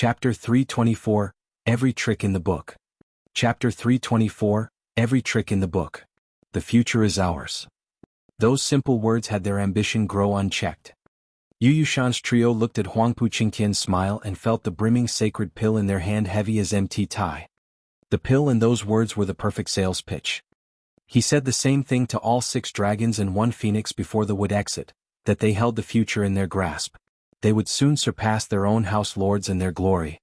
Chapter 324, Every Trick in the Book. Chapter 324, Every Trick in the Book. The future is ours. Those simple words had their ambition grow unchecked. Yu Yushan's trio looked at Huangpu Qingtian's smile and felt the brimming sacred pill in their hand heavy as empty tie. The pill and those words were the perfect sales pitch. He said the same thing to all 6 dragons and 1 phoenix before the wood exit, that they held the future in their grasp. They would soon surpass their own house lords in their glory.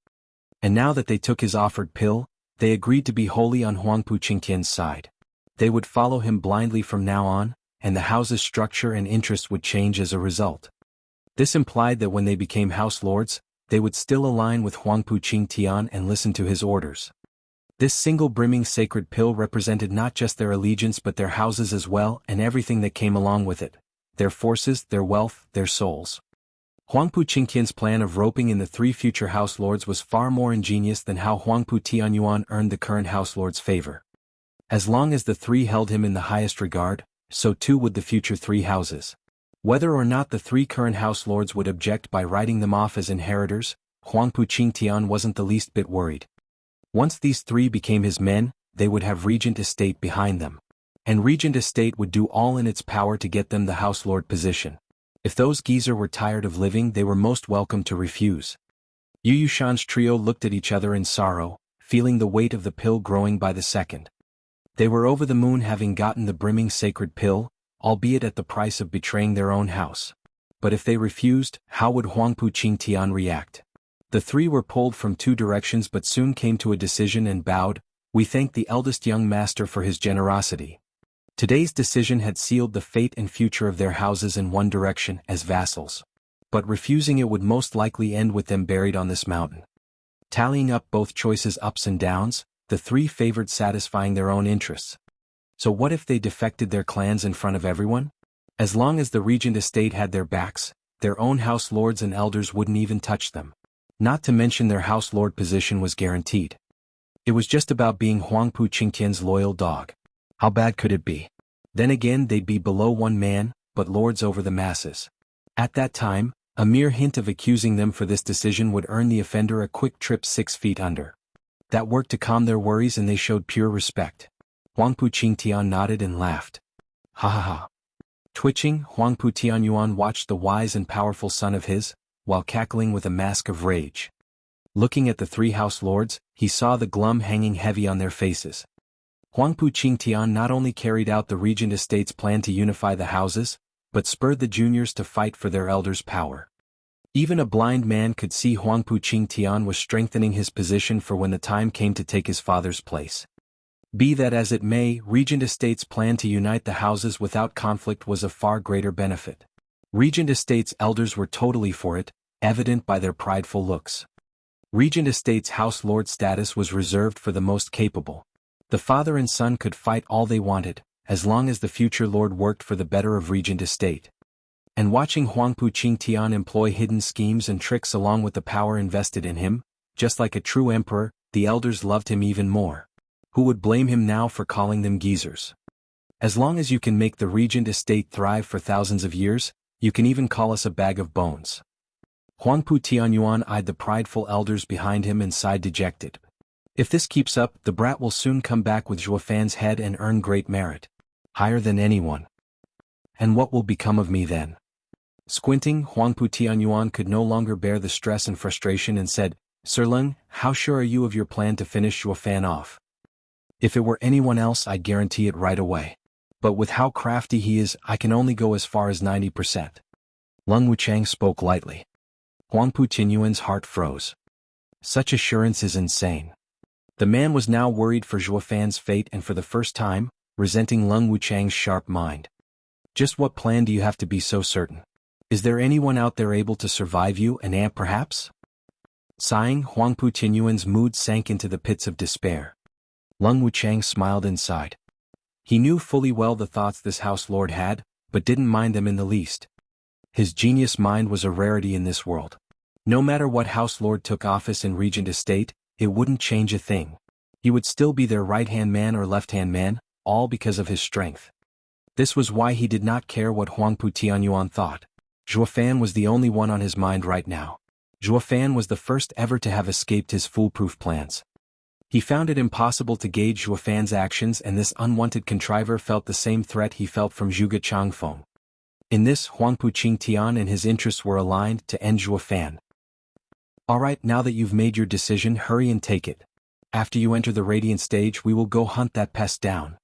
And now that they took his offered pill, they agreed to be wholly on Huangpu Qingtian's side. They would follow him blindly from now on, and the house's structure and interest would change as a result. This implied that when they became house lords, they would still align with Huangpu Qingtian and listen to his orders. This single brimming sacred pill represented not just their allegiance but their houses as well and everything that came along with it, their forces, their wealth, their souls. Huangpu Qingtian's plan of roping in the 3 future house lords was far more ingenious than how Huangpu Tianyuan earned the current house lord's favor. As long as the 3 held him in the highest regard, so too would the future 3 houses. Whether or not the 3 current house lords would object by writing them off as inheritors, Huangpu Qingtian wasn't the least bit worried. Once these 3 became his men, they would have regent estate behind them. And regent estate would do all in its power to get them the house lord position. If those geezer were tired of living, they were most welcome to refuse. Yu Yushan's trio looked at each other in sorrow, feeling the weight of the pill growing by the second. They were over the moon having gotten the brimming sacred pill, albeit at the price of betraying their own house. But if they refused, how would Huangpu Qingtian react? The 3 were pulled from 2 directions but soon came to a decision and bowed. We thank the eldest young master for his generosity. Today's decision had sealed the fate and future of their houses in one direction as vassals. But refusing it would most likely end with them buried on this mountain. Tallying up both choices' ups and downs, the 3 favored satisfying their own interests. So what if they defected their clans in front of everyone? As long as the regent estate had their backs, their own house lords and elders wouldn't even touch them. Not to mention their house lord position was guaranteed. It was just about being Huangpu Qingtian's loyal dog. How bad could it be? Then again they'd be below 1 man, but lords over the masses. At that time, a mere hint of accusing them for this decision would earn the offender a quick trip 6 feet under. That worked to calm their worries and they showed pure respect. Huangpu Qingtian nodded and laughed. Ha ha ha. Twitching, Huangpu Tianyuan watched the wise and powerful son of his, while cackling with a mask of rage. Looking at the 3 house lords, he saw the glum hanging heavy on their faces. Huangpu Qingtian not only carried out the regent estate's plan to unify the houses, but spurred the juniors to fight for their elders' power. Even a blind man could see Huangpu Qingtian was strengthening his position for when the time came to take his father's place. Be that as it may, regent estate's plan to unite the houses without conflict was of far greater benefit. Regent estate's elders were totally for it, evident by their prideful looks. Regent estate's house lord status was reserved for the most capable. The father and son could fight all they wanted, as long as the future lord worked for the better of regent estate. And watching Huangpu Qingtian employ hidden schemes and tricks along with the power invested in him, just like a true emperor, the elders loved him even more. Who would blame him now for calling them geezers? As long as you can make the regent estate thrive for thousands of years, you can even call us a bag of bones. Huangpu Tianyuan eyed the prideful elders behind him and sighed dejected. If this keeps up, the brat will soon come back with Zhuofan's head and earn great merit. Higher than anyone. And what will become of me then? Squinting, Huangpu Tianyuan could no longer bear the stress and frustration and said, Sir Leng, how sure are you of your plan to finish Zhuofan off? If it were anyone else I'd guarantee it right away. But with how crafty he is, I can only go as far as 90%. Leng Wuchang spoke lightly. Huangpu Tianyuan's heart froze. Such assurance is insane. The man was now worried for Zhuofan's fate and for the first time, resenting Leng Wuchang's sharp mind. Just what plan do you have to be so certain? Is there anyone out there able to survive you, an ant perhaps? Sighing, Huangpu Tianyuan's mood sank into the pits of despair. Leng Wuchang smiled inside. He knew fully well the thoughts this house lord had, but didn't mind them in the least. His genius mind was a rarity in this world. No matter what house lord took office in regent estate, it wouldn't change a thing. He would still be their right-hand man or left-hand man, all because of his strength. This was why he did not care what Huangpu Tianyuan thought. Zhuofan was the only one on his mind right now. Zhuo Fan was the first ever to have escaped his foolproof plans. He found it impossible to gauge Zhuo Fan's actions, and this unwanted contriver felt the same threat he felt from Zhuge Changfeng. In this, Huangpu Qingtian and his interests were aligned to end Zhuo Fan. Alright, now that you've made your decision, hurry and take it. After you enter the Radiant stage, we will go hunt that pest down.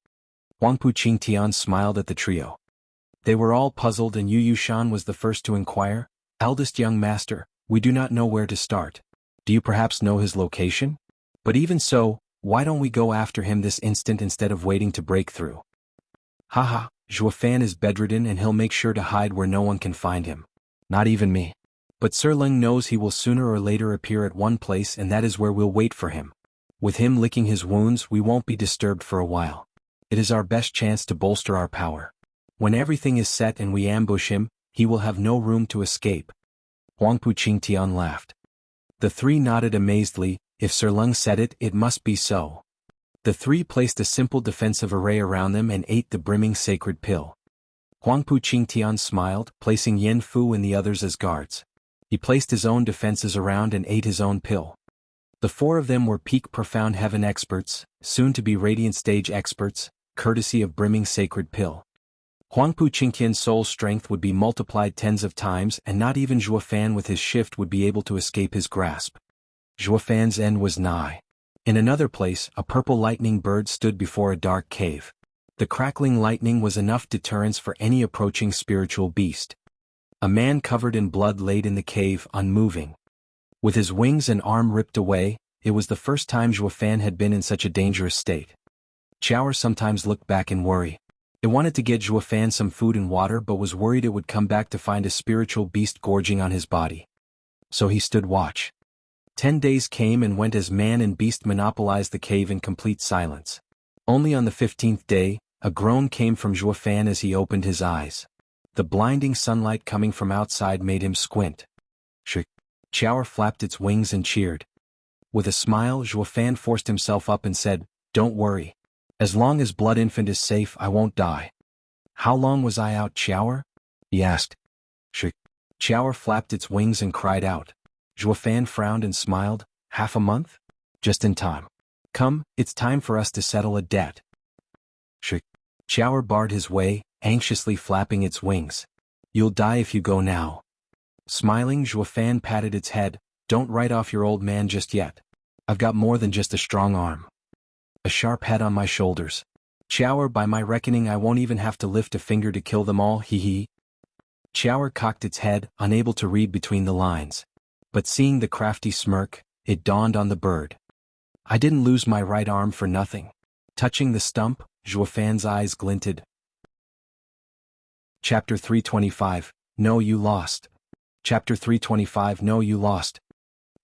Huangpu Qingtian smiled at the trio. They were all puzzled, and Yu Yushan was the first to inquire, "Eldest young master, we do not know where to start. Do you perhaps know his location? But even so, why don't we go after him this instant instead of waiting to break through?" "Haha, Zhuo Fan is bedridden and he'll make sure to hide where no one can find him. Not even me. But Sir Leng knows he will sooner or later appear at one place, and that is where we'll wait for him. With him licking his wounds, we won't be disturbed for a while. It is our best chance to bolster our power. When everything is set and we ambush him, he will have no room to escape." Huangpu Qingtian laughed. The three nodded amazedly. If Sir Leng said it, it must be so. The three placed a simple defensive array around them and ate the brimming sacred pill. Huangpu Qingtian smiled, placing Yen Fu and the others as guards. He placed his own defenses around and ate his own pill. The four of them were peak profound heaven experts, soon to be radiant stage experts, courtesy of brimming sacred pill. Huangpu Qingtian's soul strength would be multiplied tens of times, and not even Zhuo Fan with his shift would be able to escape his grasp. Zhuo Fan's end was nigh. In another place, a purple lightning bird stood before a dark cave. The crackling lightning was enough deterrence for any approaching spiritual beast. A man covered in blood laid in the cave, unmoving. With his wings and arm ripped away, it was the first time Zhuo Fan had been in such a dangerous state. Chower sometimes looked back in worry. It wanted to get Zhuo Fan some food and water, but was worried it would come back to find a spiritual beast gorging on his body. So he stood watch. 10 days came and went as man and beast monopolized the cave in complete silence. Only on the 15th day, a groan came from Zhuo Fan as he opened his eyes. The blinding sunlight coming from outside made him squint. Chower flapped its wings and cheered. With a smile, Zhuo Fan forced himself up and said, "Don't worry. As long as Blood Infant is safe, I won't die." "How long was I out, Chower?" he asked. Chower flapped its wings and cried out. Zhuo Fan frowned and smiled. "Half a month? Just in time. Come, it's time for us to settle a debt." Chower barred his way, anxiously flapping its wings. "You'll die if you go now." Smiling, Zhuo Fan patted its head. "Don't write off your old man just yet. I've got more than just a strong arm. A sharp head on my shoulders. Chower, by my reckoning I won't even have to lift a finger to kill them all, hee hee." Chower cocked its head, unable to read between the lines. But seeing the crafty smirk, it dawned on the bird. "I didn't lose my right arm for nothing." Touching the stump, Zhuo Fan's eyes glinted. Chapter 325, No, You Lost. Chapter 325, No, You Lost.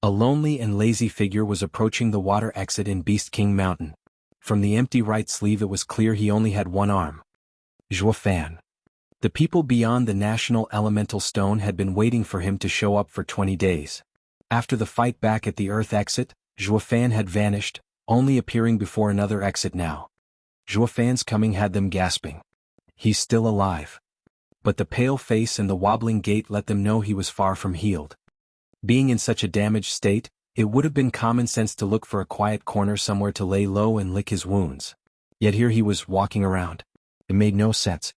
A lonely and lazy figure was approaching the water exit in Beast King Mountain. From the empty right sleeve it was clear he only had one arm. Zhuo Fan. The people beyond the National Elemental Stone had been waiting for him to show up for 20 days. After the fight back at the Earth exit, Zhuo Fan had vanished, only appearing before another exit now. Zhuo Fan's coming had them gasping. He's still alive. But the pale face and the wobbling gait let them know he was far from healed. Being in such a damaged state, it would have been common sense to look for a quiet corner somewhere to lay low and lick his wounds. Yet here he was walking around. It made no sense.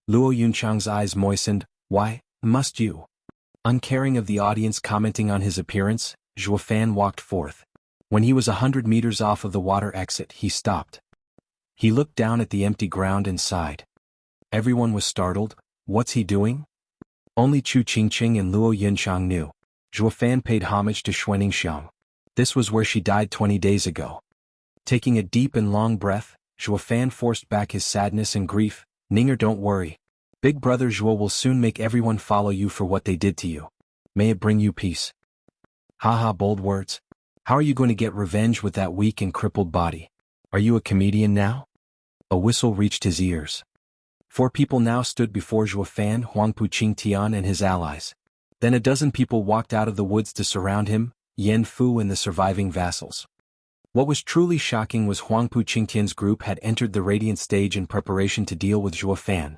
Luo Yunchang's eyes moistened. "Why must you?" Uncaring of the audience commenting on his appearance, Zhuo Fan walked forth. When he was 100 meters off of the water exit, he stopped. He looked down at the empty ground and sighed. Everyone was startled. What's he doing? Only Chu Qingqing and Luo Yunchang knew. Zhuo Fan paid homage to Xuaningxiang. This was where she died 20 days ago. Taking a deep and long breath, Zhuo Fan forced back his sadness and grief. "Ninger, don't worry. Big brother Zhuo will soon make everyone follow you for what they did to you. May it bring you peace." Haha, bold words. How are you going to get revenge with that weak and crippled body? Are you a comedian now? A whistle reached his ears. 4 people now stood before Zhuo Fan, Huangpu Qingtian and his allies. Then a dozen people walked out of the woods to surround him, Yen Fu and the surviving vassals. What was truly shocking was Huangpu Qingtian's group had entered the Radiant stage in preparation to deal with Zhuo Fan.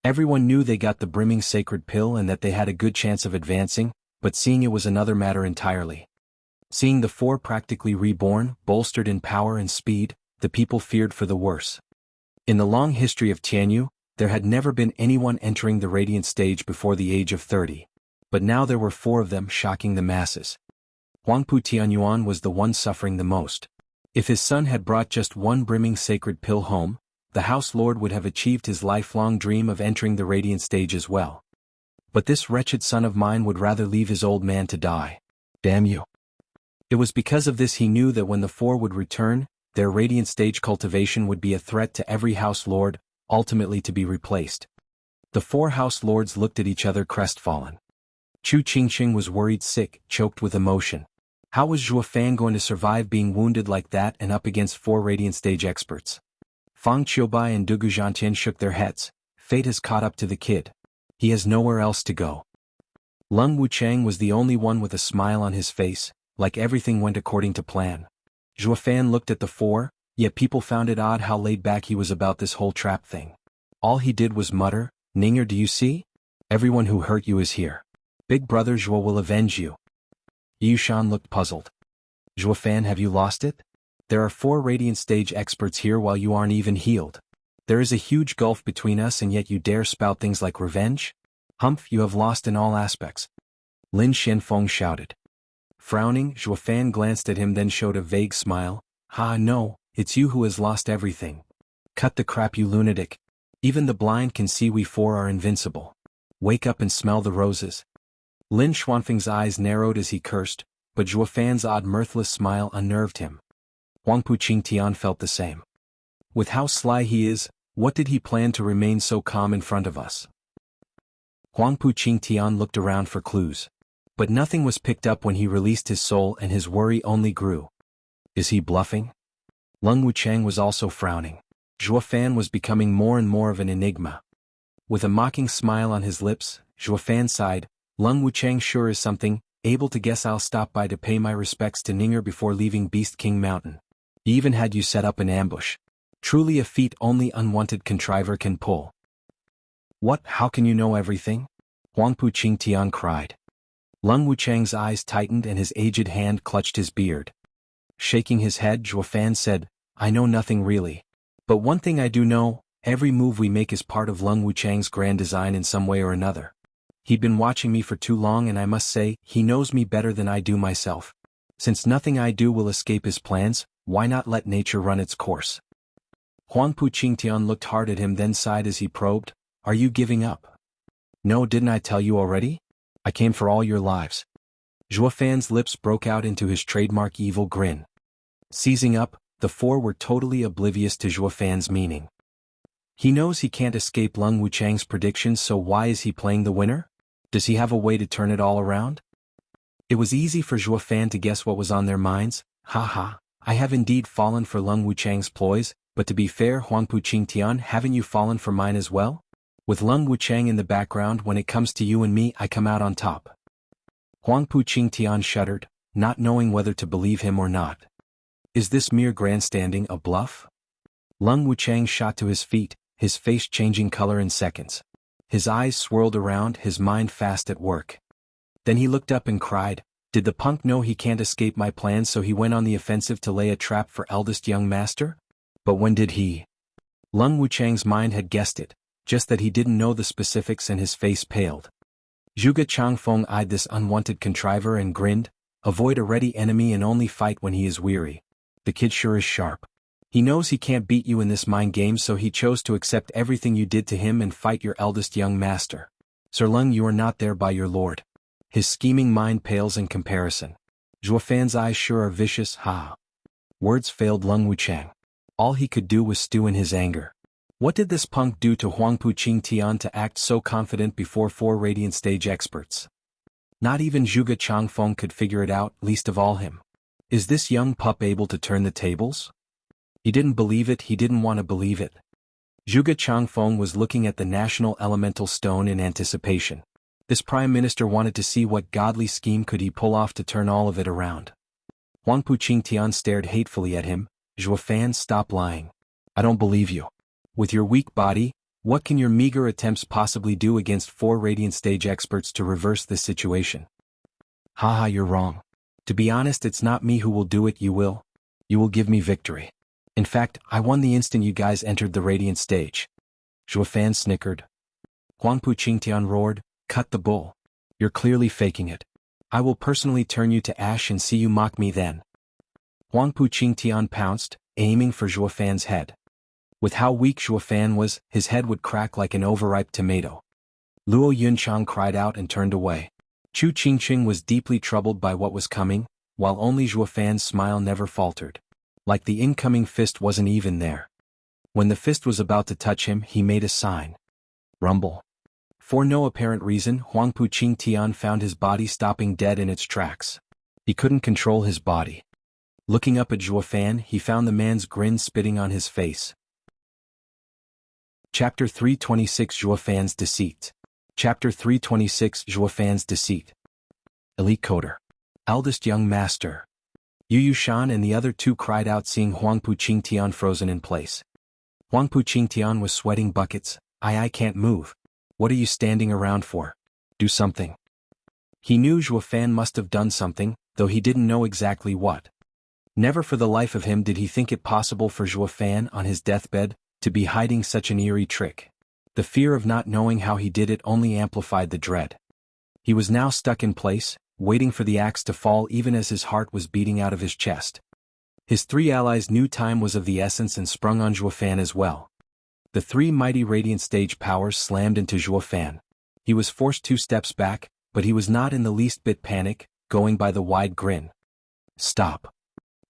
Everyone knew they got the brimming sacred pill and that they had a good chance of advancing, but seeing it was another matter entirely. Seeing the four practically reborn, bolstered in power and speed, the people feared for the worse. In the long history of Tianyu, there had never been anyone entering the radiant stage before the age of 30. But now there were four of them, shocking the masses. Huangpu Tianyuan was the one suffering the most. If his son had brought just one brimming sacred pill home, the House Lord would have achieved his lifelong dream of entering the radiant stage as well. But this wretched son of mine would rather leave his old man to die. Damn you. It was because of this he knew that when the four would return, their radiant stage cultivation would be a threat to every House Lord, ultimately to be replaced. The four House Lords looked at each other crestfallen. Chu Qingqing was worried sick, choked with emotion. How was Zhuo Fan going to survive being wounded like that and up against four radiant stage experts? Fang Qiubai and Dugu Zhantian shook their heads. Fate has caught up to the kid. He has nowhere else to go. Lung Wuchang was the only one with a smile on his face, like everything went according to plan. Zhuo Fan looked at the four, yet people found it odd how laid back he was about this whole trap thing. All he did was mutter, "Ninger, do you see? Everyone who hurt you is here. Big brother Zhuo will avenge you." Yushan looked puzzled. "Zhuo Fan, have you lost it? There are four radiant stage experts here while you aren't even healed. There is a huge gulf between us and yet you dare spout things like revenge? Humph, you have lost in all aspects." Lin Xianfeng shouted. Frowning, Zhuo Fan glanced at him then showed a vague smile. "Ha, no, it's you who has lost everything. Cut the crap, you lunatic. Even the blind can see we four are invincible. Wake up and smell the roses." Lin Xuanfeng's eyes narrowed as he cursed, but Zhuo Fan's odd mirthless smile unnerved him. Huangpu Qingtian felt the same. With how sly he is, what did he plan to remain so calm in front of us? Huangpu Qingtian looked around for clues. But nothing was picked up when he released his soul and his worry only grew. Is he bluffing? Lung Wuchang was also frowning. Zhuo Fan was becoming more and more of an enigma. With a mocking smile on his lips, Zhuo Fan sighed, "Lung Wuchang sure is something, able to guess I'll stop by to pay my respects to Ninger before leaving Beast King Mountain. He even had you set up an ambush. Truly a feat only unwanted contriver can pull." "What, how can you know everything?" Huangpu Qingtian cried. Lung Wuchang's eyes tightened and his aged hand clutched his beard. Shaking his head, Zhuo Fan said, "I know nothing really. But one thing I do know, every move we make is part of Lung Wuchang's grand design in some way or another. He'd been watching me for too long and I must say, he knows me better than I do myself. Since nothing I do will escape his plans, why not let nature run its course?" Huangpu Qingtian looked hard at him then sighed as he probed, "Are you giving up?" "No, didn't I tell you already? I came for all your lives." Zhuo Fan's lips broke out into his trademark evil grin. Seizing up, the four were totally oblivious to Zhuo Fan's meaning. He knows he can't escape Lung Wuchang's predictions, so why is he playing the winner? Does he have a way to turn it all around? It was easy for Zhuo Fan to guess what was on their minds. "Ha, I have indeed fallen for Lung Wuchang's ploys, but to be fair, Huangpu Qingtian, haven't you fallen for mine as well? With Lung Wuchang in the background, when it comes to you and me, I come out on top." Huangpu Qingtian shuddered, not knowing whether to believe him or not. Is this mere grandstanding, a bluff? Lung Wuchang shot to his feet, his face changing color in seconds. His eyes swirled around, his mind fast at work. Then he looked up and cried, "Did the punk know he can't escape my plans, so he went on the offensive to lay a trap for eldest young master? But when did he?" Lung Wuchang's mind had guessed it, just that he didn't know the specifics and his face paled. Zhuge Changfeng eyed this unwanted contriver and grinned, "Avoid a ready enemy and only fight when he is weary. The kid sure is sharp. He knows he can't beat you in this mind game, so he chose to accept everything you did to him and fight your eldest young master. Sir Lung, you are not there by your lord. His scheming mind pales in comparison. Zhuo Fan's eyes sure are vicious, ha." Words failed Lung Wuchang. All he could do was stew in his anger. What did this punk do to Huangpu Qingtian to act so confident before four radiant stage experts? Not even Zhuge Changfeng could figure it out, least of all him. Is this young pup able to turn the tables? He didn't believe it, he didn't want to believe it. Zhuge Changfeng was looking at the national elemental stone in anticipation. This prime minister wanted to see what godly scheme could he pull off to turn all of it around. Huangpu Qingtian stared hatefully at him. "Zhuo Fan, stop lying. I don't believe you. With your weak body, what can your meager attempts possibly do against four radiant stage experts to reverse this situation? Haha, you're wrong. To be honest, it's not me who will do it, you will. You will give me victory. In fact, I won the instant you guys entered the radiant stage. Zhuo Fan snickered. Huangpu Qingtian roared, cut the bull. You're clearly faking it. I will personally turn you to ash and see you mock me then. Huangpu Qingtian pounced, aiming for Zhuo Fan's head. With how weak Zhuo Fan was, his head would crack like an overripe tomato. Luo Yunchang cried out and turned away. Chu Qingqing was deeply troubled by what was coming, while only Zhuo Fan's smile never faltered. Like the incoming fist wasn't even there. When the fist was about to touch him, he made a sign. Rumble. For no apparent reason, Huangpu Qingtian found his body stopping dead in its tracks. He couldn't control his body. Looking up at Zhuo Fan, he found the man's grin spitting on his face. Chapter 326 Zhuo Fan's Deceit. Chapter 326 Zhuo Fan's Deceit. Elite Coder. Eldest young master. Yu Yushan and the other two cried out seeing Huangpu Qingtian frozen in place. Huangpu Qingtian was sweating buckets. I can't move. What are you standing around for? Do something. He knew Zhuo Fan must have done something, though he didn't know exactly what. Never for the life of him did he think it possible for Zhuo Fan on his deathbed to be hiding such an eerie trick. The fear of not knowing how he did it only amplified the dread. He was now stuck in place, waiting for the axe to fall even as his heart was beating out of his chest. His three allies knew time was of the essence and sprung on Zhuo Fan as well. The three mighty radiant stage powers slammed into Zhuo Fan. He was forced 2 steps back, but he was not in the least bit panic, going by the wide grin. Stop.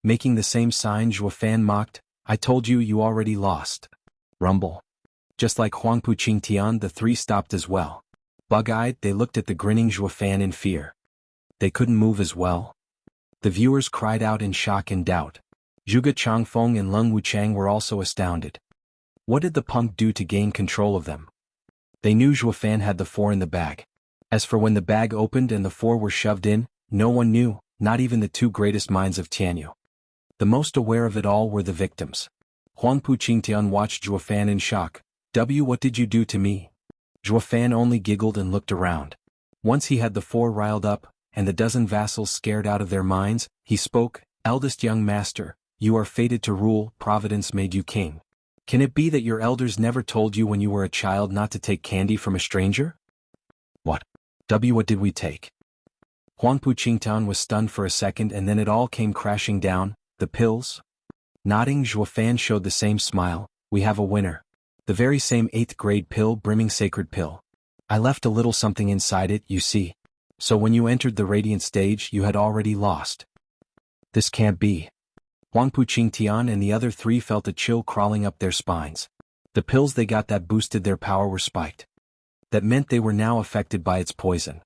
Making the same sign, Zhuo Fan mocked, I told you, you already lost. Rumble. Just like Huangpu Qingtian, the three stopped as well. Bug-eyed, they looked at the grinning Zhuo Fan in fear. They couldn't move as well. The viewers cried out in shock and doubt. Zhuge Changfeng and Leng Wuchang were also astounded. What did the punk do to gain control of them? They knew Zhuo Fan had the 4 in the bag. As for when the bag opened and the 4 were shoved in, no one knew, not even the 2 greatest minds of Tianyu. The most aware of it all were the victims. Huangpu Qingtian watched Zhuo Fan in shock. What did you do to me? Zhuo Fan only giggled and looked around. Once he had the 4 riled up, and the dozen vassals scared out of their minds, he spoke, Eldest young master, you are fated to rule, Providence made you king. Can it be that your elders never told you when you were a child not to take candy from a stranger? What? What did we take? Huangpu Qingtian was stunned for a second and then it all came crashing down, the pills? Nodding, Zhuo Fan showed the same smile, we have a winner. The very same 8th grade pill, brimming sacred pill. I left a little something inside it, you see. So when you entered the radiant stage, you had already lost. This can't be. Huangpu Qingtian and the other 3 felt a chill crawling up their spines. The pills they got that boosted their power were spiked. That meant they were now affected by its poison.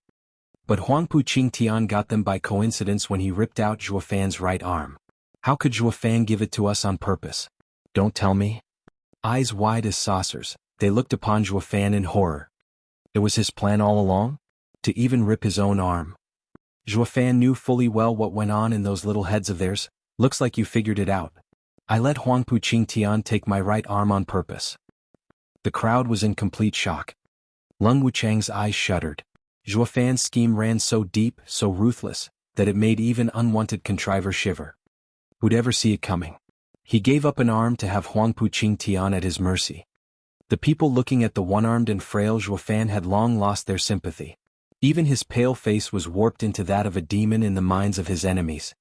But Huangpu Qingtian got them by coincidence when he ripped out Zhuo Fan's right arm. How could Zhuo Fan give it to us on purpose? Don't tell me. Eyes wide as saucers, they looked upon Zhuo Fan in horror. It was his plan all along? To even rip his own arm. Zhuo Fan knew fully well what went on in those little heads of theirs. Looks like you figured it out. I let Huangpu Qingtian take my right arm on purpose. The crowd was in complete shock. Leng Wuchang's eyes shuddered. Zhuo Fan's scheme ran so deep, so ruthless, that it made even unwanted contriver shiver. Who'd ever see it coming? He gave up an arm to have Huangpu Qingtian at his mercy. The people looking at the one-armed and frail Zhuo Fan had long lost their sympathy. Even his pale face was warped into that of a demon in the minds of his enemies.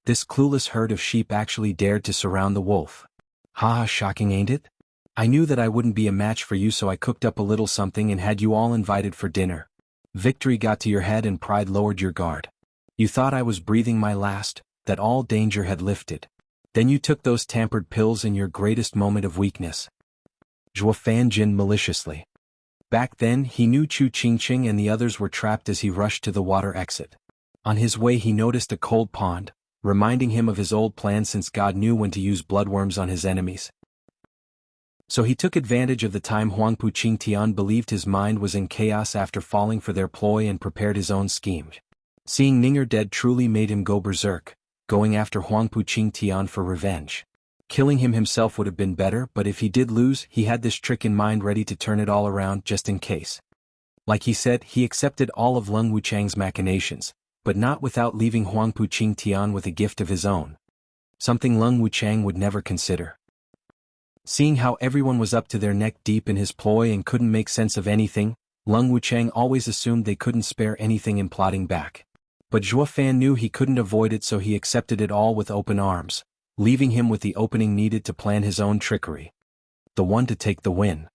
This clueless herd of sheep actually dared to surround the wolf. Ha, shocking, ain't it? I knew that I wouldn't be a match for you, so I cooked up a little something and had you all invited for dinner. Victory got to your head and pride lowered your guard. You thought I was breathing my last, that all danger had lifted. Then you took those tampered pills in your greatest moment of weakness. Zhuo Fan grinned maliciously. Back then, he knew Chu Qingqing and the others were trapped as he rushed to the water exit. On his way he noticed a cold pond, reminding him of his old plan since God knew when to use bloodworms on his enemies. So he took advantage of the time Huangpu Qingtian believed his mind was in chaos after falling for their ploy and prepared his own scheme. Seeing Ninger dead truly made him go berserk, going after Huangpu Qingtian for revenge. Killing him himself would have been better, but if he did lose, he had this trick in mind ready to turn it all around just in case. Like he said, he accepted all of Leng Wuchang's machinations, but not without leaving Huangpu Qingtian with a gift of his own. Something Leng Wuchang would never consider. Seeing how everyone was up to their neck deep in his ploy and couldn't make sense of anything, Leng Wuchang always assumed they couldn't spare anything in plotting back. But Zhuo Fan knew he couldn't avoid it, so he accepted it all with open arms, leaving him with the opening needed to plan his own trickery. The one to take the win.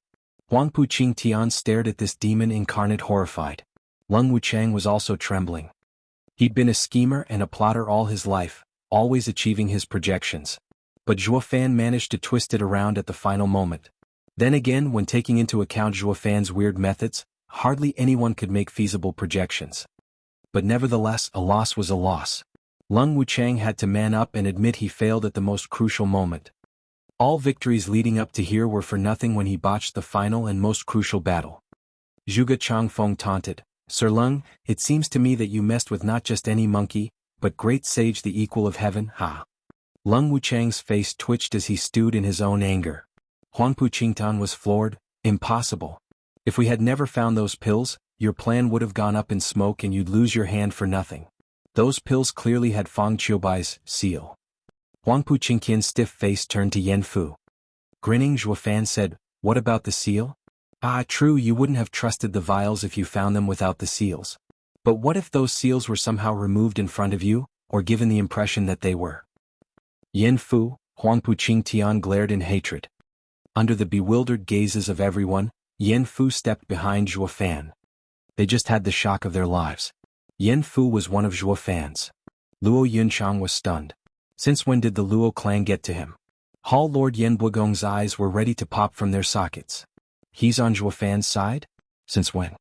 Huangpu Qingtian stared at this demon incarnate horrified. Leng Wuchang was also trembling. He'd been a schemer and a plotter all his life, always achieving his projections. But Zhuo Fan managed to twist it around at the final moment. Then again, when taking into account Zhuo Fan's weird methods, hardly anyone could make feasible projections. But nevertheless, a loss was a loss. Leng Wuchang had to man up and admit he failed at the most crucial moment. All victories leading up to here were for nothing when he botched the final and most crucial battle. Zhuge Changfeng taunted, "Sir Leng, it seems to me that you messed with not just any monkey, but great sage the equal of heaven, ha." Leng Wuchang's face twitched as he stewed in his own anger. Huangpu Qingtian was floored. Impossible. If we had never found those pills, your plan would have gone up in smoke and you'd lose your hand for nothing. Those pills clearly had Fang Qiubai's seal. Huangpu Qingtian's stiff face turned to Yan Fu. Grinning, Zhuo Fan said, "What about the seal?" "Ah, true, you wouldn't have trusted the vials if you found them without the seals. But what if those seals were somehow removed in front of you, or given the impression that they were?" Yan Fu, Huangpu Qingtian glared in hatred. Under the bewildered gazes of everyone, Yan Fu stepped behind Zhuo Fan. They just had the shock of their lives. Yan Fu was one of Zhuo Fan's. Luo Yunchang was stunned. Since when did the Luo clan get to him? Hall Lord Yan Buigong's eyes were ready to pop from their sockets. He's on Zhuo Fan's side? Since when?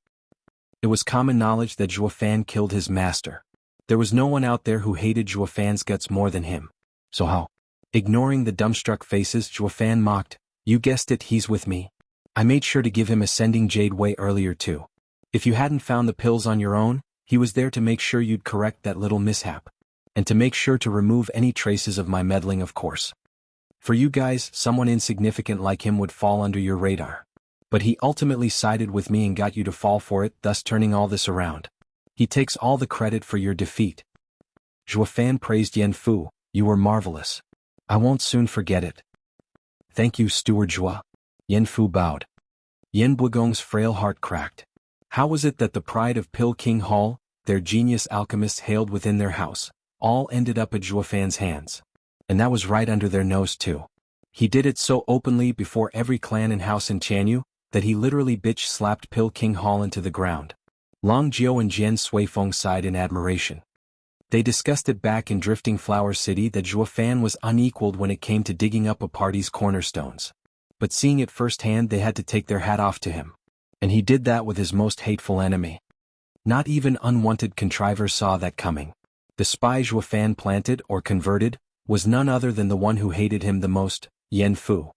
It was common knowledge that Zhuo Fan killed his master. There was no one out there who hated Zhuo Fan's guts more than him. So how? Ignoring the dumbstruck faces, Zhuo Fan mocked, "You guessed it, he's with me. I made sure to give him Ascending Jade Way earlier too. If you hadn't found the pills on your own, he was there to make sure you'd correct that little mishap. And to make sure to remove any traces of my meddling, of course. For you guys, someone insignificant like him would fall under your radar. But he ultimately sided with me and got you to fall for it, thus turning all this around. He takes all the credit for your defeat." Zhuo Fan praised Yan Fu, "You were marvelous. I won't soon forget it." "Thank you, Steward Zhuo." Yan Fu bowed. Yan Buigong's frail heart cracked. How was it that the pride of Pill King Hall, their genius alchemists hailed within their house, all ended up at Zhuo Fan's hands? And that was right under their nose too. He did it so openly before every clan and house in Chanyu, that he literally bitch-slapped Pill King Hall into the ground. Long Jiao and Jian Suifeng sighed in admiration. They discussed it back in Drifting Flower City that Zhuo Fan was unequaled when it came to digging up a party's cornerstones. But seeing it firsthand, they had to take their hat off to him. And he did that with his most hateful enemy. Not even unwanted contrivers saw that coming. The spy Zhuo Fan planted or converted was none other than the one who hated him the most, Yan Fu.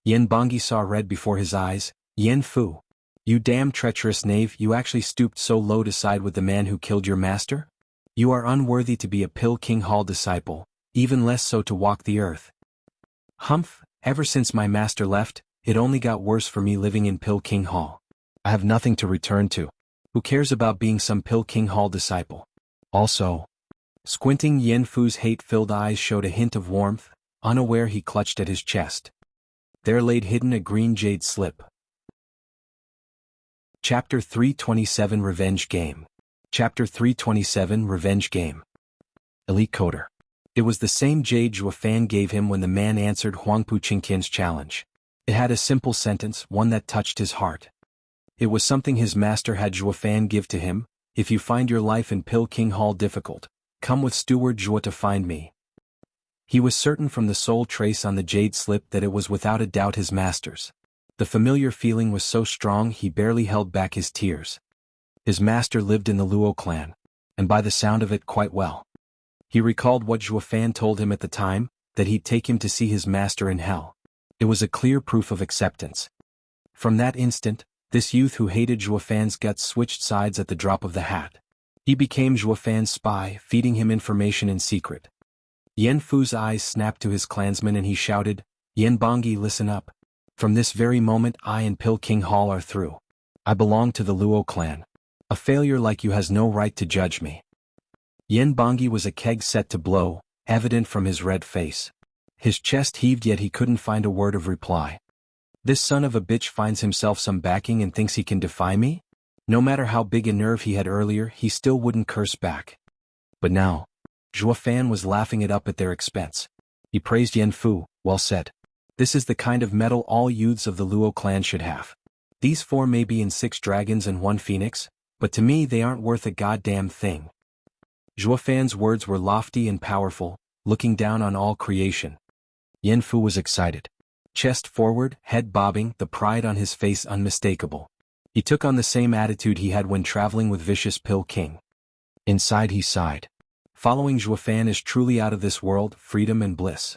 Yan Bangui saw red before his eyes. "Yan Fu, you damn treacherous knave, you actually stooped so low to side with the man who killed your master? You are unworthy to be a Pill King Hall disciple, even less so to walk the earth." "Humph, ever since my master left, it only got worse for me living in Pill King Hall. I have nothing to return to. Who cares about being some Pill King Hall disciple? Also..." Squinting, Yan Fu's hate-filled eyes showed a hint of warmth. Unaware, he clutched at his chest. There laid hidden a green jade slip. Chapter 327 Revenge Game. Chapter 327 Revenge Game. Elite Coder. It was the same jade Zhuo Fan gave him when the man answered Huangpu Qingtian's challenge. It had a simple sentence, one that touched his heart. It was something his master had Zhuo Fan give to him: "If you find your life in Pill King Hall difficult, come with Steward Zhuo to find me." He was certain from the sole trace on the jade slip that it was without a doubt his master's. The familiar feeling was so strong he barely held back his tears. His master lived in the Luo clan, and by the sound of it quite well. He recalled what Zhuo Fan told him at the time, that he'd take him to see his master in hell. It was a clear proof of acceptance. From that instant, this youth who hated Zhuo Fan's guts switched sides at the drop of the hat. He became Zhuo Fan's spy, feeding him information in secret. Yan Fu's eyes snapped to his clansmen and he shouted, "Yan Bangui, listen up. From this very moment I and Pill King Hall are through. I belong to the Luo clan. A failure like you has no right to judge me." Yen Bongi was a keg set to blow, evident from his red face. His chest heaved, yet he couldn't find a word of reply. This son of a bitch finds himself some backing and thinks he can defy me? No matter how big a nerve he had earlier, he still wouldn't curse back. But now, Zhuo Fan was laughing it up at their expense. He praised Yen Fu, well said. This is the kind of mettle all youths of the Luo clan should have. These 4 may be in 6 dragons and 1 phoenix, but to me they aren't worth a goddamn thing. Zhuo Fan's words were lofty and powerful, looking down on all creation. Yen Fu was excited. Chest forward, head bobbing, the pride on his face unmistakable. He took on the same attitude he had when traveling with Vicious Pill King. Inside he sighed. Following Zhuo Fan is truly out of this world, freedom and bliss.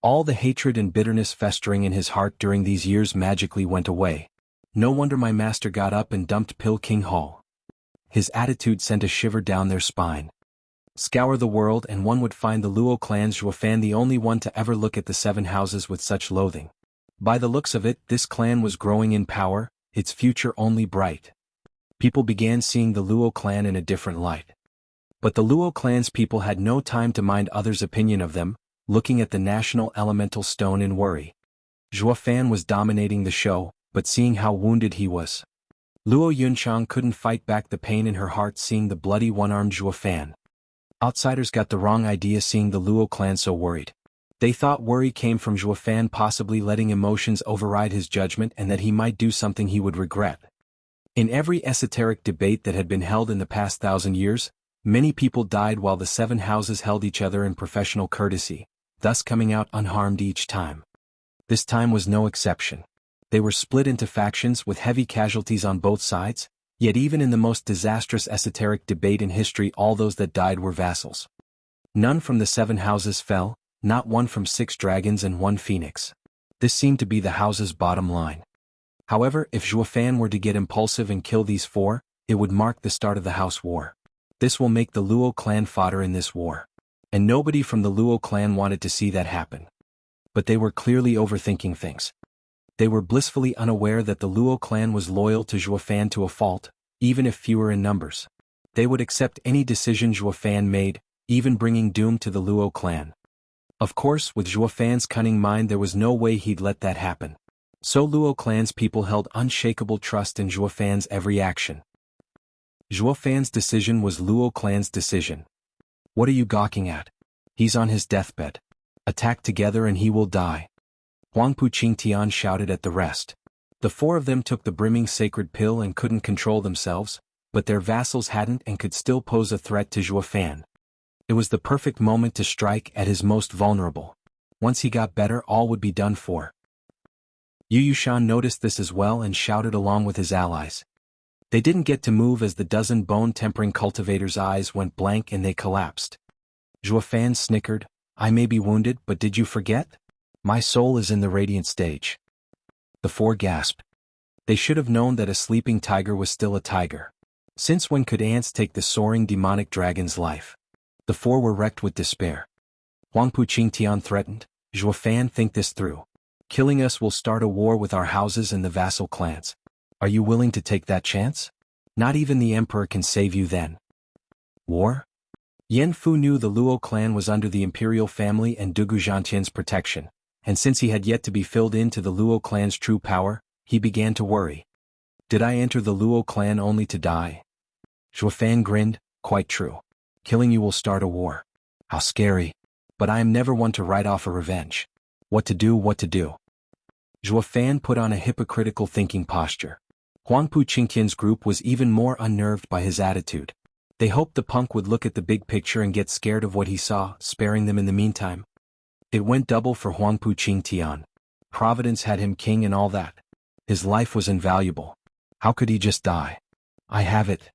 All the hatred and bitterness festering in his heart during these years magically went away. No wonder my master got up and dumped Pill King Hall. His attitude sent a shiver down their spine. Scour the world and one would find the Luo clan's Zhuo Fan the only one to ever look at the 7 houses with such loathing. By the looks of it, this clan was growing in power, its future only bright. People began seeing the Luo clan in a different light. But the Luo clan's people had no time to mind others' opinion of them, looking at the national elemental stone in worry. Zhuo Fan was dominating the show, but seeing how wounded he was. Luo Yunchang couldn't fight back the pain in her heart seeing the bloody one-armed Zhuo Fan. Outsiders got the wrong idea seeing the Luo clan so worried. They thought worry came from Zhuo Fan possibly letting emotions override his judgment and that he might do something he would regret. In every esoteric debate that had been held in the past 1,000 years, many people died while the 7 houses held each other in professional courtesy, thus coming out unharmed each time. This time was no exception. They were split into factions with heavy casualties on both sides, yet even in the most disastrous esoteric debate in history all those that died were vassals. None from the 7 houses fell, not one from 6 dragons and 1 phoenix. This seemed to be the house's bottom line. However, if Zhuo Fan were to get impulsive and kill these 4, it would mark the start of the house war. This will make the Luo clan fodder in this war. And nobody from the Luo clan wanted to see that happen. But they were clearly overthinking things. They were blissfully unaware that the Luo clan was loyal to Zhuo Fan to a fault, even if fewer in numbers. They would accept any decision Zhuo Fan made, even bringing doom to the Luo clan. Of course, with Zhuo Fan's cunning mind there was no way he'd let that happen. So Luo clan's people held unshakable trust in Zhuo Fan's every action. Zhuo Fan's decision was Luo clan's decision. What are you gawking at? He's on his deathbed. Attack together and he will die. Huangpu Qingtian shouted at the rest. The 4 of them took the brimming sacred pill and couldn't control themselves, but their vassals hadn't and could still pose a threat to Zhuo Fan. It was the perfect moment to strike at his most vulnerable. Once he got better, all would be done for. Yu Yushan noticed this as well and shouted along with his allies. They didn't get to move as the dozen bone-tempering cultivators' eyes went blank and they collapsed. Zhuo Fan snickered, I may be wounded, but did you forget? My soul is in the radiant stage. The 4 gasped. They should have known that a sleeping tiger was still a tiger. Since when could ants take the soaring demonic dragon's life? The 4 were wrecked with despair. Huangpu Qingtian threatened, Zhuo Fan, think this through. Killing us will start a war with our houses and the vassal clans. Are you willing to take that chance? Not even the emperor can save you then. War? Yen Fu knew the Luo clan was under the imperial family and Dugu Zhantian's protection, and since he had yet to be filled into the Luo clan's true power, he began to worry. Did I enter the Luo clan only to die? Zhuo Fan grinned, quite true. Killing you will start a war. How scary. But I am never one to write off a revenge. What to do, what to do. Zhuo Fan put on a hypocritical thinking posture. Huangpu Qingtian's group was even more unnerved by his attitude. They hoped the punk would look at the big picture and get scared of what he saw, sparing them in the meantime. It went double for Huangpu Qingtian. Providence had him king and all that. His life was invaluable. How could he just die? I have it.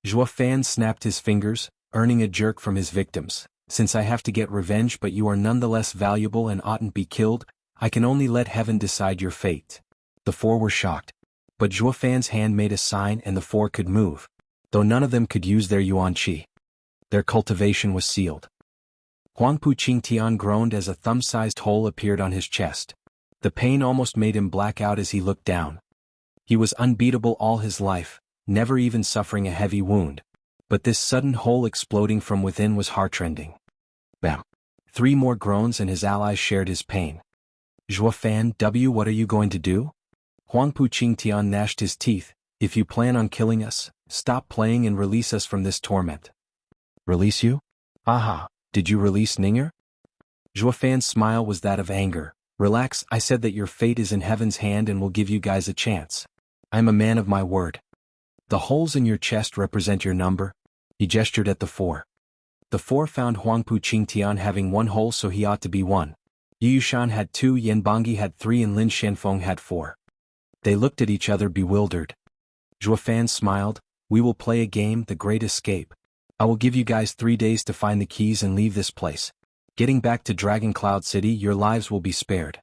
Zhuo Fan snapped his fingers, earning a jerk from his victims. Since I have to get revenge but you are nonetheless valuable and oughtn't be killed, I can only let heaven decide your fate. The 4 were shocked. But Zhuo Fan's hand made a sign and the 4 could move. Though none of them could use their yuan qi. Their cultivation was sealed. Huangpu Qingtian groaned as a thumb-sized hole appeared on his chest. The pain almost made him black out as he looked down. He was unbeatable all his life, never even suffering a heavy wound. But this sudden hole exploding from within was heartrending. Bam. 3 more groans and his allies shared his pain. Zhuofan, what are you going to do? Huangpu Qingtian gnashed his teeth. If you plan on killing us, stop playing and release us from this torment. Release you? Aha, did you release Ninger? Zhuofan's smile was that of anger. Relax, I said that your fate is in heaven's hand and will give you guys a chance. I'm a man of my word. The holes in your chest represent your number. He gestured at the 4. The 4 found Huangpu Qingtian having 1 hole, so he ought to be 1. Yu Yushan had 2, Yan Bangyi had 3 and Lin Xianfeng had 4. They looked at each other bewildered. Zhuofan smiled. We will play a game, the Great Escape. I will give you guys 3 days to find the keys and leave this place. Getting back to Dragon Cloud City, your lives will be spared.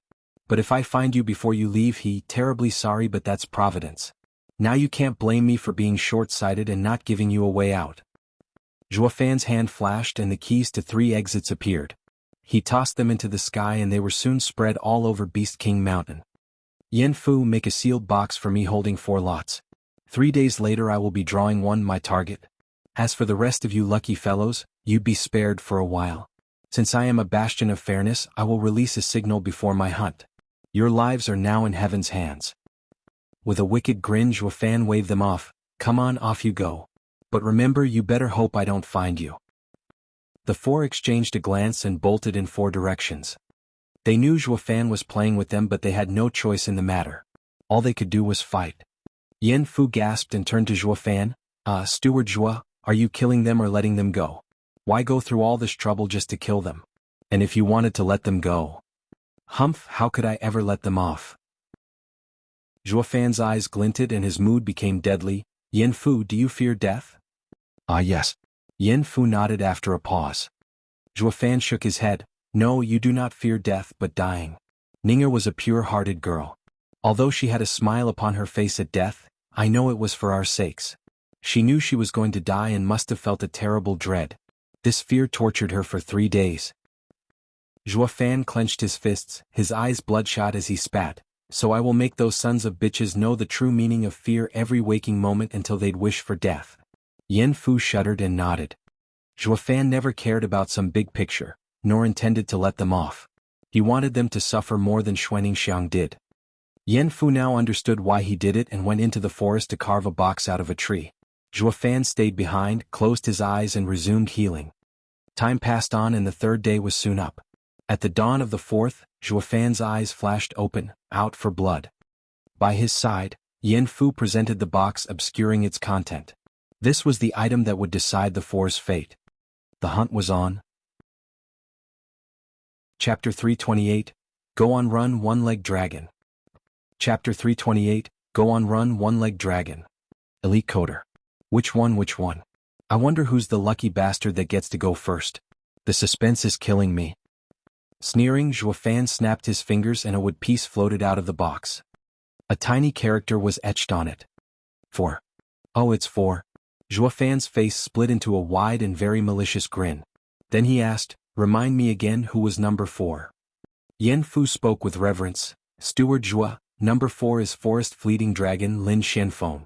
But if I find you before you leave, terribly sorry, but that's Providence. Now you can't blame me for being short-sighted and not giving you a way out. Zhuofan's hand flashed and the keys to 3 exits appeared. He tossed them into the sky and they were soon spread all over Beast King Mountain. Yen Fu, make a sealed box for me holding 4 lots. 3 days later I will be drawing one, my target. As for the rest of you lucky fellows, you'd be spared for a while. Since I am a bastion of fairness, I will release a signal before my hunt. Your lives are now in heaven's hands. With a wicked grin, Zhuofan waved them off. Come on, off you go. But remember, you better hope I don't find you. The 4 exchanged a glance and bolted in 4 directions. They knew Zhuofan was playing with them, but they had no choice in the matter. All they could do was fight. Yen Fu gasped and turned to Zhuofan. Steward Zhua, are you killing them or letting them go? Why go through all this trouble just to kill them? And if you wanted to let them go? Humph, how could I ever let them off? Zhuofan's eyes glinted and his mood became deadly. Yen Fu, do you fear death? Yes. Yen Fu nodded after a pause. Zhuofan shook his head. No, you do not fear death, but dying. Ninger was a pure-hearted girl. Although she had a smile upon her face at death, I know it was for our sakes. She knew she was going to die and must have felt a terrible dread. This fear tortured her for 3 days. Zhuofan clenched his fists, his eyes bloodshot as he spat. So I will make those sons of bitches know the true meaning of fear every waking moment until they'd wish for death. Yen Fu shuddered and nodded. Zhuofan never cared about some big picture, nor intended to let them off. He wanted them to suffer more than Xuaningxiang did. Yen Fu now understood why he did it and went into the forest to carve a box out of a tree. Zhuofan stayed behind, closed his eyes and resumed healing. Time passed on and the 3rd day was soon up. At the dawn of the 4th, Zhuofan's eyes flashed open, out for blood. By his side, Yen Fu presented the box obscuring its content. This was the item that would decide the 4's fate. The hunt was on. Chapter 328, Go on Run One-Legged Dragon. Chapter 328, Go on Run One-Legged Dragon. Elite Coder. Which one? I wonder who's the lucky bastard that gets to go first. The suspense is killing me. Sneering, Zhuofan snapped his fingers and a wood piece floated out of the box. A tiny character was etched on it. 4. Oh, it's 4. Zhuofan's face split into a wide and very malicious grin. Then he asked, remind me again who was number 4. Yen Fu spoke with reverence. Steward Zhua, number 4 is Forest Fleeting Dragon Lin Xianfeng.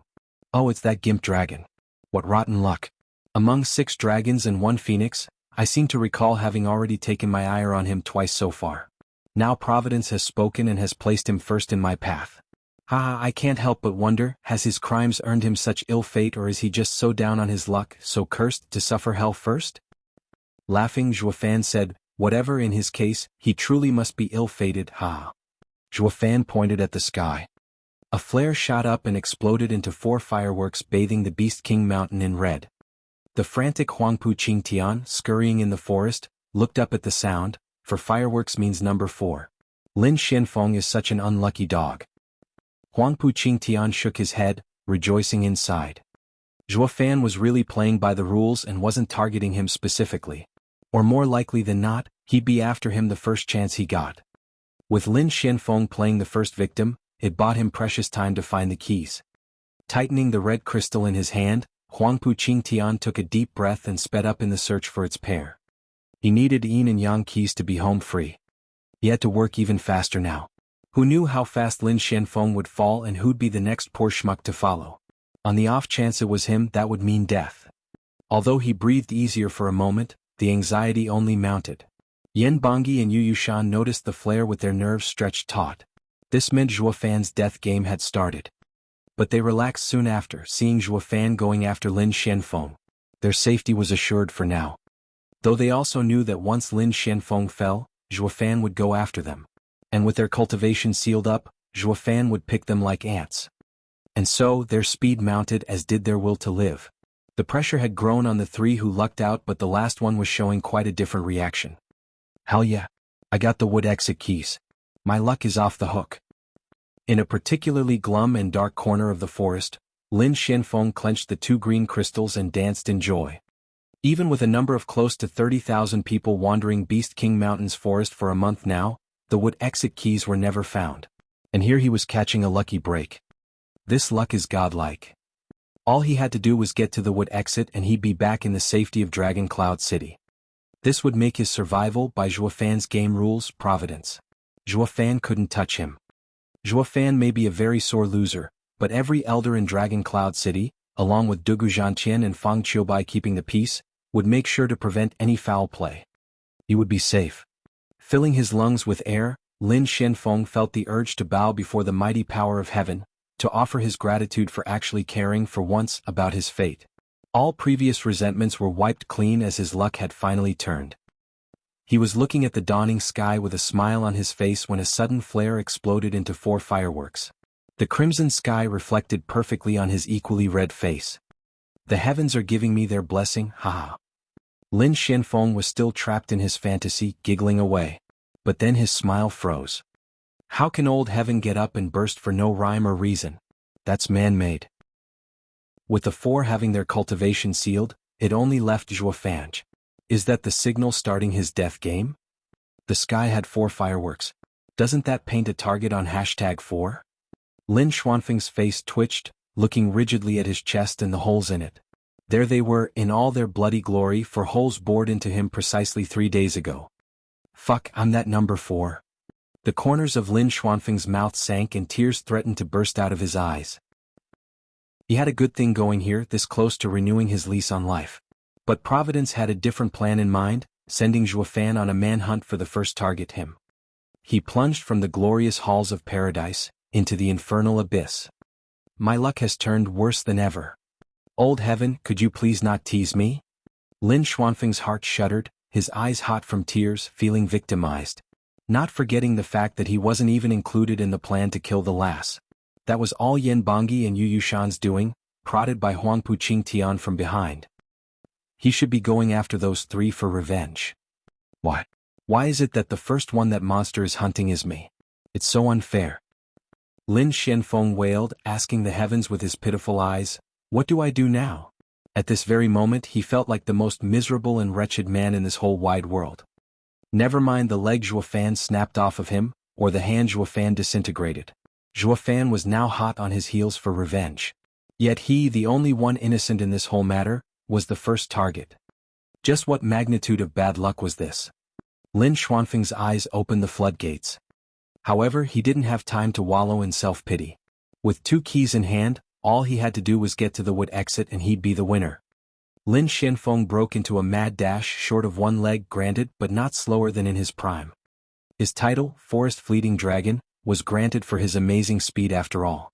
Oh, it's that gimp dragon. What rotten luck. Among 6 dragons and 1 phoenix, I seem to recall having already taken my ire on him twice so far. Now Providence has spoken and has placed him first in my path. I can't help but wonder, has his crimes earned him such ill fate, or is he just so down on his luck, so cursed to suffer hell first? Laughing, Zhuofan said, whatever in his case, he truly must be ill-fated, Zhuofan pointed at the sky. A flare shot up and exploded into 4 fireworks bathing the Beast King Mountain in red. The frantic Huangpu Qingtian, scurrying in the forest, looked up at the sound, for fireworks means number 4. Lin Xianfeng is such an unlucky dog. Huangpu Qingtian shook his head, rejoicing inside. Zhuofan was really playing by the rules and wasn't targeting him specifically. Or more likely than not, he'd be after him the first chance he got. With Lin Xianfeng playing the first victim, it bought him precious time to find the keys. Tightening the red crystal in his hand, Huangpu Qingtian took a deep breath and sped up in the search for its pair. He needed yin and yang keys to be home free. He had to work even faster now. Who knew how fast Lin Xianfeng would fall and who'd be the next poor schmuck to follow? On the off chance it was him, that would mean death. Although he breathed easier for a moment, the anxiety only mounted. Yen Bangui and Yu Yushan noticed the flare with their nerves stretched taut. This meant Zhuo Fan's death game had started. But they relaxed soon after, seeing Zhuo Fan going after Lin Xianfeng. Their safety was assured for now. Though they also knew that once Lin Xianfeng fell, Zhuo Fan would go after them. And with their cultivation sealed up, Zhuo Fan would pick them like ants. And so, their speed mounted as did their will to live. The pressure had grown on the three who lucked out, but the last one was showing quite a different reaction. Hell yeah. I got the wood exit keys. My luck is off the hook. In a particularly glum and dark corner of the forest, Lin Xianfeng clenched the 2 green crystals and danced in joy. Even with a number of close to 30,000 people wandering Beast King Mountain's forest for a month now, the wood exit keys were never found. And here he was catching a lucky break. This luck is godlike. All he had to do was get to the wood exit and he'd be back in the safety of Dragon Cloud City. This would make his survival by Zhuo Fan's game rules providence. Zhuo Fan couldn't touch him. Zhuo Fan may be a very sore loser, but every elder in Dragon Cloud City, along with Dugu Zhanqian and Fang Qiubai keeping the peace, would make sure to prevent any foul play. He would be safe. Filling his lungs with air, Lin Xianfeng felt the urge to bow before the mighty power of heaven, to offer his gratitude for actually caring for once about his fate. All previous resentments were wiped clean as his luck had finally turned. He was looking at the dawning sky with a smile on his face when a sudden flare exploded into 4 fireworks. The crimson sky reflected perfectly on his equally red face. The heavens are giving me their blessing, haha. Lin Xianfeng was still trapped in his fantasy, giggling away. But then his smile froze. How can old heaven get up and burst for no rhyme or reason? That's man-made. With the 4 having their cultivation sealed, it only left Zhuo Fan. Is that the signal starting his death game? The sky had 4 fireworks. Doesn't that paint a target on #4? Lin Xuanfeng's face twitched, looking rigidly at his chest and the holes in it. There they were, in all their bloody glory, 4 holes bored into him precisely 3 days ago. Fuck, I'm that number 4. The corners of Lin Xuanfeng's mouth sank and tears threatened to burst out of his eyes. He had a good thing going here, this close to renewing his lease on life. But Providence had a different plan in mind, sending Zhuo Fan on a manhunt for the first target, him. He plunged from the glorious halls of paradise into the infernal abyss. My luck has turned worse than ever. Old heaven, could you please not tease me? Lin Xuanfeng's heart shuddered, his eyes hot from tears, feeling victimized. Not forgetting the fact that he wasn't even included in the plan to kill the lass. That was all Yen Bangui and Yu Yushan's doing, prodded by Huangpu Qingtian from behind. He should be going after those 3 for revenge. Why? Why is it that the first one that monster is hunting is me? It's so unfair. Lin Xianfeng wailed, asking the heavens with his pitiful eyes, what do I do now? At this very moment he felt like the most miserable and wretched man in this whole wide world. Never mind the leg Zhuo Fan snapped off of him, or the hand Zhuo Fan disintegrated. Zhuo Fan was now hot on his heels for revenge. Yet he, the only one innocent in this whole matter, was the first target. Just what magnitude of bad luck was this? Lin Xuanfeng's eyes opened the floodgates. However, he didn't have time to wallow in self-pity. With 2 keys in hand, all he had to do was get to the wood exit and he'd be the winner. Lin Xianfeng broke into a mad dash, short of 1 leg granted, but not slower than in his prime. His title, Forest Fleeting Dragon, was granted for his amazing speed after all.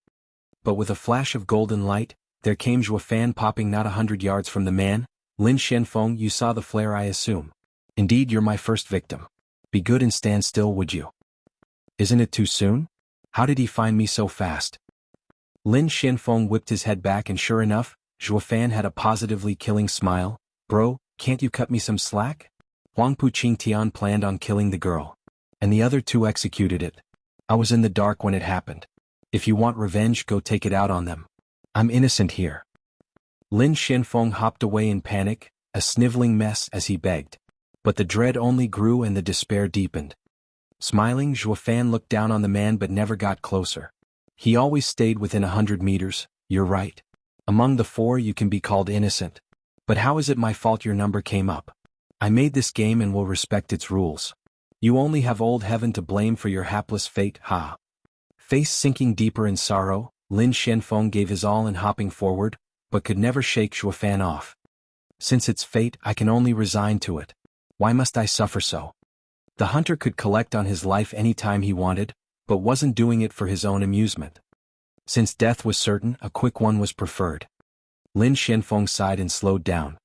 But with a flash of golden light, there came Zhuo Fan popping not 100 yards from the man. Lin Xianfeng, you saw the flare, I assume. Indeed, you're my first victim. Be good and stand still, would you? Isn't it too soon? How did he find me so fast? Lin Xianfeng whipped his head back and sure enough, Zhuo Fan had a positively killing smile. Bro, can't you cut me some slack? Huangpu Qingtian planned on killing the girl. And the other 2 executed it. I was in the dark when it happened. If you want revenge, go take it out on them. I'm innocent here. Lin Xianfeng hopped away in panic, a sniveling mess as he begged. But the dread only grew and the despair deepened. Smiling, Zhuo Fan looked down on the man but never got closer. He always stayed within 100 meters, you're right. Among the 4 you can be called innocent. But how is it my fault your number came up? I made this game and will respect its rules. You only have old heaven to blame for your hapless fate, ha. Face sinking deeper in sorrow, Lin Xianfeng gave his all in hopping forward, but could never shake Zhuo Fan off. Since it's fate, I can only resign to it. Why must I suffer so? The hunter could collect on his life any time he wanted, but wasn't doing it for his own amusement. Since death was certain, a quick one was preferred. Lin Xianfeng sighed and slowed down.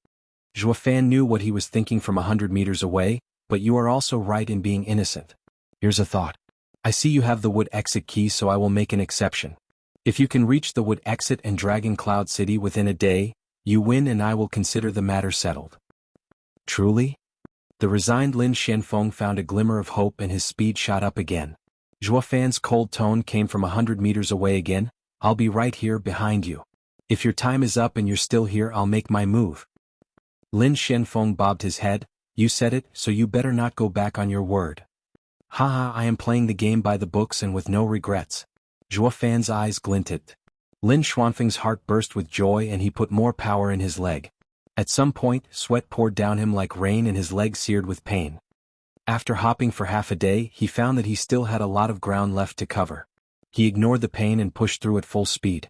Zhuo Fan knew what he was thinking from 100 meters away, but you are also right in being innocent. Here's a thought. I see you have the wood exit key, so I will make an exception. If you can reach the wood exit and Dragon Cloud City within a day, you win and I will consider the matter settled. Truly? The resigned Lin Xianfeng found a glimmer of hope and his speed shot up again. Zhuo Fan's cold tone came from 100 meters away again. I'll be right here behind you. If your time is up and you're still here, I'll make my move. Lin Xianfeng bobbed his head. You said it, so you better not go back on your word. Haha, I am playing the game by the books and with no regrets. Zhuo Fan's eyes glinted. Lin Xuanfeng's heart burst with joy and he put more power in his leg. At some point, sweat poured down him like rain and his leg seared with pain. After hopping for half a day, he found that he still had a lot of ground left to cover. He ignored the pain and pushed through at full speed.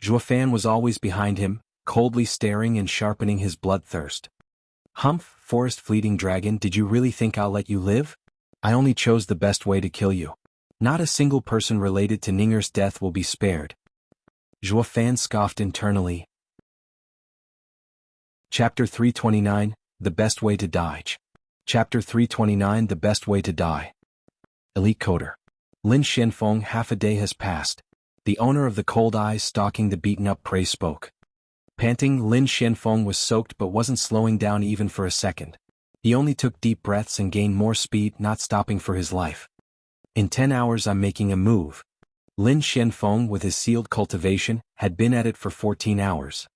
Zhuo Fan was always behind him, coldly staring and sharpening his bloodthirst. Humph, forest fleeting dragon, did you really think I'll let you live? I only chose the best way to kill you. Not a single person related to Ning'er's death will be spared. Zhuo Fan scoffed internally. Chapter 329, The Best Way to Die. Chapter 329, The Best Way to Die. Elite Coder. Lin Xianfeng. Half a day has passed. The owner of the cold eyes stalking the beaten-up prey spoke. Panting, Lin Xianfeng was soaked but wasn't slowing down even for a second. He only took deep breaths and gained more speed, not stopping for his life. In 10 hours I'm making a move. Lin Xianfeng, with his sealed cultivation, had been at it for 14 hours.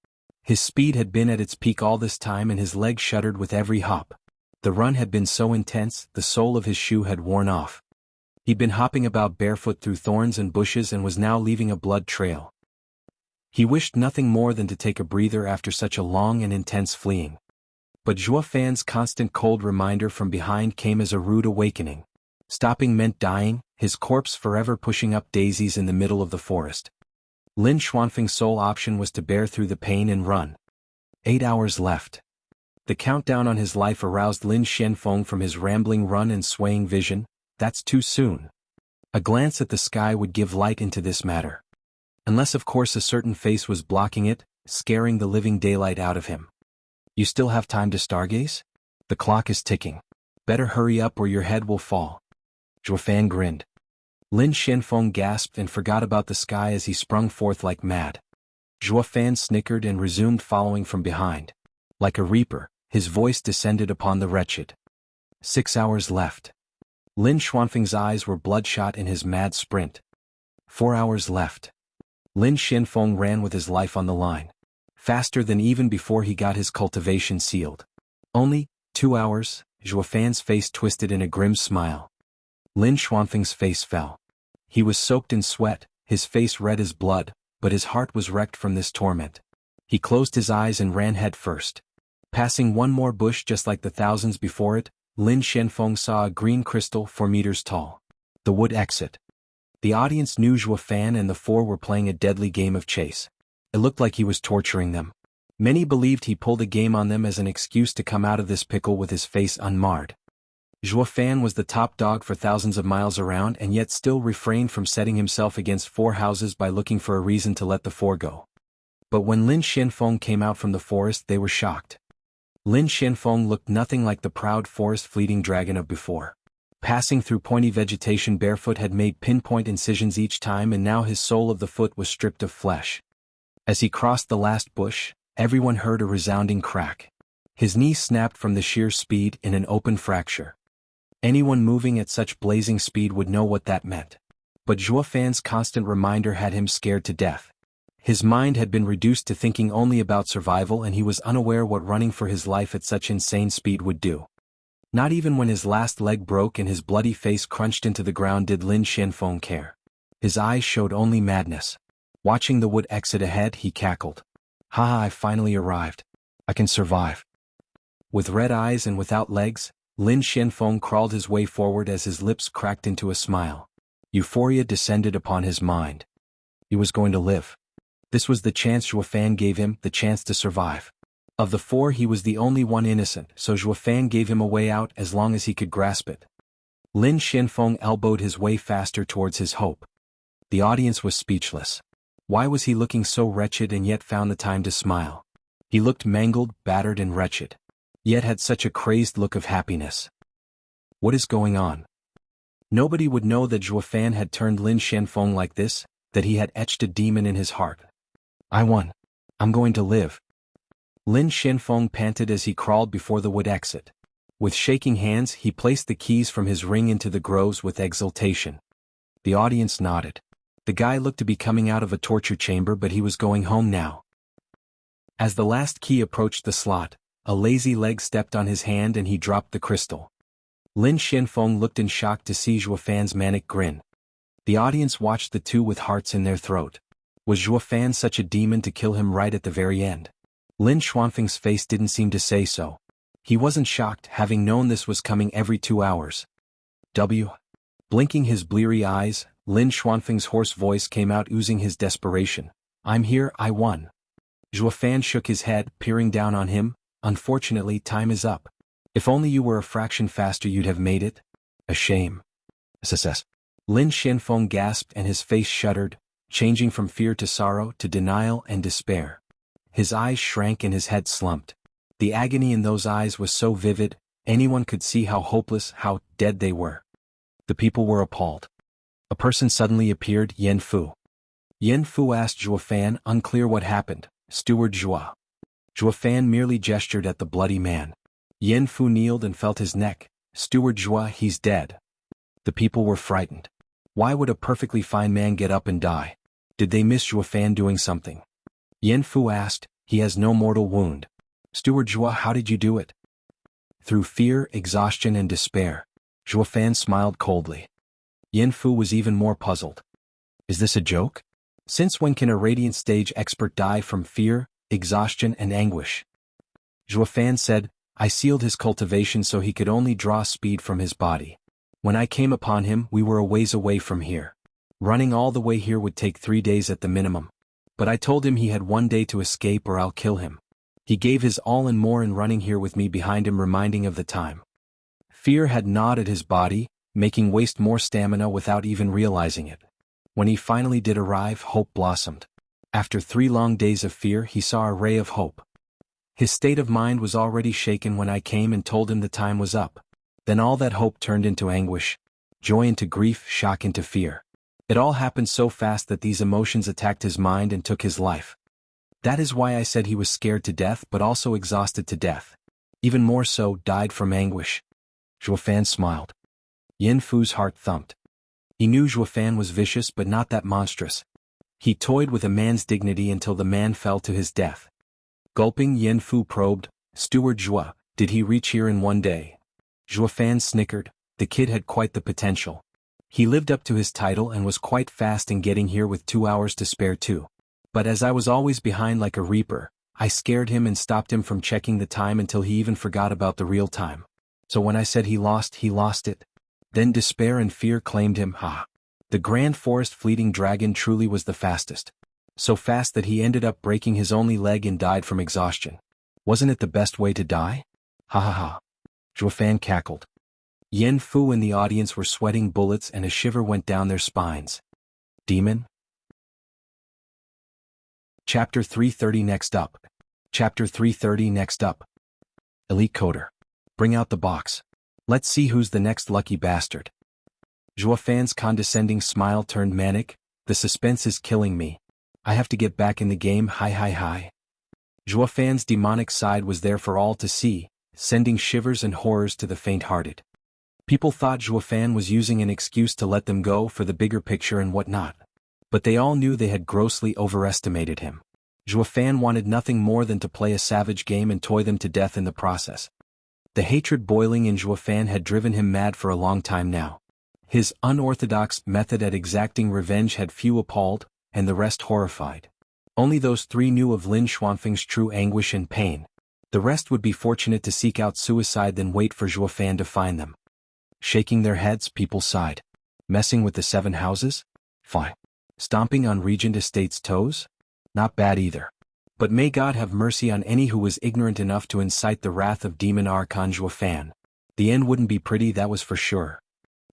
His speed had been at its peak all this time and his legs shuddered with every hop. The run had been so intense, the sole of his shoe had worn off. He'd been hopping about barefoot through thorns and bushes and was now leaving a blood trail. He wished nothing more than to take a breather after such a long and intense fleeing. But Zhuo Fan's constant cold reminder from behind came as a rude awakening. Stopping meant dying, his corpse forever pushing up daisies in the middle of the forest. Lin Xuanfeng's sole option was to bear through the pain and run. 8 hours left. The countdown on his life aroused Lin Xianfeng from his rambling run and swaying vision. That's too soon. A glance at the sky would give light into this matter. Unless of course a certain face was blocking it, scaring the living daylight out of him. You still have time to stargaze? The clock is ticking. Better hurry up or your head will fall. Zhuo Fan grinned. Lin Xianfeng gasped and forgot about the sky as he sprung forth like mad. Zhuo Fan snickered and resumed following from behind. Like a reaper, his voice descended upon the wretched. 6 hours left. Lin Xuanfeng's eyes were bloodshot in his mad sprint. 4 hours left. Lin Xianfeng ran with his life on the line. Faster than even before he got his cultivation sealed. Only 2 hours, Zhuo Fan's face twisted in a grim smile. Lin Xuanfeng's face fell. He was soaked in sweat, his face red as blood, but his heart was wrecked from this torment. He closed his eyes and ran head first. Passing one more bush just like the thousands before it, Lin Xianfeng saw a green crystal 4 meters tall. The wood exit. The audience knew Zhuo Fan and the four were playing a deadly game of chase. It looked like he was torturing them. Many believed he pulled a game on them as an excuse to come out of this pickle with his face unmarred. Zhuo Fan was the top dog for thousands of miles around and yet still refrained from setting himself against 4 houses by looking for a reason to let the 4 go. But when Lin Xianfeng came out from the forest, they were shocked. Lin Xianfeng looked nothing like the proud forest-fleeting dragon of before. Passing through pointy vegetation barefoot had made pinpoint incisions each time and now his sole of the foot was stripped of flesh. As he crossed the last bush, everyone heard a resounding crack. His knee snapped from the sheer speed in an open fracture. Anyone moving at such blazing speed would know what that meant. But Zhuo Fan's constant reminder had him scared to death. His mind had been reduced to thinking only about survival and he was unaware what running for his life at such insane speed would do. Not even when his last leg broke and his bloody face crunched into the ground did Lin Xianfeng care. His eyes showed only madness. Watching the wood exit ahead, he cackled. Haha, I finally arrived. I can survive. With red eyes and without legs, Lin Xianfeng crawled his way forward as his lips cracked into a smile. Euphoria descended upon his mind. He was going to live. This was the chance Zhuo Fan gave him, the chance to survive. Of the four he was the only one innocent, so Zhuofan gave him a way out as long as he could grasp it. Lin Xianfeng elbowed his way faster towards his hope. The audience was speechless. Why was he looking so wretched and yet found the time to smile? He looked mangled, battered and wretched, yet had such a crazed look of happiness. What is going on? Nobody would know that Zhuofan had turned Lin Xianfeng like this, that he had etched a demon in his heart. I won. I'm going to live. Lin Xianfeng panted as he crawled before the wood exit. With shaking hands he placed the keys from his ring into the groves with exultation. The audience nodded. The guy looked to be coming out of a torture chamber, but he was going home now. As the last key approached the slot, a lazy leg stepped on his hand and he dropped the crystal. Lin Xianfeng looked in shock to see Zhuofan's manic grin. The audience watched the two with hearts in their throat. Was Zhuofan such a demon to kill him right at the very end? Lin Xuanfeng's face didn't seem to say so. He wasn't shocked, having known this was coming every 2 hours. Blinking his bleary eyes, Lin Xuanfeng's hoarse voice came out oozing his desperation. I'm here, I won. Zhuofan shook his head, peering down on him. Unfortunately, time is up. If only you were a fraction faster you'd have made it. A shame. Success. Lin Xianfeng gasped and his face shuddered, changing from fear to sorrow to denial and despair. His eyes shrank and his head slumped. The agony in those eyes was so vivid, anyone could see how hopeless, how dead they were. The people were appalled. A person suddenly appeared, Yan Fu. Yan Fu asked Zhuofan, unclear what happened. Steward Zhua. Zhuofan merely gestured at the bloody man. Yan Fu kneeled and felt his neck. Steward Zhua, he's dead. The people were frightened. Why would a perfectly fine man get up and die? Did they miss Zhuofan doing something? Yan Fu asked, he has no mortal wound. Steward Zhua, how did you do it? Through fear, exhaustion and despair. Zhuofan smiled coldly. Yan Fu was even more puzzled. Is this a joke? Since when can a radiant stage expert die from fear, exhaustion and anguish? Zhuofan said, I sealed his cultivation so he could only draw speed from his body. When I came upon him, we were a ways away from here. Running all the way here would take 3 days at the minimum. But I told him he had 1 day to escape or I'll kill him. He gave his all and more in running here with me behind him, reminding of the time. Fear had gnawed at his body, making waste more stamina without even realizing it. When he finally did arrive, hope blossomed. After 3 long days of fear, he saw a ray of hope. His state of mind was already shaken when I came and told him the time was up. Then all that hope turned into anguish, joy into grief, shock into fear. It all happened so fast that these emotions attacked his mind and took his life. That is why I said he was scared to death but also exhausted to death. Even more so, died from anguish. Zhuofan smiled. Yan Fu's heart thumped. He knew Zhuofan was vicious but not that monstrous. He toyed with a man's dignity until the man fell to his death. Gulping, Yan Fu probed, Steward Zhua, did he reach here in 1 day? Zhuofan snickered. The kid had quite the potential. He lived up to his title and was quite fast in getting here with 2 hours to spare too. But as I was always behind like a reaper, I scared him and stopped him from checking the time until he even forgot about the real time. So when I said he lost it. Then despair and fear claimed him. The grand forest fleeting dragon truly was the fastest. So fast that he ended up breaking his only leg and died from exhaustion. Wasn't it the best way to die? Ha ha ha. Zhuofan cackled. Yan Fu and the audience were sweating bullets and a shiver went down their spines. Demon? Chapter 330 next up. Chapter 330 next up. Elite Coder. Bring out the box. Let's see who's the next lucky bastard. Zhuofan's condescending smile turned manic. The suspense is killing me. I have to get back in the game. Hi. Zhuofan's demonic side was there for all to see, sending shivers and horrors to the faint-hearted. People thought Zhuofan was using an excuse to let them go for the bigger picture and whatnot. But they all knew they had grossly overestimated him. Zhuofan wanted nothing more than to play a savage game and toy them to death in the process. The hatred boiling in Zhuofan had driven him mad for a long time now. His unorthodox method at exacting revenge had few appalled, and the rest horrified. Only those 3 knew of Lin Xuanfeng's true anguish and pain. The rest would be fortunate to seek out suicide than wait for Zhuofan to find them. Shaking their heads, people sighed. Messing with the 7 houses? Fine. Stomping on Regent Estate's toes? Not bad either. But may God have mercy on any who was ignorant enough to incite the wrath of Demon Archon Zhuofan. The end wouldn't be pretty, that was for sure.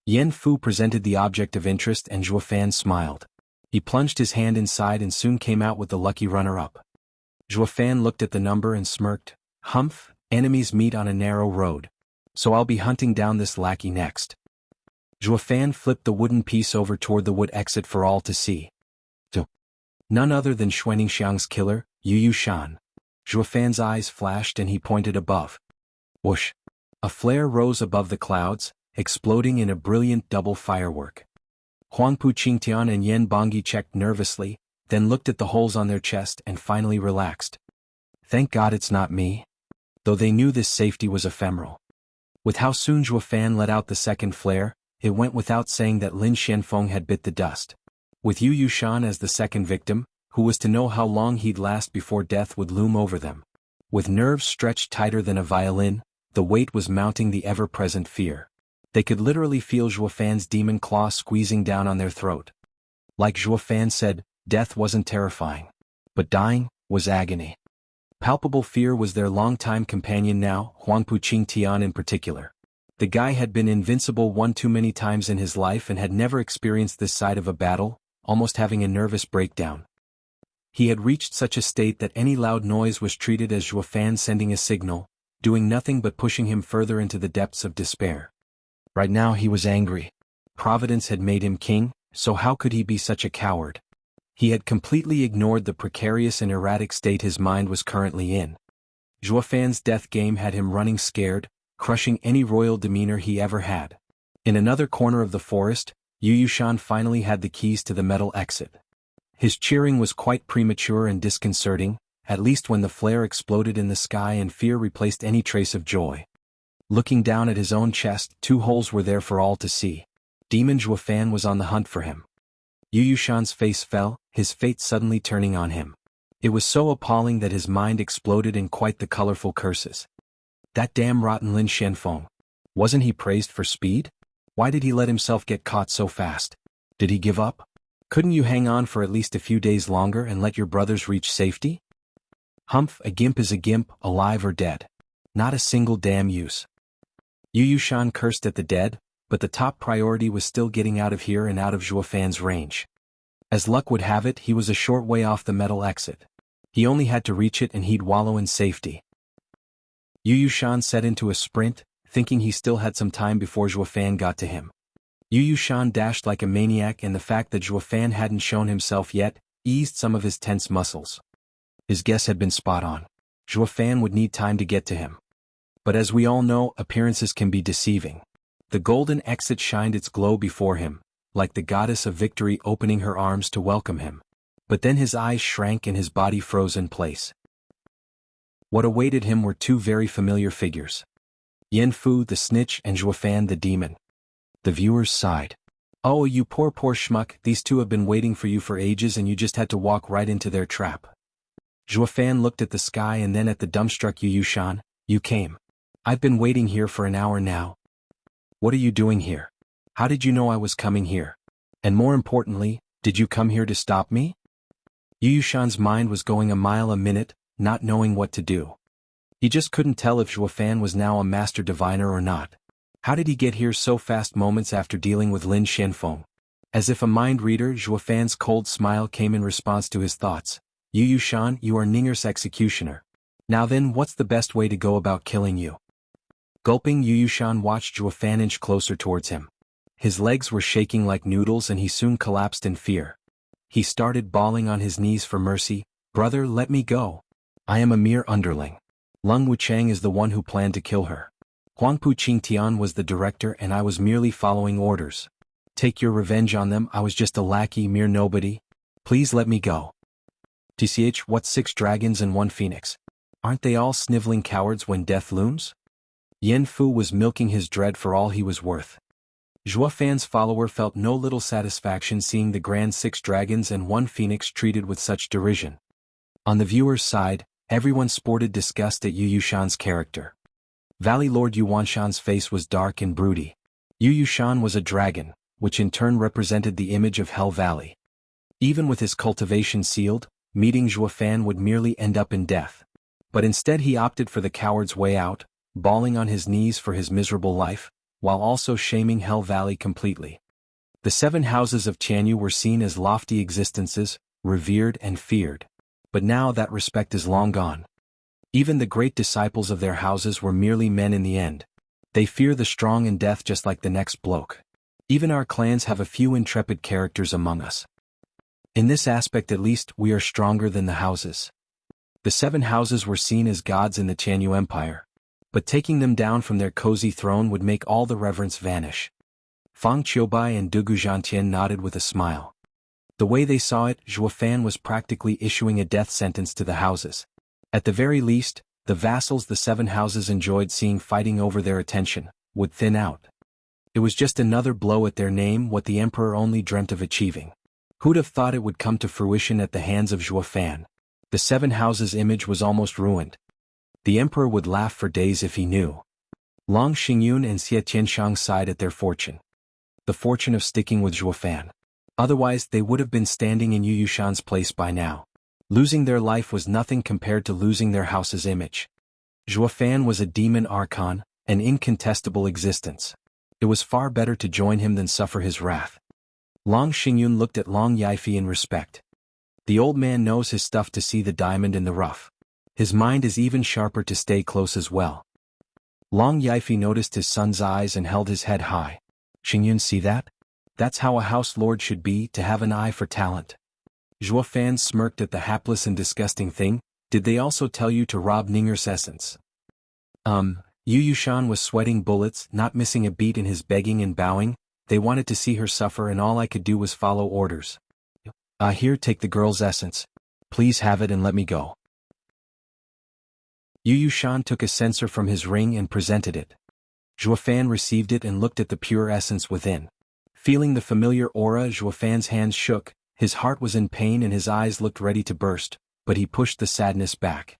Yan Fu presented the object of interest and Zhuofan smiled. He plunged his hand inside and soon came out with the lucky runner-up. Zhuofan looked at the number and smirked. Humph, enemies meet on a narrow road. So I'll be hunting down this lackey next. Zhuofan flipped the wooden piece over toward the wood exit for all to see. None other than Xuaningxiang's killer, Yu Shan. Zhuofan's eyes flashed and he pointed above. Whoosh! A flare rose above the clouds, exploding in a brilliant double firework. Huangpu Qingtian and Yan Bongyi checked nervously, then looked at the holes on their chest and finally relaxed. Thank God it's not me. Though they knew this safety was ephemeral. With how soon Zhuofan let out the second flare, it went without saying that Lin Xianfeng had bit the dust. With Yu Shan as the second victim, who was to know how long he'd last before death would loom over them. With nerves stretched tighter than a violin, the weight was mounting the ever-present fear. They could literally feel Zhuofan's demon claw squeezing down on their throat. Like Zhuofan said, death wasn't terrifying. But dying was agony. Palpable fear was their longtime companion now, Huangpu Qingtian in particular. The guy had been invincible one too many times in his life and had never experienced this side of a battle, almost having a nervous breakdown. He had reached such a state that any loud noise was treated as Zhuofan sending a signal, doing nothing but pushing him further into the depths of despair. Right now he was angry. Providence had made him king, so how could he be such a coward? He had completely ignored the precarious and erratic state his mind was currently in. Zhuofan's death game had him running scared, crushing any royal demeanor he ever had. In another corner of the forest, Yu Shan finally had the keys to the metal exit. His cheering was quite premature and disconcerting, at least when the flare exploded in the sky and fear replaced any trace of joy. Looking down at his own chest, 2 holes were there for all to see. Demon Zhuofan was on the hunt for him. Yu Shan's face fell, his fate suddenly turning on him. It was so appalling that his mind exploded in quite the colorful curses. That damn rotten Lin Xianfeng. Wasn't he praised for speed? Why did he let himself get caught so fast? Did he give up? Couldn't you hang on for at least a few days longer and let your brothers reach safety? Humph, a gimp is a gimp, alive or dead. Not a single damn use. Yu Shan cursed at the dead, but the top priority was still getting out of here and out of Zhuofan's range. As luck would have it, he was a short way off the metal exit. He only had to reach it and he'd wallow in safety. Yu Shan set into a sprint, thinking he still had some time before Zhuofan got to him. Yu Shan dashed like a maniac, and the fact that Zhuofan hadn't shown himself yet eased some of his tense muscles. His guess had been spot on. Zhuofan would need time to get to him. But as we all know, appearances can be deceiving. The golden exit shined its glow before him, like the goddess of victory opening her arms to welcome him. But then his eyes shrank and his body froze in place. What awaited him were 2 very familiar figures. Yan Fu the snitch and Zhuofan the demon. The viewers sighed. Oh, you poor schmuck, these 2 have been waiting for you for ages and you just had to walk right into their trap. Zhuofan looked at the sky and then at the dumbstruck Yu Shan. You came. I've been waiting here for an hour now. What are you doing here? How did you know I was coming here? And more importantly, did you come here to stop me? Yu Shan's mind was going a mile a minute, not knowing what to do. He just couldn't tell if Zhuofan was now a master diviner or not. How did he get here so fast moments after dealing with Lin Xianfeng? As if a mind reader, Zhuofan's cold smile came in response to his thoughts. Yu Shan, you are Ninger's executioner. Now then, what's the best way to go about killing you? Gulping, Yu Shan watched Zhuofan inch closer towards him. His legs were shaking like noodles and he soon collapsed in fear. He started bawling on his knees for mercy. Brother, let me go. I am a mere underling. Lung Wuchang is the one who planned to kill her. Huangpu Qingtian was the director and I was merely following orders. Take your revenge on them, I was just a lackey, mere nobody. Please let me go. TCH, what 6 dragons and 1 phoenix? Aren't they all sniveling cowards when death looms? Yan Fu was milking his dread for all he was worth. Zhuofan's follower felt no little satisfaction seeing the grand 6 dragons and 1 phoenix treated with such derision. On the viewer's side, everyone sported disgust at Yu Shan's character. Valley Lord Yuanshan's face was dark and broody. Yu Shan was a dragon, which in turn represented the image of Hell Valley. Even with his cultivation sealed, meeting Zhuofan would merely end up in death. But instead he opted for the coward's way out, bawling on his knees for his miserable life, while also shaming Hell Valley completely. The 7 houses of Tianyu were seen as lofty existences, revered and feared. But now that respect is long gone. Even the great disciples of their houses were merely men in the end. They fear the strong in death just like the next bloke. Even our clans have a few intrepid characters among us. In this aspect at least, we are stronger than the houses. The 7 houses were seen as gods in the Tianyu Empire. But taking them down from their cozy throne would make all the reverence vanish. Fang Qiubai and Dugu Zhantian nodded with a smile. The way they saw it, Zhuofan was practically issuing a death sentence to the houses. At the very least, the vassals the 7 houses enjoyed seeing fighting over their attention would thin out. It was just another blow at their name, what the emperor only dreamt of achieving. Who'd have thought it would come to fruition at the hands of Zhuofan? The 7 houses' image was almost ruined. The emperor would laugh for days if he knew. Long Xingyun and Xie Tianshang sighed at their fortune. The fortune of sticking with Zhuofan. Otherwise they would have been standing in Yu Yushan's place by now. Losing their life was nothing compared to losing their house's image. Zhuofan was a demon archon, an incontestable existence. It was far better to join him than suffer his wrath. Long Xingyun looked at Long Yifi in respect. The old man knows his stuff to see the diamond in the rough. His mind is even sharper to stay close as well. Long Yifi noticed his son's eyes and held his head high. Xingyun, see that? That's how a house lord should be, to have an eye for talent. Zhuofan smirked at the hapless and disgusting thing. Did they also tell you to rob Ning'er's essence? Yu Yushan was sweating bullets, not missing a beat in his begging and bowing. They wanted to see her suffer and all I could do was follow orders. Here, take the girl's essence. Please have it and let me go. Yu Yushan took a censer from his ring and presented it. Zhuofan received it and looked at the pure essence within. Feeling the familiar aura, Zhuofan's hands shook, his heart was in pain and his eyes looked ready to burst, but he pushed the sadness back.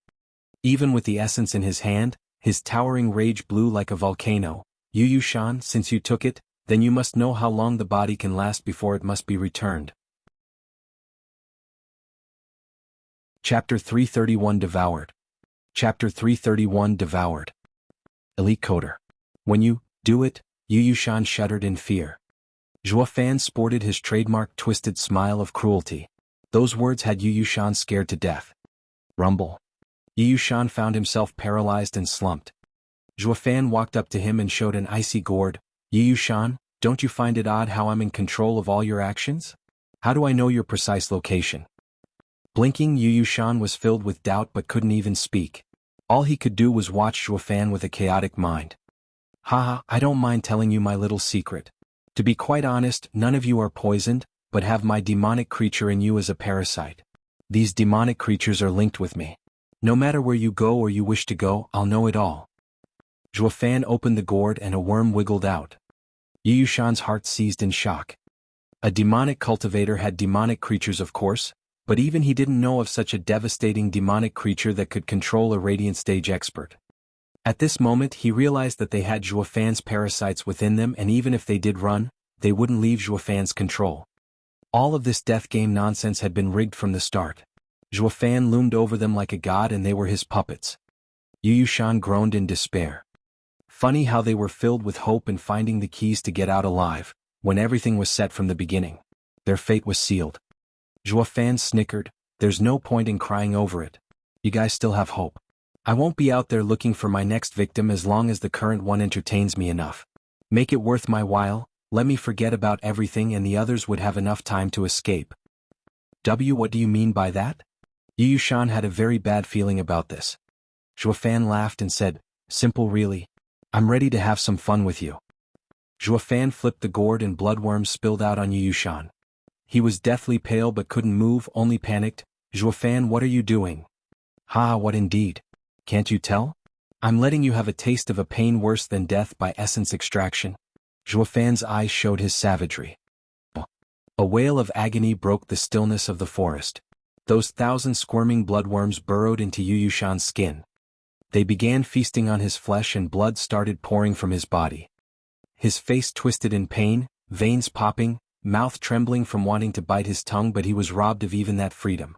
Even with the essence in his hand, his towering rage blew like a volcano. Yu Yushan, since you took it, then you must know how long the body can last before it must be returned. Chapter 331 Devoured. Chapter 331 Devoured. Elite Coder. When you do it, Yu Yushan shuddered in fear. Zhuofan sported his trademark twisted smile of cruelty. Those words had Yu Yushan scared to death. Rumble. Yu Yushan found himself paralyzed and slumped. Zhuofan walked up to him and showed an icy gourd. Yu Yushan, don't you find it odd how I'm in control of all your actions? How do I know your precise location? Blinking, Yu Yushan was filled with doubt but couldn't even speak. All he could do was watch Zhuofan with a chaotic mind. Haha, I don't mind telling you my little secret. To be quite honest, none of you are poisoned, but have my demonic creature in you as a parasite. These demonic creatures are linked with me. No matter where you go or you wish to go, I'll know it all. Zhuofan opened the gourd and a worm wiggled out. Yu Yushan's heart seized in shock. A demonic cultivator had demonic creatures, of course, but even he didn't know of such a devastating demonic creature that could control a radiant stage expert. At this moment he realized that they had Zhuofan's parasites within them, and even if they did run, they wouldn't leave Zhuofan's control. All of this death game nonsense had been rigged from the start. Zhuofan loomed over them like a god and they were his puppets. Yu Yushan groaned in despair. Funny how they were filled with hope and finding the keys to get out alive, when everything was set from the beginning. Their fate was sealed. Zhuofan snickered, there's no point in crying over it. You guys still have hope. I won't be out there looking for my next victim as long as the current one entertains me enough. Make it worth my while, let me forget about everything and the others would have enough time to escape. What do you mean by that? Yu Yushan had a very bad feeling about this. Zhuofan laughed and said, simple really. I'm ready to have some fun with you. Zhuofan flipped the gourd and bloodworms spilled out on Yu Yushan. He was deathly pale but couldn't move, only panicked. Zhuofan, what are you doing? Ha, what indeed? Can't you tell? I'm letting you have a taste of a pain worse than death by essence extraction. Zhuofan's eyes showed his savagery. A wail of agony broke the stillness of the forest. Those 1,000 squirming bloodworms burrowed into Yu Yushan's skin. They began feasting on his flesh and blood started pouring from his body. His face twisted in pain, veins popping, mouth trembling from wanting to bite his tongue, but he was robbed of even that freedom.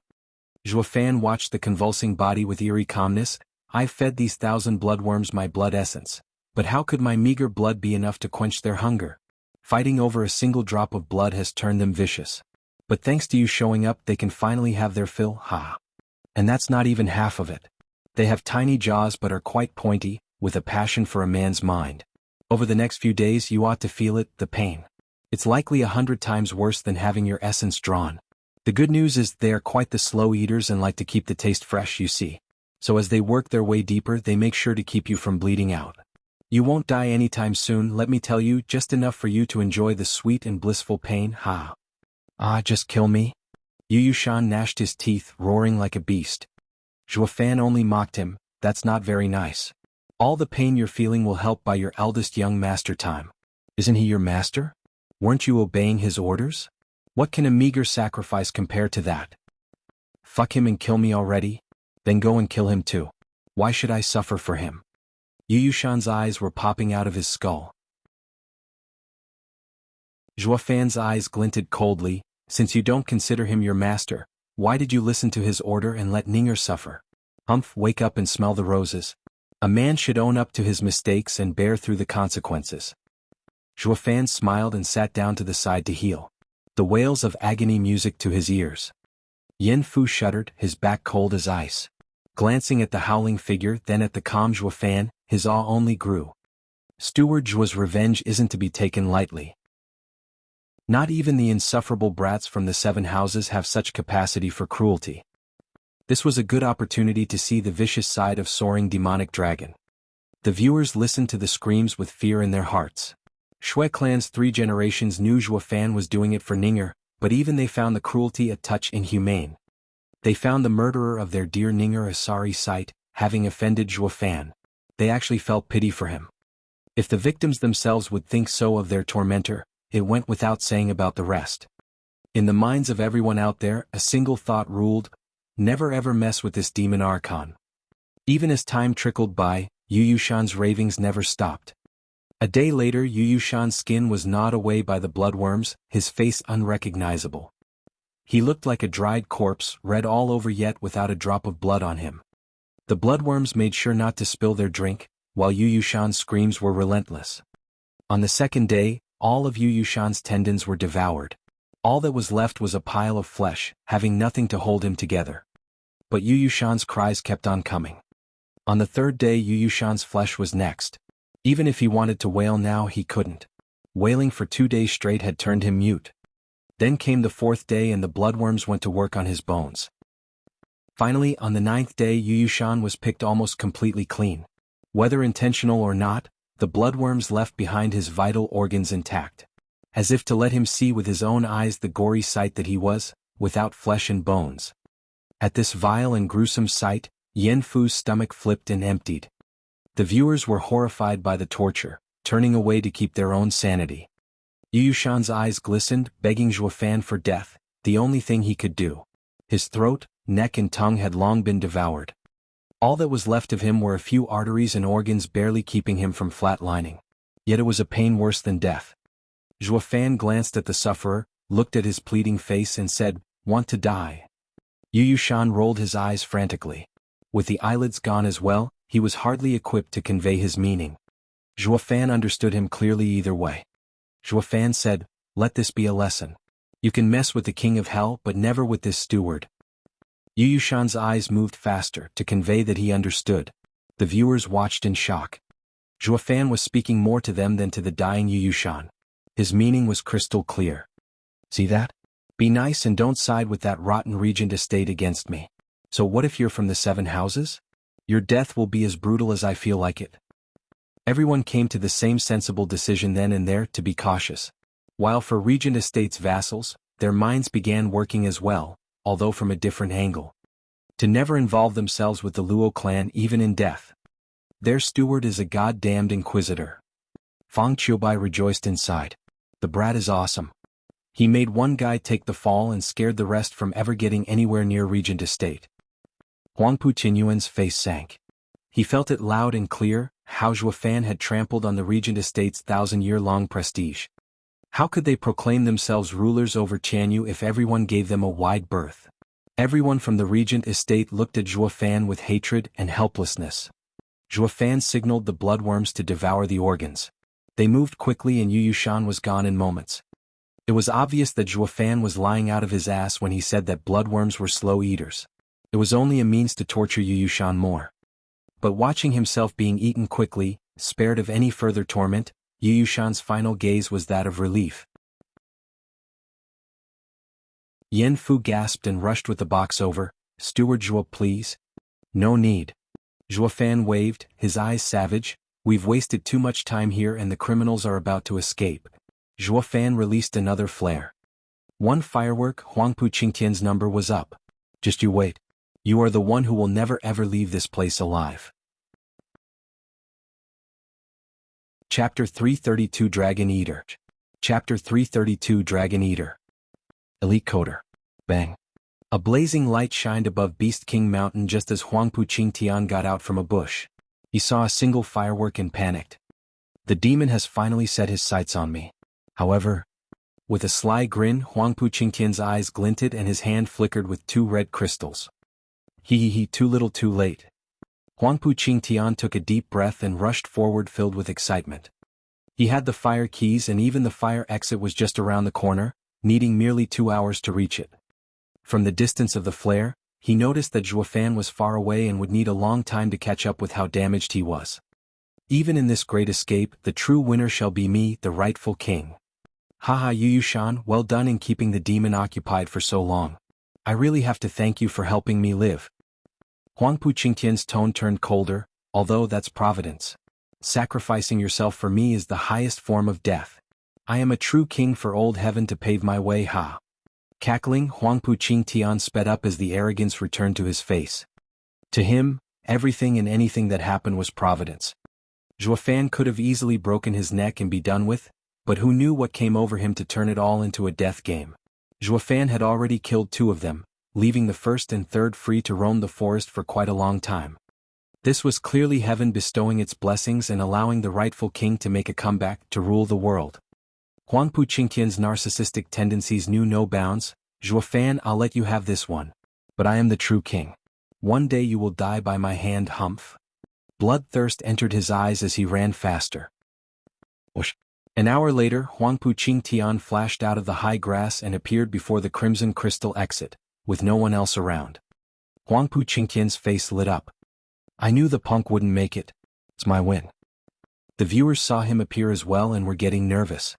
Zhuofan watched the convulsing body with eerie calmness. "I've fed these 1,000 bloodworms my blood essence, but how could my meager blood be enough to quench their hunger? Fighting over a single drop of blood has turned them vicious. But thanks to you showing up they can finally have their fill, ha. And that's not even half of it. They have tiny jaws but are quite pointy, with a passion for a man's mind. Over the next few days you ought to feel it, the pain. It's likely 100 times worse than having your essence drawn. The good news is they are quite the slow eaters and like to keep the taste fresh, you see. So as they work their way deeper they make sure to keep you from bleeding out. You won't die anytime soon, let me tell you, just enough for you to enjoy the sweet and blissful pain, ha. Ah, just kill me?" Yu Yushan gnashed his teeth, roaring like a beast. Zhuofan only mocked him. "That's not very nice. All the pain you're feeling will help by your eldest young master time. Isn't he your master? Weren't you obeying his orders? What can a meager sacrifice compare to that? Fuck him and kill me already? Then go and kill him too. Why should I suffer for him?" Yu Yushan's eyes were popping out of his skull. Zhuofan's eyes glinted coldly. "Since you don't consider him your master, why did you listen to his order and let Ninger suffer? Humph, wake up and smell the roses. A man should own up to his mistakes and bear through the consequences." Zhuofan smiled and sat down to the side to heal. The wails of agony music to his ears. Yen Fu shuddered, his back cold as ice. Glancing at the howling figure, then at the calm Zhuofan, his awe only grew. Steward Zhuo's revenge isn't to be taken lightly. Not even the insufferable brats from the 7 houses have such capacity for cruelty. This was a good opportunity to see the vicious side of soaring demonic dragon. The viewers listened to the screams with fear in their hearts. Shui clan's 3 generations knew Zhuofan was doing it for Ninger, but even they found the cruelty a touch inhumane. They found the murderer of their dear Ninger a sorry sight, having offended Zhuofan. They actually felt pity for him. If the victims themselves would think so of their tormentor, it went without saying about the rest. In the minds of everyone out there, a single thought ruled: never ever mess with this demon Archon. Even as time trickled by, Yu Yushan's ravings never stopped. A day later Yu Yushan's skin was gnawed away by the bloodworms, his face unrecognizable. He looked like a dried corpse, red all over yet without a drop of blood on him. The bloodworms made sure not to spill their drink, while Yu Yushan's screams were relentless. On the second day, all of Yu Yushan's tendons were devoured. All that was left was a pile of flesh, having nothing to hold him together. But Yu Yushan's cries kept on coming. On the third day Yu Yushan's flesh was next. Even if he wanted to wail now he couldn't. Wailing for 2 days straight had turned him mute. Then came the 4th day and the bloodworms went to work on his bones. Finally, on the 9th day Yu Yushan was picked almost completely clean. Whether intentional or not, the bloodworms left behind his vital organs intact. As if to let him see with his own eyes the gory sight that he was, without flesh and bones. At this vile and gruesome sight, Yen Fu's stomach flipped and emptied. The viewers were horrified by the torture, turning away to keep their own sanity. Yu Yushan's eyes glistened, begging Zhuofan for death, the only thing he could do. His throat, neck and tongue had long been devoured. All that was left of him were a few arteries and organs barely keeping him from flatlining. Yet it was a pain worse than death. Zhuofan glanced at the sufferer, looked at his pleading face and said, "Want to die?" Yu Yushan rolled his eyes frantically. With the eyelids gone as well, he was hardly equipped to convey his meaning. Zhuofan understood him clearly either way. Zhuofan said, "Let this be a lesson. You can mess with the king of hell but never with this steward." Yu Yushan's eyes moved faster to convey that he understood. The viewers watched in shock. Zhuofan was speaking more to them than to the dying Yu Yushan. His meaning was crystal clear. "See that? Be nice and don't side with that rotten regent estate against me. So what if you're from the 7 houses? Your death will be as brutal as I feel like it." Everyone came to the same sensible decision then and there, to be cautious. While for regent estate's vassals, their minds began working as well, although from a different angle. To never involve themselves with the Luo clan even in death. Their steward is a goddamned inquisitor. Fang Qiubai rejoiced inside. The brat is awesome. He made one guy take the fall and scared the rest from ever getting anywhere near regent estate. Huangpu Qinyuan's face sank. He felt it loud and clear, how Zhuofan had trampled on the regent estate's 1,000-year-long prestige. How could they proclaim themselves rulers over Qianyu if everyone gave them a wide berth? Everyone from the regent estate looked at Zhuo Fan with hatred and helplessness. Zhuo Fan signaled the bloodworms to devour the organs. They moved quickly and Yu Yushan was gone in moments. It was obvious that Zhuo Fan was lying out of his ass when he said that bloodworms were slow eaters. It was only a means to torture Yu Yushan more. But watching himself being eaten quickly, spared of any further torment, Yu Yushan's final gaze was that of relief. Yen Fu gasped and rushed with the box over. "Steward Zhuo, please." "No need." Zhuo Fan waved, his eyes savage. "We've wasted too much time here and the criminals are about to escape." Zhuo Fan released another flare. One firework, Huangpu Qingtian's number was up. "Just you wait. You are the one who will never ever leave this place alive." Chapter 332 Dragon Eater. Chapter 332 Dragon Eater. Elite Coder. Bang. A blazing light shined above Beast King Mountain just as Huangpu Qingtian got out from a bush. He saw a single firework and panicked. The demon has finally set his sights on me. However, with a sly grin, Huangpu Qingtian's eyes glinted and his hand flickered with 2 red crystals. Too little too late. Huangpu Qingtian took a deep breath and rushed forward filled with excitement. He had the fire keys and even the fire exit was just around the corner, needing merely 2 hours to reach it. From the distance of the flare, he noticed that Zhuo Fan was far away and would need a long time to catch up with how damaged he was. Even in this great escape, the true winner shall be me, the rightful king. Haha, Yu Yushan, well done in keeping the demon occupied for so long. I really have to thank you for helping me live. Huangpu Qingtian's tone turned colder, although that's providence. Sacrificing yourself for me is the highest form of death. I am a true king for old heaven to pave my way, ha. Cackling, Huangpu Qingtian sped up as the arrogance returned to his face. To him, everything and anything that happened was providence. Zhuo Fan could have easily broken his neck and be done with, but who knew what came over him to turn it all into a death game? Zhuo Fan had already killed 2 of them, leaving the first and third free to roam the forest for quite a long time. This was clearly heaven bestowing its blessings and allowing the rightful king to make a comeback to rule the world. Huangpu Qingtian's narcissistic tendencies knew no bounds. "Zhuo Fan, I'll let you have this one. But I am the true king. One day you will die by my hand, humph." Bloodthirst entered his eyes as he ran faster. Whoosh. An hour later, Huangpu Qingtian flashed out of the high grass and appeared before the crimson crystal exit, with no one else around. Huangpu Qingtian's face lit up. "I knew the punk wouldn't make it. It's my win." The viewers saw him appear as well and were getting nervous.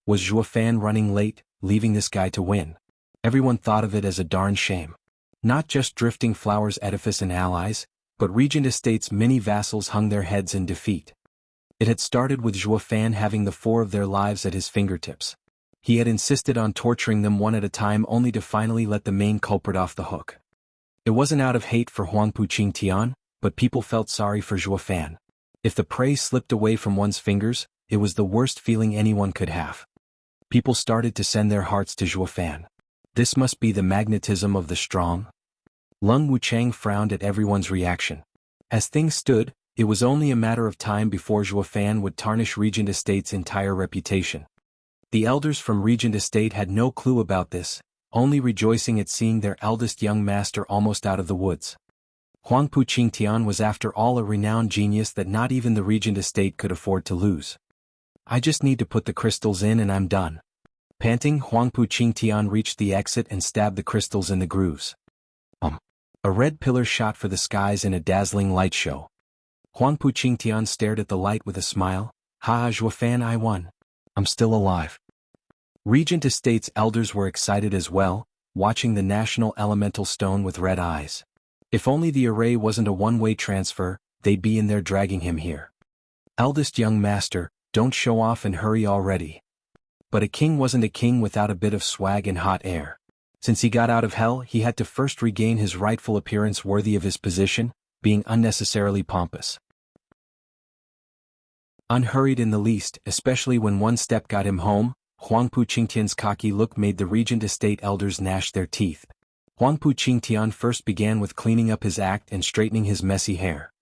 Was Zhuo Fan running late, leaving this guy to win? Everyone thought of it as a darn shame. Not just Drifting Flowers' edifice and allies, but Regent Estate's many vassals hung their heads in defeat. It had started with Zhuo Fan having the 4 of their lives at his fingertips. He had insisted on torturing them one at a time only to finally let the main culprit off the hook. It wasn't out of hate for Huangpu Qingtian, but people felt sorry for Zhuo Fan. If the prey slipped away from one's fingers, it was the worst feeling anyone could have. People started to send their hearts to Zhuo Fan. This must be the magnetism of the strong. Lung Wuchang frowned at everyone's reaction. As things stood, it was only a matter of time before Zhuo Fan would tarnish Regent Estate's entire reputation. The elders from Regent Estate had no clue about this, only rejoicing at seeing their eldest young master almost out of the woods. Huangpu Qingtian was after all a renowned genius that not even the Regent Estate could afford to lose. "I just need to put the crystals in and I'm done." Panting, Huangpu Qingtian reached the exit and stabbed the crystals in the grooves. A red pillar shot for the skies in a dazzling light show. Huangpu Qingtian stared at the light with a smile. "Ha, Zhuo Fan, I won. I'm still alive." Regent Estate's elders were excited as well, watching the national elemental stone with red eyes. If only the array wasn't a one-way transfer, they'd be in there dragging him here. "Eldest young master, don't show off and hurry already." But a king wasn't a king without a bit of swag and hot air. Since he got out of hell, he had to first regain his rightful appearance worthy of his position, being unnecessarily pompous. Unhurried in the least, especially when one step got him home, Huangpu Qingtian's cocky look made the Regent Estate elders gnash their teeth. Huangpu Qingtian first began with cleaning up his act and straightening his messy hair.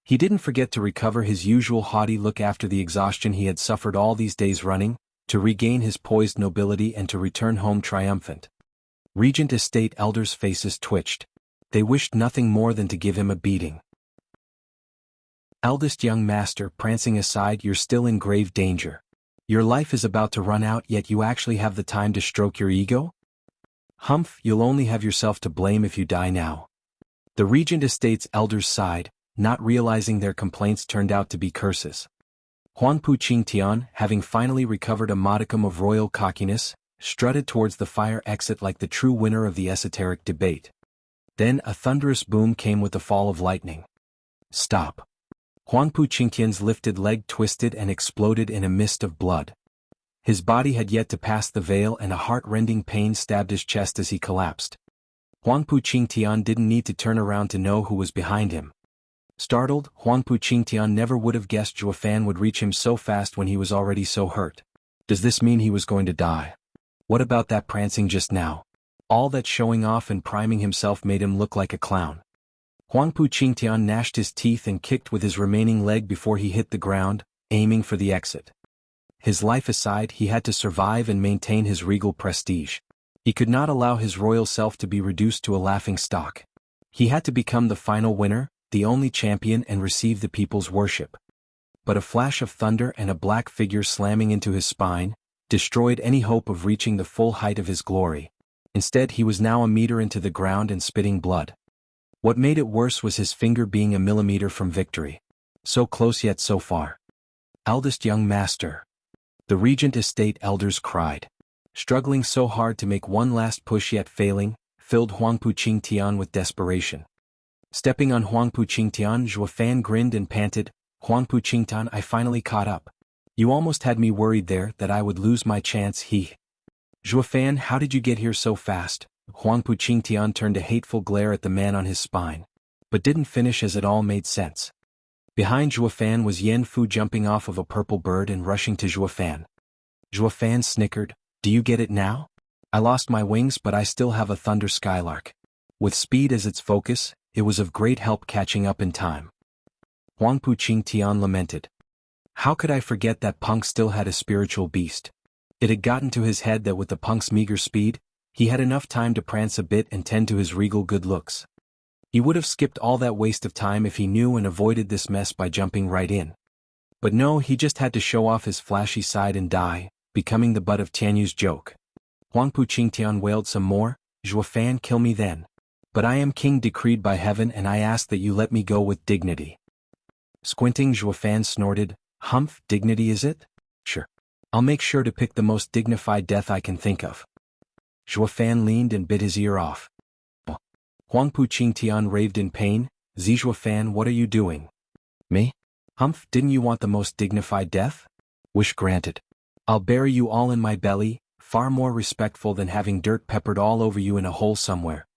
He didn't forget to recover his usual haughty look after the exhaustion he had suffered all these days running, to regain his poised nobility and to return home triumphant. Regent estate elders' faces twitched. They wished nothing more than to give him a beating. Eldest young master prancing aside, you're still in grave danger. Your life is about to run out, yet you actually have the time to stroke your ego? Humph, you'll only have yourself to blame if you die now. The Regent estate's elders sighed, not realizing their complaints turned out to be curses. Huangpu Qingtian, having finally recovered a modicum of royal cockiness, strutted towards the fire exit like the true winner of the esoteric debate. Then a thunderous boom came with the fall of lightning. Stop. Huangpu Qingtian's lifted leg twisted and exploded in a mist of blood. His body had yet to pass the veil, and a heart-rending pain stabbed his chest as he collapsed. Huangpu Qingtian didn't need to turn around to know who was behind him. Startled, Huangpu Qingtian never would have guessed Zhuo Fan would reach him so fast when he was already so hurt. Does this mean he was going to die? What about that prancing just now? All that showing off and priming himself made him look like a clown. Huangpu Qingtian gnashed his teeth and kicked with his remaining leg before he hit the ground, aiming for the exit. His life aside, he had to survive and maintain his regal prestige. He could not allow his royal self to be reduced to a laughing stock. He had to become the final winner, the only champion, and receive the people's worship. But a flash of thunder and a black figure slamming into his spine destroyed any hope of reaching the full height of his glory. Instead, he was now a meter into the ground and spitting blood. What made it worse was his finger being a millimeter from victory. So close yet so far. Eldest young master. The Regent estate elders cried. Struggling so hard to make one last push yet failing, filled Huangpu Qingtian with desperation. Stepping on Huangpu Qingtian, Zhuo Fan grinned and panted, Huangpu Qingtian, I finally caught up. You almost had me worried there that I would lose my chance. Zhuo Fan, how did you get here so fast? Huangpu Qingtian turned a hateful glare at the man on his spine, but didn't finish as it all made sense. Behind Zhuo Fan was Yan Fu jumping off of a purple bird and rushing to Zhuo Fan. Zhuo Fan snickered, do you get it now? I lost my wings, but I still have a thunder skylark. With speed as its focus, it was of great help catching up in time. Huangpu Qingtian lamented. How could I forget that punk still had a spiritual beast? It had gotten to his head that with the punk's meager speed, he had enough time to prance a bit and tend to his regal good looks. He would have skipped all that waste of time if he knew and avoided this mess by jumping right in. But no, he just had to show off his flashy side and die, becoming the butt of Tianyu's joke. Huangpu Qingtian wailed some more, Zhuo Fan, kill me then. But I am king decreed by heaven, and I ask that you let me go with dignity. Squinting, Zhuo Fan snorted, Humph, dignity is it? Sure. I'll make sure to pick the most dignified death I can think of. Zhuo Fan leaned and bit his ear off. Huangpu Qingtian raved in pain, Zhuo Fan, what are you doing? Me? Humph, didn't you want the most dignified death? Wish granted. I'll bury you all in my belly, far more respectful than having dirt peppered all over you in a hole somewhere.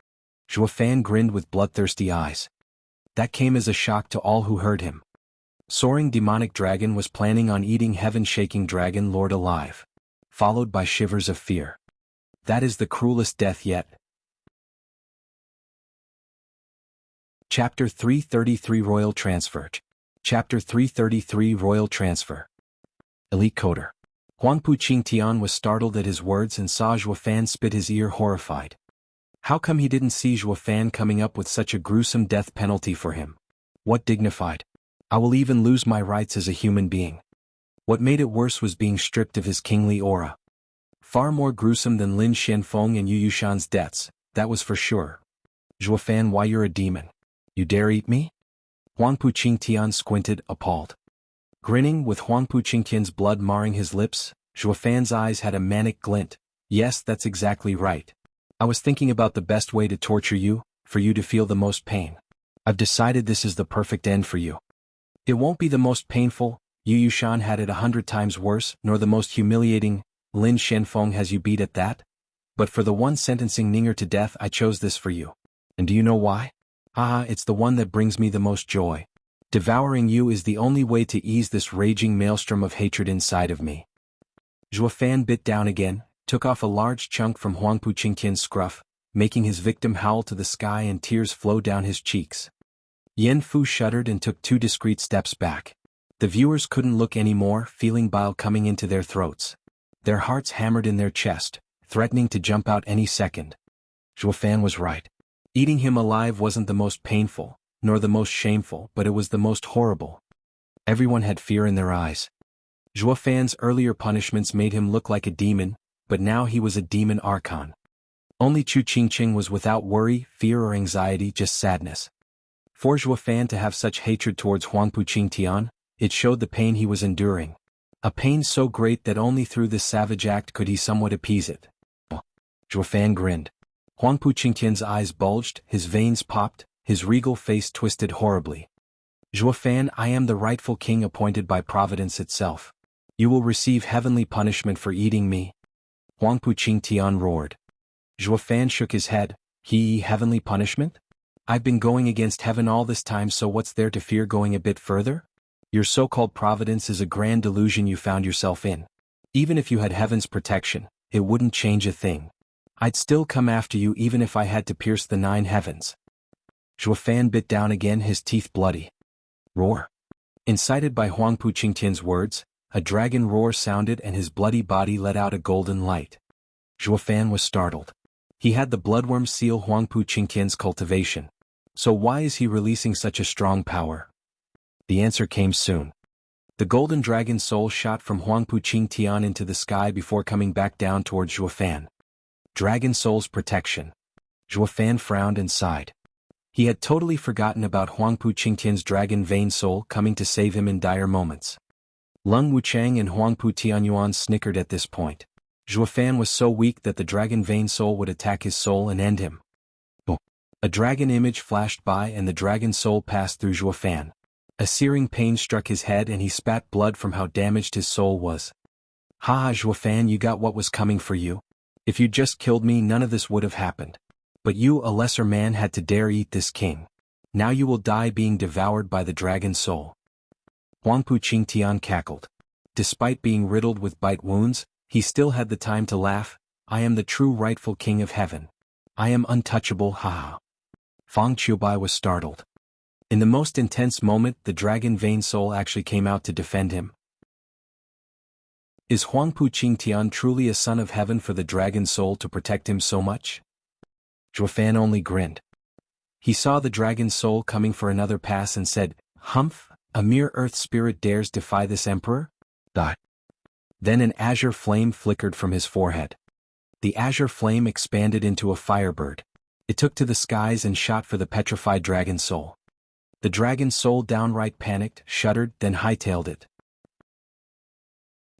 Zhuo Fan grinned with bloodthirsty eyes. That came as a shock to all who heard him. Soaring demonic dragon was planning on eating heaven-shaking dragon lord alive. Followed by shivers of fear. That is the cruelest death yet. Chapter 333 Royal Transfer. Chapter 333 Royal Transfer. Elite Coder. Huangpu Qingtian was startled at his words and saw Zhuo Fan spit his ear, horrified. How come he didn't see Zhuo Fan coming up with such a gruesome death penalty for him? What dignified? I will even lose my rights as a human being. What made it worse was being stripped of his kingly aura. Far more gruesome than Lin Shenfeng and Yu Yushan's deaths, that was for sure. Zhuo Fan, why, you're a demon. You dare eat me? Huangpu Qingtian squinted, appalled. Grinning, with Huangpu Qingtian's blood marring his lips, Zhuo Fan's eyes had a manic glint. Yes, that's exactly right. I was thinking about the best way to torture you, for you to feel the most pain. I've decided this is the perfect end for you. It won't be the most painful, Yu Yushan had it 100 times worse, nor the most humiliating, Lin Shenfeng has you beat at that. But for the one sentencing Ninger to death, I chose this for you. And do you know why? It's the one that brings me the most joy. Devouring you is the only way to ease this raging maelstrom of hatred inside of me. Zhuo Fan bit down again, took off a large chunk from Huangpu Qingtian's scruff, making his victim howl to the sky and tears flow down his cheeks. Yan Fu shuddered and took 2 discreet steps back. The viewers couldn't look anymore, feeling bile coming into their throats. Their hearts hammered in their chest, threatening to jump out any second. Zhuofan was right. Eating him alive wasn't the most painful, nor the most shameful, but it was the most horrible. Everyone had fear in their eyes. Zhuofan's earlier punishments made him look like a demon, but now he was a demon archon. Only Chu Qingqing was without worry, fear or anxiety, just sadness. For Zhuofan to have such hatred towards Huangpu Qingtian, it showed the pain he was enduring. A pain so great that only through this savage act could he somewhat appease it. Zhuofan grinned. Huangpu Qingtian's eyes bulged, his veins popped, his regal face twisted horribly. Zhuofan, I am the rightful king appointed by providence itself. You will receive heavenly punishment for eating me. Huangpu Qingtian roared. Zhuofan shook his head. Heavenly punishment? I've been going against heaven all this time, so what's there to fear going a bit further? Your so-called providence is a grand delusion you found yourself in. Even if you had heaven's protection, it wouldn't change a thing. I'd still come after you even if I had to pierce the 9 heavens. Zhuofan bit down again, his teeth bloody. Roar. Incited by Huangpu Qingtian's words, a dragon roar sounded and his bloody body let out a golden light. Zhuofan was startled. He had the bloodworm seal Huangpu Qingtian's cultivation. So why is he releasing such a strong power? The answer came soon. The golden dragon soul shot from Huangpu Qingtian into the sky before coming back down towards Zhuofan. Dragon soul's protection. Zhuofan frowned and sighed. He had totally forgotten about Huangpu Qingtian's dragon vein soul coming to save him in dire moments. Lung Wuchang and Huangpu Tianyuan snickered at this point. Zhuofan was so weak that the dragon vein soul would attack his soul and end him. A dragon image flashed by and the dragon soul passed through Zhuofan. A searing pain struck his head and he spat blood from how damaged his soul was. Ha, Zhuofan, you got what was coming for you. If you'd just killed me, none of this would have happened. But you, a lesser man, had to dare eat this king. Now you will die being devoured by the dragon soul. Huangpu Qingtian cackled. Despite being riddled with bite wounds, he still had the time to laugh. I am the true rightful king of heaven. I am untouchable, haha. Fang Qiubai was startled. In the most intense moment, the dragon vein soul actually came out to defend him. Is Huangpu Qingtian truly a son of heaven for the dragon soul to protect him so much? Zhuofan only grinned. He saw the dragon soul coming for another pass and said, Humph, a mere earth spirit dares defy this emperor? Then an azure flame flickered from his forehead. The azure flame expanded into a firebird. It took to the skies and shot for the petrified dragon soul. The dragon soul downright panicked, shuddered, then hightailed it.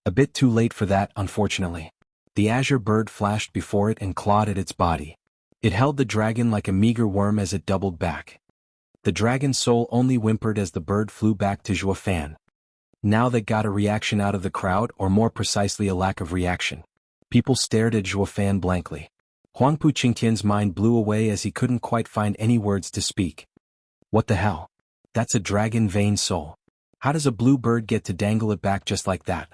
A bit too late for that, unfortunately. The azure bird flashed before it and clawed at its body. It held the dragon like a meager worm as it doubled back. The dragon soul only whimpered as the bird flew back to Zhuofan. Now that got a reaction out of the crowd, or more precisely a lack of reaction. People stared at Zhuofan blankly. Huangpu Qingtian's mind blew away as he couldn't quite find any words to speak. What the hell? That's a dragon vein soul. How does a blue bird get to dangle it back just like that?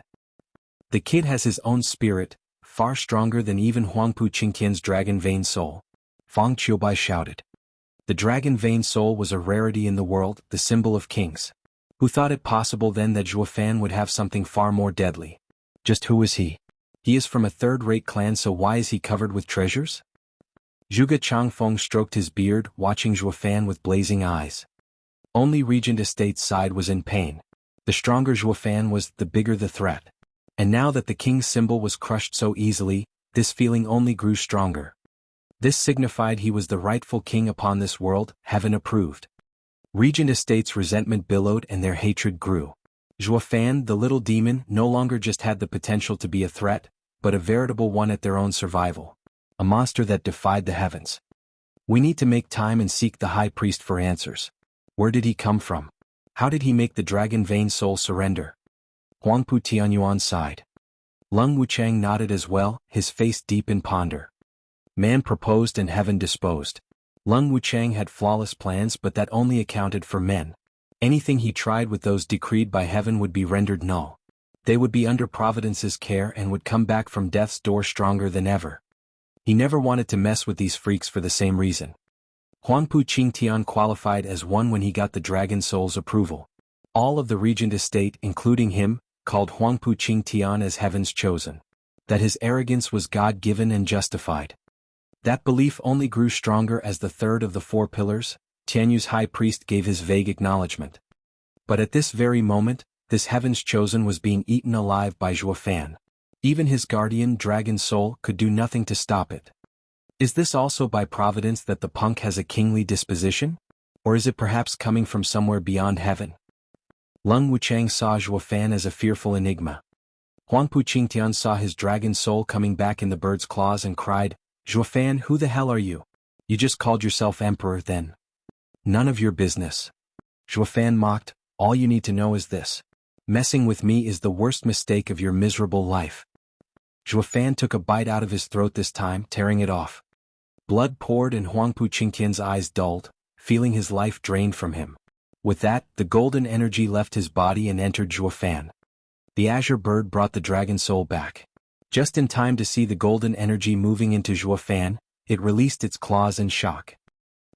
The kid has his own spirit, far stronger than even Huangpu Qingtian's dragon vein soul. Fang Qiubai shouted. The dragon vein soul was a rarity in the world, the symbol of kings. Who thought it possible then that Zhuofan would have something far more deadly? Just who is he? He is from a third-rate clan, so why is he covered with treasures? Zhuge Changfeng stroked his beard, watching Zhuofan with blazing eyes. Only Regent Estate's side was in pain. The stronger Zhuofan was, the bigger the threat. And now that the king's symbol was crushed so easily, this feeling only grew stronger. This signified he was the rightful king upon this world, heaven approved. Regent Estate's resentment billowed and their hatred grew. Zhuofan, the little demon, no longer just had the potential to be a threat, but a veritable one at their own survival. A monster that defied the heavens. We need to make time and seek the high priest for answers. Where did he come from? How did he make the dragon vein soul surrender? Huangpu Tianyuan sighed. Lung Wuchang nodded as well, his face deep in ponder. Man proposed and heaven disposed. Lung Wuchang had flawless plans, but that only accounted for men. Anything he tried with those decreed by heaven would be rendered null. They would be under Providence's care and would come back from death's door stronger than ever. He never wanted to mess with these freaks for the same reason. Huangpu Qingtian qualified as one when he got the dragon soul's approval. All of the regent estate, including him, called Huangpu Qingtian as heaven's chosen. That his arrogance was God-given and justified. That belief only grew stronger as the third of the four pillars, Tianyu's high priest, gave his vague acknowledgement. But at this very moment, this heaven's chosen was being eaten alive by Zhuo Fan. Even his guardian dragon soul could do nothing to stop it. Is this also by providence that the punk has a kingly disposition? Or is it perhaps coming from somewhere beyond heaven? Lung Wuchang saw Zhuo Fan as a fearful enigma. Huangpu Qingtian saw his dragon soul coming back in the bird's claws and cried, "Zhuo Fan, who the hell are you? You just called yourself emperor then. None of your business." Zhuo Fan mocked, "All you need to know is this. Messing with me is the worst mistake of your miserable life." Zhuo Fan took a bite out of his throat this time, tearing it off. Blood poured and Huangpu Qingtian's eyes dulled, feeling his life drained from him. With that, the golden energy left his body and entered Zhuo Fan. The azure bird brought the dragon soul back. Just in time to see the golden energy moving into Zhuo Fan, it released its claws in shock.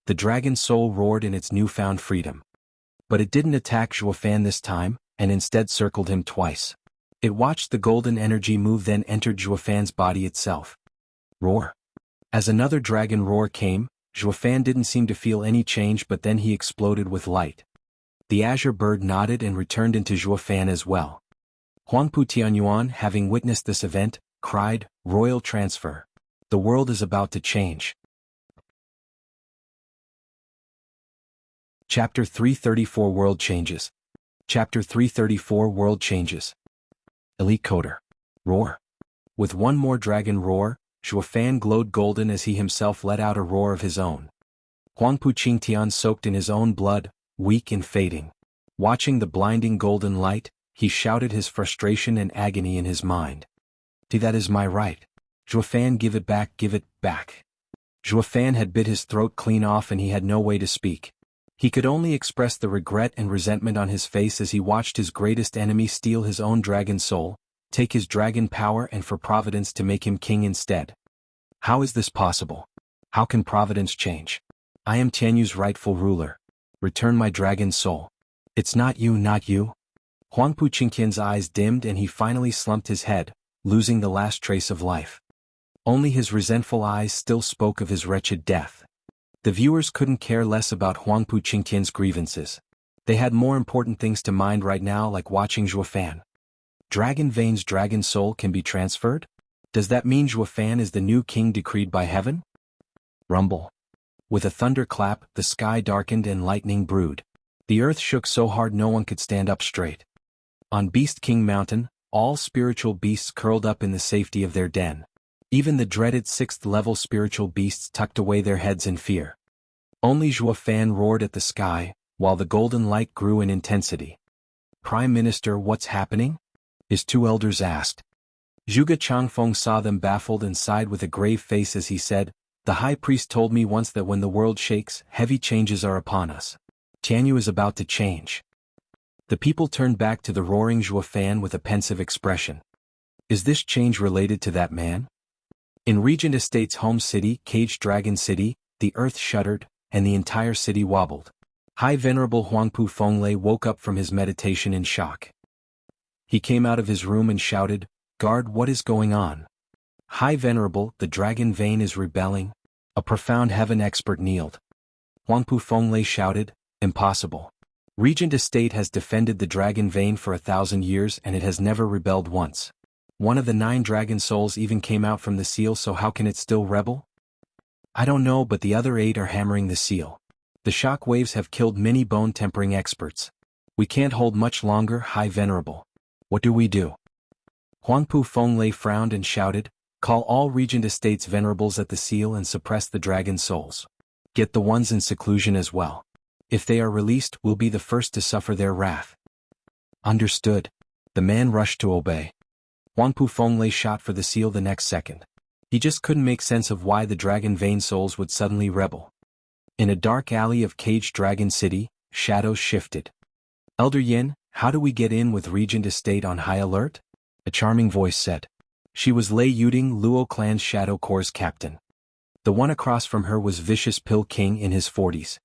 The dragon soul roared in its newfound freedom. But it didn't attack Zhuo Fan this time, and instead circled him twice. It watched the golden energy move, then entered Zhuo Fan's body itself. Roar. As another dragon roar came, Zhuo Fan didn't seem to feel any change, but then he exploded with light. The azure bird nodded and returned into Zhuo Fan as well. Huangpu Tianyuan, having witnessed this event, cried, "Royal transfer. The world is about to change." Chapter 334 World Changes. Chapter 334 World Changes. Elite Coder. Roar. With one more dragon roar, Zhuo Fan glowed golden as he himself let out a roar of his own. Huangpu Qingtian soaked in his own blood, weak and fading. Watching the blinding golden light, he shouted his frustration and agony in his mind. That is my right. Zhuo Fan, give it back, give it back." Zhuo Fan had bit his throat clean off and he had no way to speak. He could only express the regret and resentment on his face as he watched his greatest enemy steal his own dragon soul, take his dragon power, and for Providence to make him king instead. How is this possible? How can Providence change? I am Tianyu's rightful ruler. Return my dragon soul. It's not you, not you. Huangpu Qingtian's eyes dimmed and he finally slumped his head, losing the last trace of life. Only his resentful eyes still spoke of his wretched death. The viewers couldn't care less about Huangpu Qingtian's grievances. They had more important things to mind right now, like watching Zhuo Fan. Dragon Vein's dragon soul can be transferred? Does that mean Zhuo Fan is the new king decreed by heaven? Rumble. With a thunderclap, the sky darkened and lightning brewed. The earth shook so hard no one could stand up straight. On Beast King Mountain, all spiritual beasts curled up in the safety of their den. Even the dreaded 6th-level spiritual beasts tucked away their heads in fear. Only Zhuo Fan roared at the sky, while the golden light grew in intensity. "Prime Minister, what's happening?" his two elders asked. Zhuge Changfeng saw them baffled and sighed with a grave face as he said, "The high priest told me once that when the world shakes, heavy changes are upon us. Tianyu is about to change." The people turned back to the roaring Zhuo Fan with a pensive expression. Is this change related to that man? In Regent Estate's home city, Caged Dragon City, the earth shuddered, and the entire city wobbled. High Venerable Huangpu Fenglei woke up from his meditation in shock. He came out of his room and shouted, "Guard, what is going on?" "High Venerable, the dragon vein is rebelling." A profound heaven expert kneeled. Huangpu Fenglei shouted, "Impossible. Regent Estate has defended the dragon vein for 1,000 years and it has never rebelled once. One of the 9 dragon souls even came out from the seal, so how can it still rebel?" "I don't know, but the other 8 are hammering the seal. The shock waves have killed many bone-tempering experts. We can't hold much longer, High Venerable. What do we do?" Huangpu Fenglei frowned and shouted, "Call all Regent Estate's venerables at the seal and suppress the dragon souls. Get the ones in seclusion as well. If they are released, we'll be the first to suffer their wrath." Understood. The man rushed to obey. Huangpu Fenglei shot for the seal the next second. He just couldn't make sense of why the dragon vein souls would suddenly rebel. In a dark alley of Caged Dragon City, shadows shifted. "Elder Yin, how do we get in with Regent Estate on high alert?" a charming voice said. She was Lei Yuding, Luo Clan's Shadow Corps captain. The one across from her was Vicious Pill King in his 40s.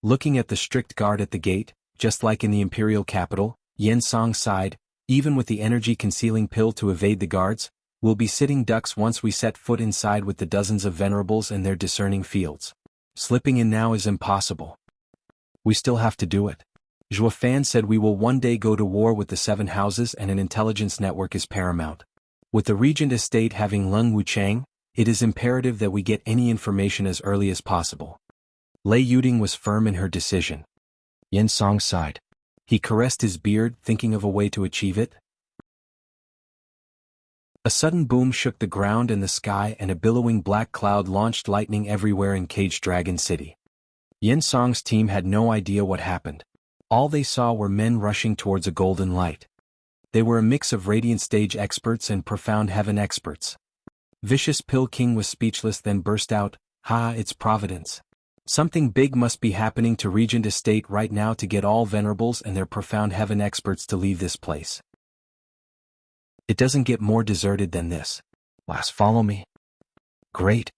Looking at the strict guard at the gate, just like in the imperial capital, Yen Song sighed. Even with the energy-concealing pill to evade the guards, We'll be sitting ducks once we set foot inside with the dozens of venerables and their discerning fields. Slipping in now is impossible. We still have to do it. Zhuo Fan said we will one day go to war with the 7 houses and an intelligence network is paramount. With the regent estate having Lung Wuchang, it is imperative that we get any information as early as possible. Lei Yuding was firm in her decision. Yen Song sighed. He caressed his beard, thinking of a way to achieve it. A sudden boom shook the ground and the sky, and a billowing black cloud launched lightning everywhere in Caged Dragon City. Yen Song's team had no idea what happened. All they saw were men rushing towards a golden light. They were a mix of Radiant Stage experts and Profound Heaven experts. Vicious Pill King was speechless, then burst out, "Ha, it's Providence. Something big must be happening to Regent Estate right now to get all Venerables and their Profound Heaven experts to leave this place. It doesn't get more deserted than this. Last, follow me." "Great."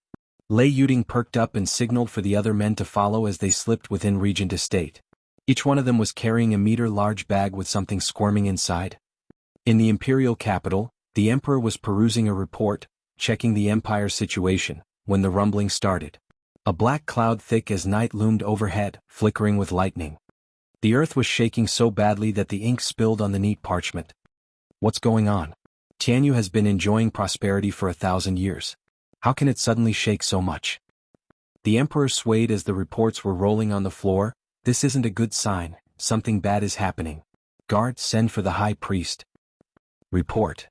Lei Yuding perked up and signaled for the other men to follow as they slipped within Regent Estate. Each one of them was carrying a meter-large bag with something squirming inside. In the imperial capital, the emperor was perusing a report, checking the empire's situation, when the rumbling started. A black cloud thick as night loomed overhead, flickering with lightning. The earth was shaking so badly that the ink spilled on the neat parchment. What's going on? Tianyu has been enjoying prosperity for 1,000 years. How can it suddenly shake so much? The emperor swayed as the reports were rolling on the floor. This isn't a good sign, something bad is happening. Guard, send for the high priest. Report.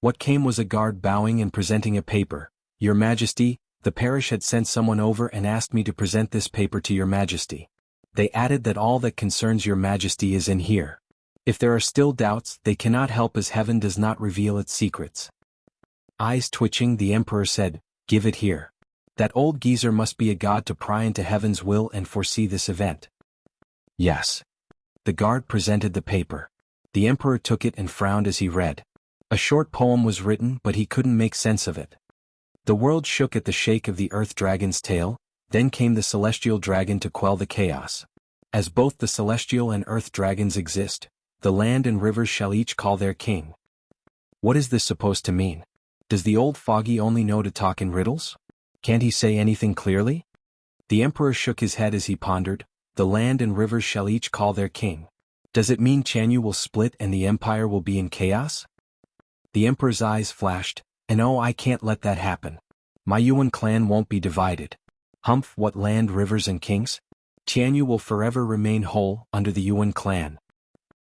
What came was a guard bowing and presenting a paper. Your Majesty, the parish had sent someone over and asked me to present this paper to your Majesty. They added that all that concerns your Majesty is in here. If there are still doubts, they cannot help as heaven does not reveal its secrets. Eyes twitching, the emperor said, "Give it here. That old geezer must be a god to pry into heaven's will and foresee this event." Yes. The guard presented the paper. The emperor took it and frowned as he read. A short poem was written, but he couldn't make sense of it. The world shook at the shake of the earth dragon's tail, then came the celestial dragon to quell the chaos. As both the celestial and earth dragons exist, the land and rivers shall each call their king. What is this supposed to mean? Does the old foggy only know to talk in riddles? Can't he say anything clearly? The emperor shook his head as he pondered. The land and rivers shall each call their king. Does it mean Tianyu will split and the empire will be in chaos? The emperor's eyes flashed, and oh, I can't let that happen. My Yuan clan won't be divided. Humph, what land, rivers and kings? Tianyu will forever remain whole under the Yuan clan.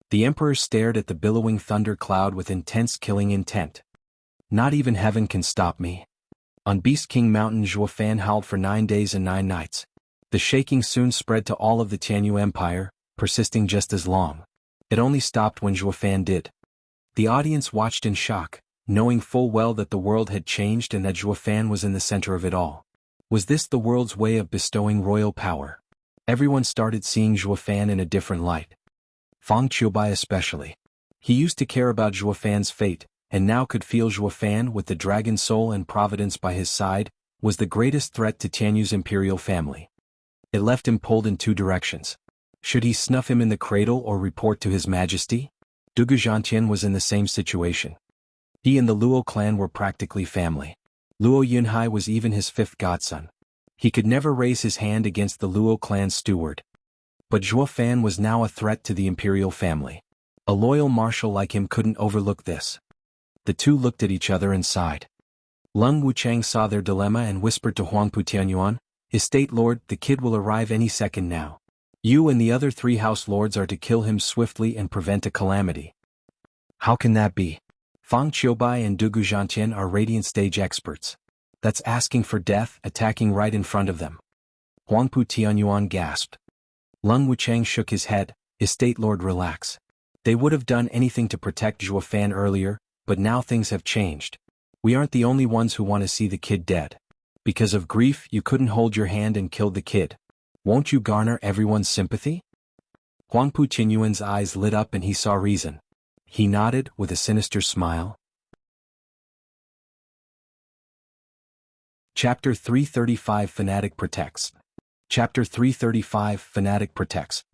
The emperor stared at the billowing thunder cloud with intense killing intent. Not even heaven can stop me. On Beast King Mountain, Zhuo Fan howled for 9 days and 9 nights. The shaking soon spread to all of the Tianyu Empire, persisting just as long. It only stopped when Zhuo Fan did. The audience watched in shock, knowing full well that the world had changed and that Zhuo Fan was in the center of it all. Was this the world's way of bestowing royal power? Everyone started seeing Zhuo Fan in a different light. Fang Qiubai especially. He used to care about Zhuo Fan's fate, and now could feel Zhuo Fan, with the dragon soul and providence by his side, was the greatest threat to Tianyu's imperial family. It left him pulled in 2 directions. Should he snuff him in the cradle or report to his Majesty? Dugu Zhantian was in the same situation. He and the Luo clan were practically family. Luo Yunhai was even his 5th godson. He could never raise his hand against the Luo clan's steward. But Zhuo Fan was now a threat to the imperial family. A loyal marshal like him couldn't overlook this. The two looked at each other and sighed. Lung Wuchang saw their dilemma and whispered to Huangpu Tianyuan, "Estate Lord, the kid will arrive any second now. You and the other 3 house lords are to kill him swiftly and prevent a calamity." "How can that be? Fang Qiubai and Dugu Zhantian are Radiant Stage experts. That's asking for death, attacking right in front of them." Huangpu Tianyuan gasped. Lung Wuchang shook his head, "Estate Lord, relax. They would have done anything to protect Zhuo Fan earlier, but now things have changed. We aren't the only ones who want to see the kid dead. Because of grief, you couldn't hold your hand and killed the kid. Won't you garner everyone's sympathy?" Huangpu Tianyuan's eyes lit up and he saw reason. He nodded with a sinister smile. Chapter 335 Fanatic Protects. Chapter 335 Fanatic Protects.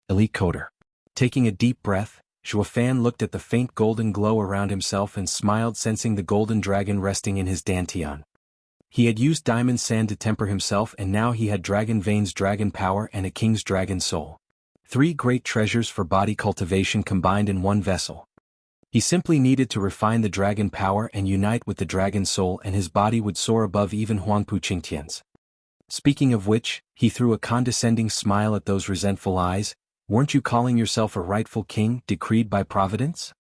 Elite Coder. Taking a deep breath, Zhuofan looked at the faint golden glow around himself and smiled, sensing the golden dragon resting in his dantian. He had used diamond sand to temper himself, and now he had dragon veins, dragon power, and a king's dragon soul. 3 great treasures for body cultivation combined in one vessel. He simply needed to refine the dragon power and unite with the dragon soul, and his body would soar above even Huangpu Qingtian's. Speaking of which, he threw a condescending smile at those resentful eyes. Weren't you calling yourself a rightful king, decreed by Providence?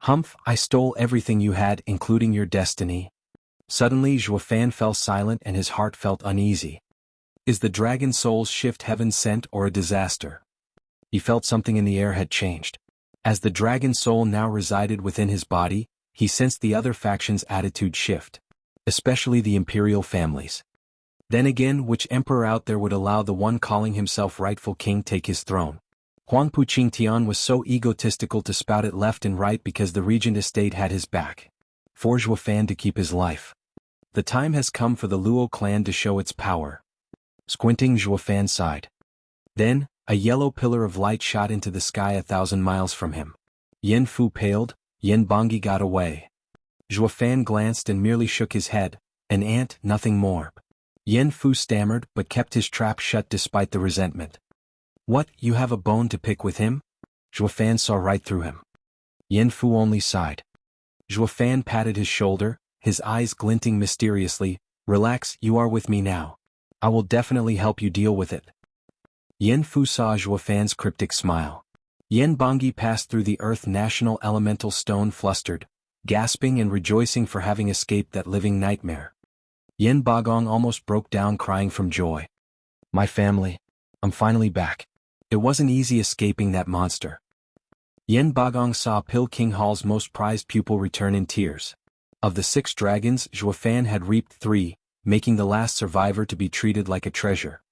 Humph, I stole everything you had, including your destiny. Suddenly Zhuofan fell silent and his heart felt uneasy. Is the dragon soul's shift heaven sent or a disaster? He felt something in the air had changed. As the dragon soul now resided within his body, he sensed the other factions' attitude shift. Especially the imperial families. Then again, which emperor out there would allow the one calling himself rightful king take his throne? Huangpu Qingtian was so egotistical to spout it left and right because the regent estate had his back. For Zhuofan to keep his life. The time has come for the Luo clan to show its power. Squinting, Zhuofan sighed. Then, a yellow pillar of light shot into the sky 1,000 miles from him. Yan Fu paled, Yan Bangyi got away. Zhuofan glanced and merely shook his head. An ant, nothing more. Yan Fu stammered but kept his trap shut despite the resentment. What, you have a bone to pick with him? Zhuofan saw right through him. Yan Fu only sighed. Zhuofan patted his shoulder, his eyes glinting mysteriously. Relax, you are with me now. I will definitely help you deal with it. Yan Fu saw Zhuofan's cryptic smile. Yan Bangyi passed through the Earth National Elemental Stone flustered, gasping and rejoicing for having escaped that living nightmare. Yan Bagong almost broke down crying from joy. My family. I'm finally back. It wasn't easy escaping that monster. Yan Bagong saw Pil King Hall's most prized pupil return in tears. Of the 6 dragons, Zhuofan had reaped 3, making the last survivor to be treated like a treasure.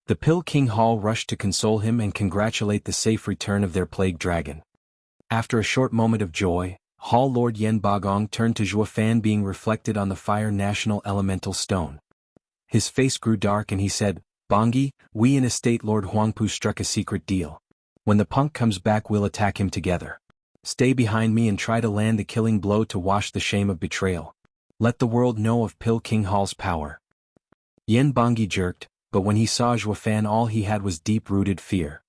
The Pil King Hall rushed to console him and congratulate the safe return of their plague dragon. After a short moment of joy, Hall Lord Yan Bagong turned to Zhuofan being reflected on the Fire National Elemental Stone. His face grew dark and he said, Bangyi, we and Estate Lord Huangpu struck a secret deal. When the punk comes back we'll attack him together. Stay behind me and try to land the killing blow to wash the shame of betrayal. Let the world know of Pil King Hall's power. Yan Bangyi jerked, but when he saw Zhuofan all he had was deep-rooted fear.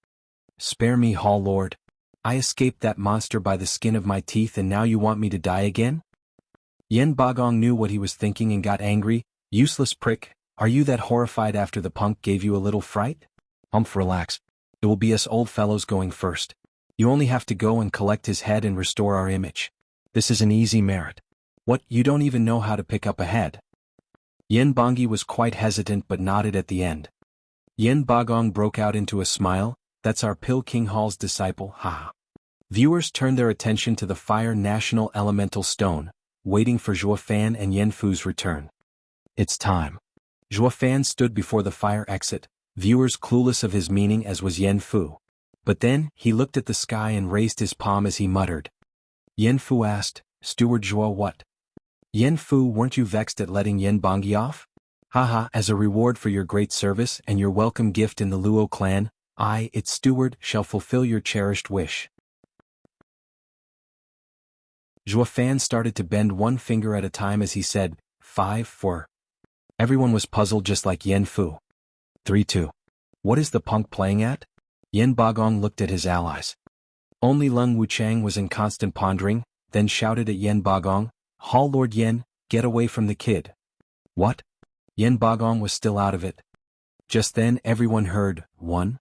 Spare me, Hall Lord. I escaped that monster by the skin of my teeth and now you want me to die again? Yan Bagong knew what he was thinking and got angry. Useless prick, are you that horrified after the punk gave you a little fright? Relax. It will be us old fellows going first. You only have to go and collect his head and restore our image. This is an easy merit. What, you don't even know how to pick up a head? Yan Bangyi was quite hesitant but nodded at the end. Yan Bagong broke out into a smile. That's our Pil King Hall's disciple, haha. Viewers turned their attention to the Fire National Elemental Stone, waiting for Zhuofan and Yan Fu's return. It's time. Zhuofan stood before the fire exit, viewers clueless of his meaning as was Yan Fu. But then, he looked at the sky and raised his palm as he muttered. Yan Fu asked, Steward Zhuo what? Yan Fu, weren't you vexed at letting Yan Bangyi off? Haha, as a reward for your great service and your welcome gift in the Luo clan, I, its steward, shall fulfill your cherished wish. Zhuofan started to bend one finger at a time as he said, 5, 4. Everyone was puzzled just like Yan Fu. 3, 2. What is the punk playing at? Yan Bagong looked at his allies. Only Lung Wuchang was in constant pondering, then shouted at Yan Bagong, Hall Lord Yan, get away from the kid. What? Yan Bagong was still out of it. Just then everyone heard, 1.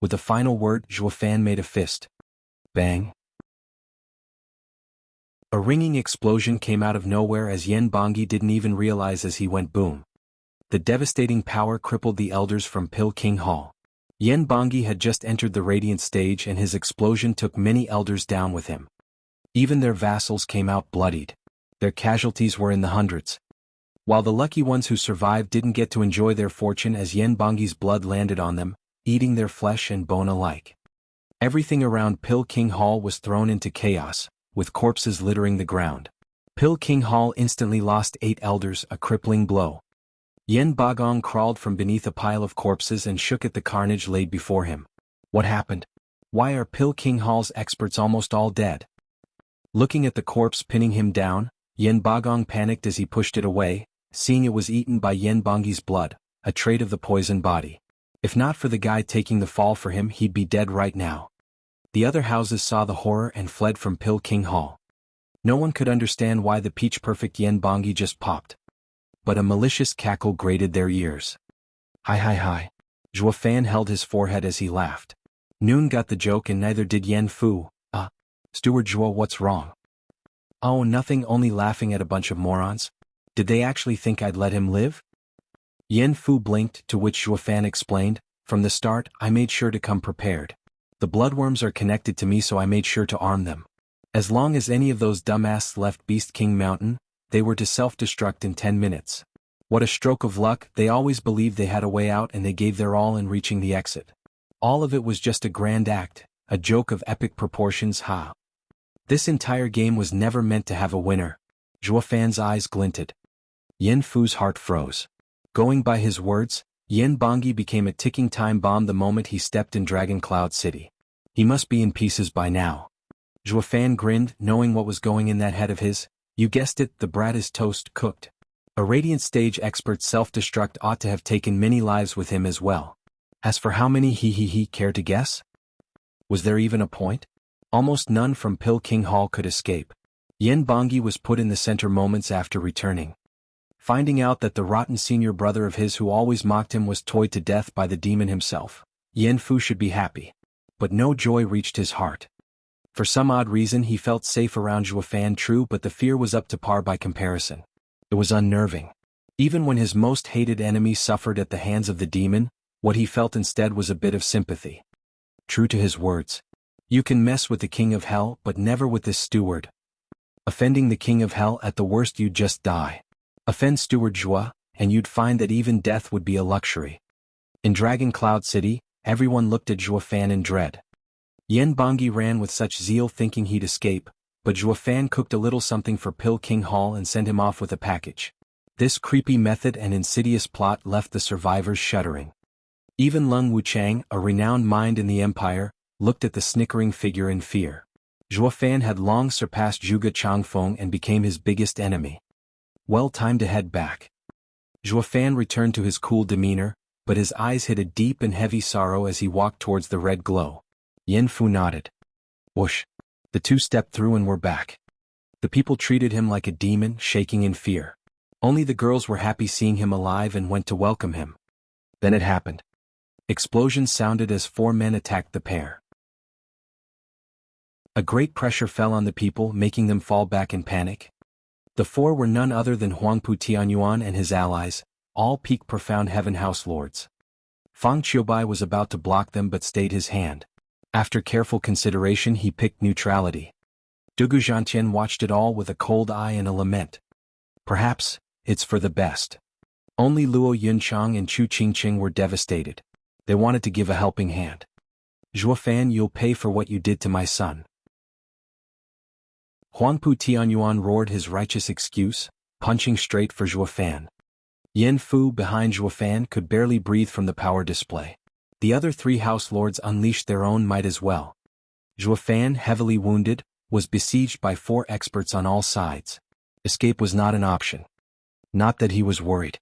With the final word, Zhuofan made a fist. Bang. A ringing explosion came out of nowhere as Yan Bangyi didn't even realize as he went boom. The devastating power crippled the elders from Pil King Hall. Yan Bangyi had just entered the radiant stage and his explosion took many elders down with him. Even their vassals came out bloodied. Their casualties were in the hundreds. While the lucky ones who survived didn't get to enjoy their fortune as Yan Bangyi's blood landed on them, eating their flesh and bone alike. Everything around Pil King Hall was thrown into chaos, with corpses littering the ground. Pil King Hall instantly lost 8 elders, a crippling blow. Yan Bagong crawled from beneath a pile of corpses and shook at the carnage laid before him. What happened? Why are Pil King Hall's experts almost all dead? Looking at the corpse pinning him down, Yen Bagong panicked as he pushed it away, seeing it was eaten by Yen Bongi's blood, a trait of the poison body. If not for the guy taking the fall for him, he'd be dead right now. The other houses saw the horror and fled from Pil King Hall. No one could understand why the peach-perfect Yen Bongi just popped. But a malicious cackle grated their ears. Hi hi hi. Zhuo Fan held his forehead as he laughed. Noon got the joke and neither did Yen Fu. Steward Zhuo, what's wrong? Oh, nothing, only laughing at a bunch of morons. Did they actually think I'd let him live? Yen Fu blinked, to which Zhuo Fan explained, from the start, I made sure to come prepared. The bloodworms are connected to me, so I made sure to arm them. As long as any of those dumbasses left Beast King Mountain, they were to self-destruct in 10 minutes. What a stroke of luck, they always believed they had a way out and they gave their all in reaching the exit. All of it was just a grand act, a joke of epic proportions, ha. This entire game was never meant to have a winner. Zhuo Fan's eyes glinted. Yen Fu's heart froze. Going by his words, Yen Bongi became a ticking time bomb the moment he stepped in Dragon Cloud City. He must be in pieces by now. Zhuo Fan grinned, knowing what was going in that head of his. You guessed it, the brat is toast cooked. A Radiant Stage expert's self-destruct ought to have taken many lives with him as well. As for how many he care to guess? Was there even a point? Almost none from Pil King Hall could escape. Yen Bongi was put in the center moments after returning. Finding out that the rotten senior brother of his who always mocked him was toyed to death by the demon himself, Yen Fu should be happy. But no joy reached his heart. For some odd reason he felt safe around Zhuo Fan, true, but the fear was up to par by comparison. It was unnerving. Even when his most hated enemy suffered at the hands of the demon, what he felt instead was a bit of sympathy. True to his words. You can mess with the King of Hell, but never with this steward. Offending the King of Hell, at the worst you'd just die. Offend Steward Zhuo, and you'd find that even death would be a luxury. In Dragon Cloud City, everyone looked at Zhuo Fan in dread. Yen Bongi ran with such zeal thinking he'd escape, but Zhuo Fan cooked a little something for Pil King Hall and sent him off with a package. This creepy method and insidious plot left the survivors shuddering. Even Lung Wuchang, a renowned mind in the empire, looked at the snickering figure in fear. Zhuo Fan had long surpassed Zhuge Changfeng and became his biggest enemy. Well, time to head back. Zhuo Fan returned to his cool demeanor, but his eyes hid a deep and heavy sorrow as he walked towards the red glow. Yen Fu nodded. Whoosh. The two stepped through and were back. The people treated him like a demon, shaking in fear. Only the girls were happy seeing him alive and went to welcome him. Then it happened. Explosions sounded as 4 men attacked the pair. A great pressure fell on the people, making them fall back in panic. The 4 were none other than Huangpu Tianyuan and his allies, all peak profound heaven house lords. Fang Qiubai was about to block them but stayed his hand. After careful consideration he picked neutrality. Dugu Zhantian watched it all with a cold eye and a lament. Perhaps, it's for the best. Only Luo Yunchang and Chu Qingqing were devastated. They wanted to give a helping hand. Zhuo Fan, you'll pay for what you did to my son. Huangpu Tianyuan roared his righteous excuse, punching straight for Zhuo Fan. Yen Fu, behind Zhuo Fan, could barely breathe from the power display. The other 3 house lords unleashed their own might as well. Zhuo Fan, heavily wounded, was besieged by 4 experts on all sides. Escape was not an option. Not that he was worried.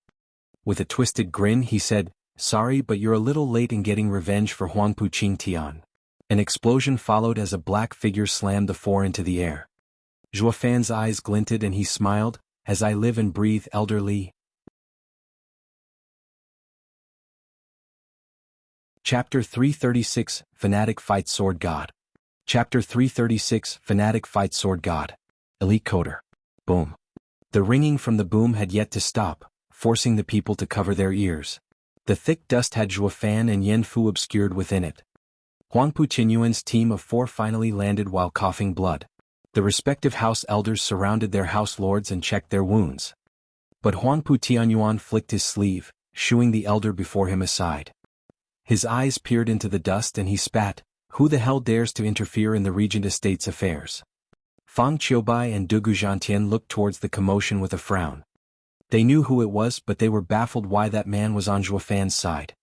With a twisted grin he said, sorry, but you're a little late in getting revenge for Huangpu Qingtian. An explosion followed as a black figure slammed the 4 into the air. Zhuo Fan's eyes glinted and he smiled, as I live and breathe, Elder Li. Chapter 336, Fanatic Fights Sword God. Chapter 336, Fanatic Fights Sword God. Elite Coder. Boom. The ringing from the boom had yet to stop, forcing the people to cover their ears. The thick dust had Zhuo Fan and Yen Fu obscured within it. Huangpu Tianyuan's team of 4 finally landed while coughing blood. The respective house elders surrounded their house lords and checked their wounds. But Huangpu Tianyuan flicked his sleeve, shooing the elder before him aside. His eyes peered into the dust and he spat, who the hell dares to interfere in the Regent Estate's affairs? Fang Qiubai and Dugu Zhantian looked towards the commotion with a frown. They knew who it was, but they were baffled why that man was on Zhuo Fan's side.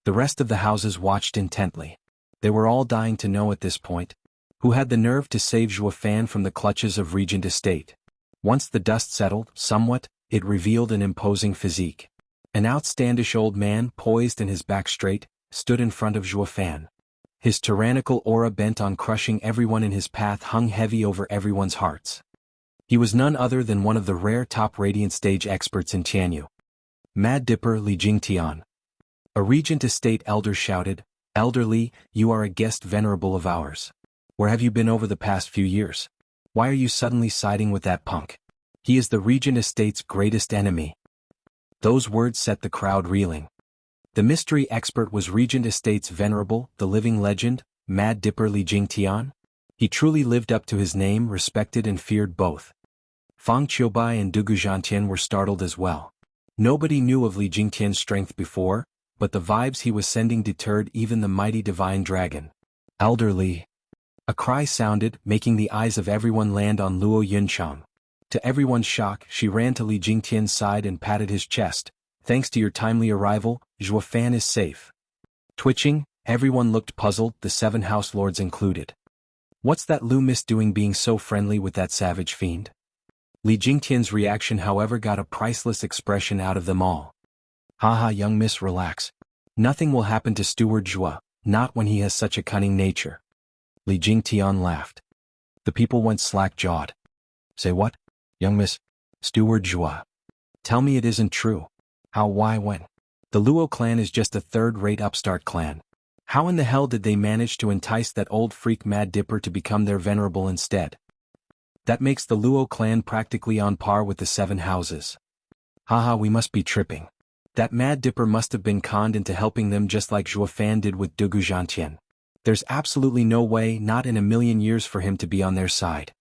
The rest of the houses watched intently. They were all dying to know at this point. Who had the nerve to save Zhuo Fan from the clutches of Regent Estate? Once the dust settled, somewhat, it revealed an imposing physique. An outstandish old man, poised and his back straight, stood in front of Zhuo Fan. His tyrannical aura bent on crushing everyone in his path hung heavy over everyone's hearts. He was none other than one of the rare top Radiant Stage experts in Tianyu. Mad Dipper Li Jingtian. A Regent Estate elder shouted, "Elder Li, you are a guest venerable of ours. Where have you been over the past few years? Why are you suddenly siding with that punk? He is the Regent Estate's greatest enemy." Those words set the crowd reeling. The mystery expert was Regent Estate's venerable, the living legend, Mad Dipper Li Jingtian. He truly lived up to his name, respected and feared both. Fang Qiubai and Dugu Zhantian were startled as well. Nobody knew of Li Jingtian's strength before, but the vibes he was sending deterred even the mighty divine dragon. "Elder Li." A cry sounded, making the eyes of everyone land on Luo Yunchang. To everyone's shock, she ran to Li Jingtian's side and patted his chest. "Thanks to your timely arrival, Zhuo Fan is safe." Twitching, everyone looked puzzled, the 7 house lords included. "What's that Lu Miss doing being so friendly with that savage fiend?" Li Jingtian's reaction however got a priceless expression out of them all. "Haha, young miss, relax. Nothing will happen to Steward Zhua, not when he has such a cunning nature." Li Jingtian laughed. The people went slack-jawed. "Say what? Young miss? Steward Zhua? Tell me it isn't true. How, why, when? The Luo clan is just a third-rate upstart clan. How in the hell did they manage to entice that old freak Mad Dipper to become their venerable instead? That makes the Luo clan practically on par with the 7 houses. Haha, we must be tripping. That Mad Dipper must have been conned into helping them just like Zhuo Fan did with Dugu Zhantian. There's absolutely no way, not in a million years, for him to be on their side."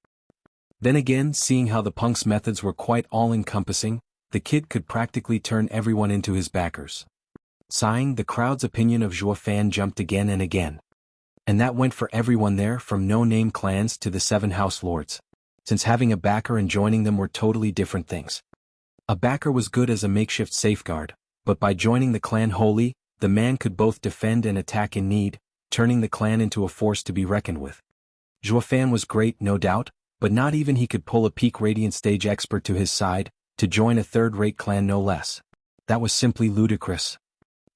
Then again, seeing how the punk's methods were quite all-encompassing, the kid could practically turn everyone into his backers. Sighing, the crowd's opinion of Zhuo Fan jumped again and again. And that went for everyone there, from no-name clans to the 7 house lords. Since having a backer and joining them were totally different things. A backer was good as a makeshift safeguard, but by joining the clan wholly, the man could both defend and attack in need, turning the clan into a force to be reckoned with. Zhuo Fan was great, no doubt, but not even he could pull a peak Radiant Stage expert to his side, to join a third-rate clan no less. That was simply ludicrous.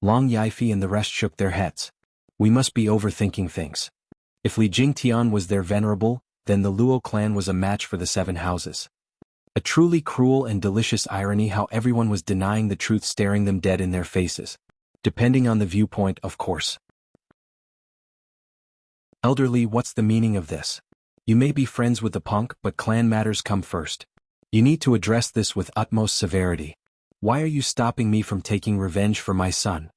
Long Yifi and the rest shook their heads. We must be overthinking things. If Li Jingtian was their venerable, then the Luo clan was a match for the 7 houses. A truly cruel and delicious irony how everyone was denying the truth, staring them dead in their faces. Depending on the viewpoint, of course. "Elder Li, what's the meaning of this? You may be friends with the punk, but clan matters come first. You need to address this with utmost severity. Why are you stopping me from taking revenge for my son?"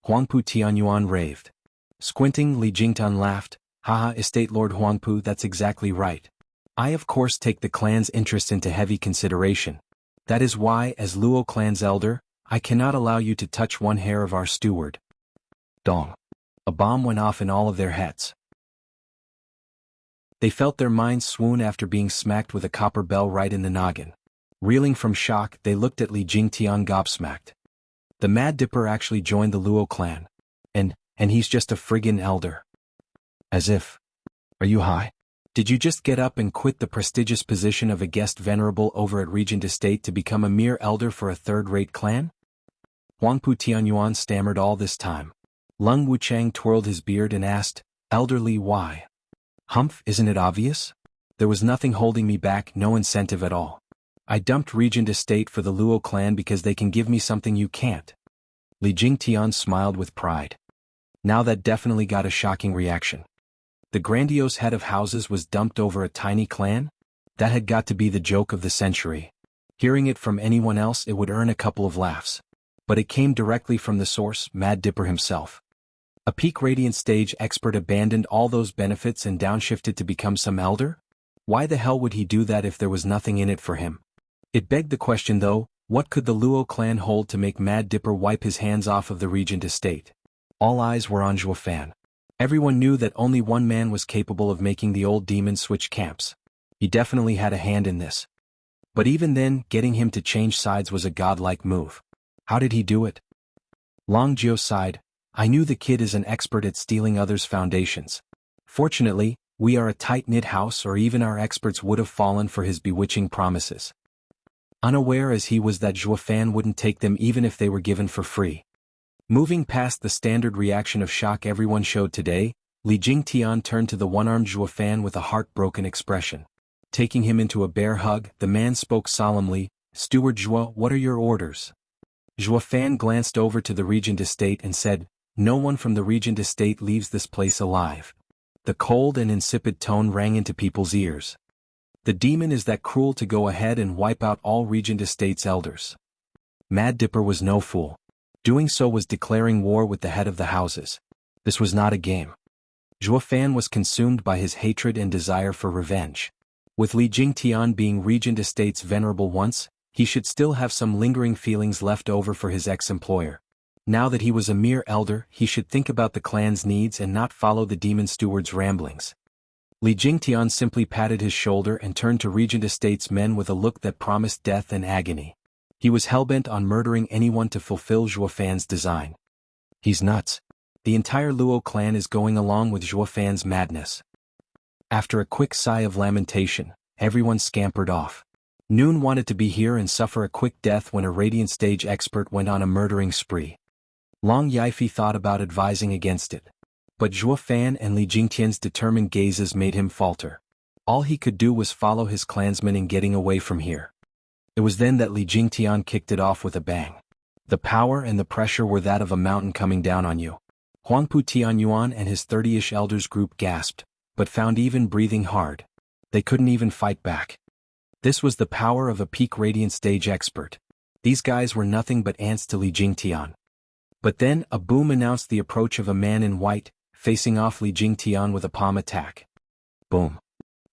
Huangpu Tianyuan raved. Squinting, Li Jingtian laughed. "Haha, Estate Lord Huangpu, that's exactly right. I of course take the clan's interest into heavy consideration. That is why, as Luo clan's elder, I cannot allow you to touch one hair of our steward." Dong. A bomb went off in all of their heads. They felt their minds swoon after being smacked with a copper bell right in the noggin. Reeling from shock, they looked at Li Jingtian gobsmacked. The Mad Dipper actually joined the Luo clan. And he's just a friggin' elder. As if. Are you high? Did you just get up and quit the prestigious position of a guest venerable over at Regent Estate to become a mere elder for a third-rate clan? Huangpu Tianyuan stammered all this time. Lung Wuchang twirled his beard and asked, "Elder Li, why?" "Humph, isn't it obvious? There was nothing holding me back, no incentive at all. I dumped Regent Estate for the Luo clan because they can give me something you can't." Li Jingtian smiled with pride. Now that definitely got a shocking reaction. The grandiose head of houses was dumped over a tiny clan? That had got to be the joke of the century. Hearing it from anyone else, it would earn a couple of laughs. But it came directly from the source, Mad Dipper himself. A peak Radiant Stage expert abandoned all those benefits and downshifted to become some elder? Why the hell would he do that if there was nothing in it for him? It begged the question though, what could the Luo clan hold to make Mad Dipper wipe his hands off of the Regent Estate? All eyes were on Zhuo Fan. Everyone knew that only one man was capable of making the old demon switch camps. He definitely had a hand in this. But even then, getting him to change sides was a godlike move. How did he do it? Long Jiu sighed. I knew the kid is an expert at stealing others' foundations. Fortunately, we are a tight-knit house, or even our experts would have fallen for his bewitching promises. Unaware as he was that Zhuo Fan wouldn't take them even if they were given for free. Moving past the standard reaction of shock everyone showed today, Li Jingtian turned to the one-armed Zhuo Fan with a heartbroken expression. Taking him into a bear hug, the man spoke solemnly, "Steward Zhuo, what are your orders?" Zhuo Fan glanced over to the Regent Estate and said, "No one from the Regent Estate leaves this place alive." The cold and insipid tone rang into people's ears. The demon is that cruel to go ahead and wipe out all Regent Estate's elders. Mad Dipper was no fool. Doing so was declaring war with the head of the houses. This was not a game. Zhuo Fan was consumed by his hatred and desire for revenge. With Li Jingtian being Regent Estate's venerable once, he should still have some lingering feelings left over for his ex-employer. Now that he was a mere elder, he should think about the clan's needs and not follow the demon steward's ramblings. Li Jingtian simply patted his shoulder and turned to Regent Estate's men with a look that promised death and agony. He was hellbent on murdering anyone to fulfill Zhuo Fan's design. He's nuts. The entire Luo clan is going along with Zhuo Fan's madness. After a quick sigh of lamentation, everyone scampered off. Noon wanted to be here and suffer a quick death when a Radiant Stage expert went on a murdering spree. Long Yifi thought about advising against it. But Zhuo Fan and Li Jingtian's determined gazes made him falter. All he could do was follow his clansmen in getting away from here. It was then that Li Jingtian kicked it off with a bang. The power and the pressure were that of a mountain coming down on you. Huangpu Tianyuan and his 30-ish elders group gasped, but found even breathing hard. They couldn't even fight back. This was the power of a peak Radiant Stage expert. These guys were nothing but ants to Li Jingtian. But then, a boom announced the approach of a man in white, facing off Li Jingtian with a palm attack. Boom.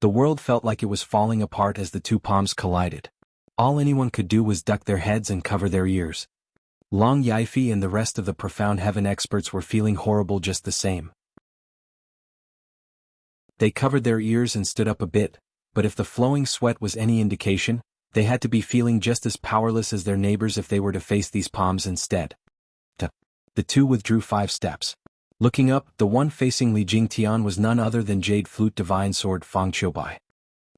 The world felt like it was falling apart as the two palms collided. All anyone could do was duck their heads and cover their ears. Long Yifi and the rest of the Profound Heaven experts were feeling horrible just the same. They covered their ears and stood up a bit, but if the flowing sweat was any indication, they had to be feeling just as powerless as their neighbors if they were to face these palms instead. The two withdrew 5 steps. Looking up, the one facing Li Jingtian was none other than Jade Flute Divine Sword Fang Qiubai.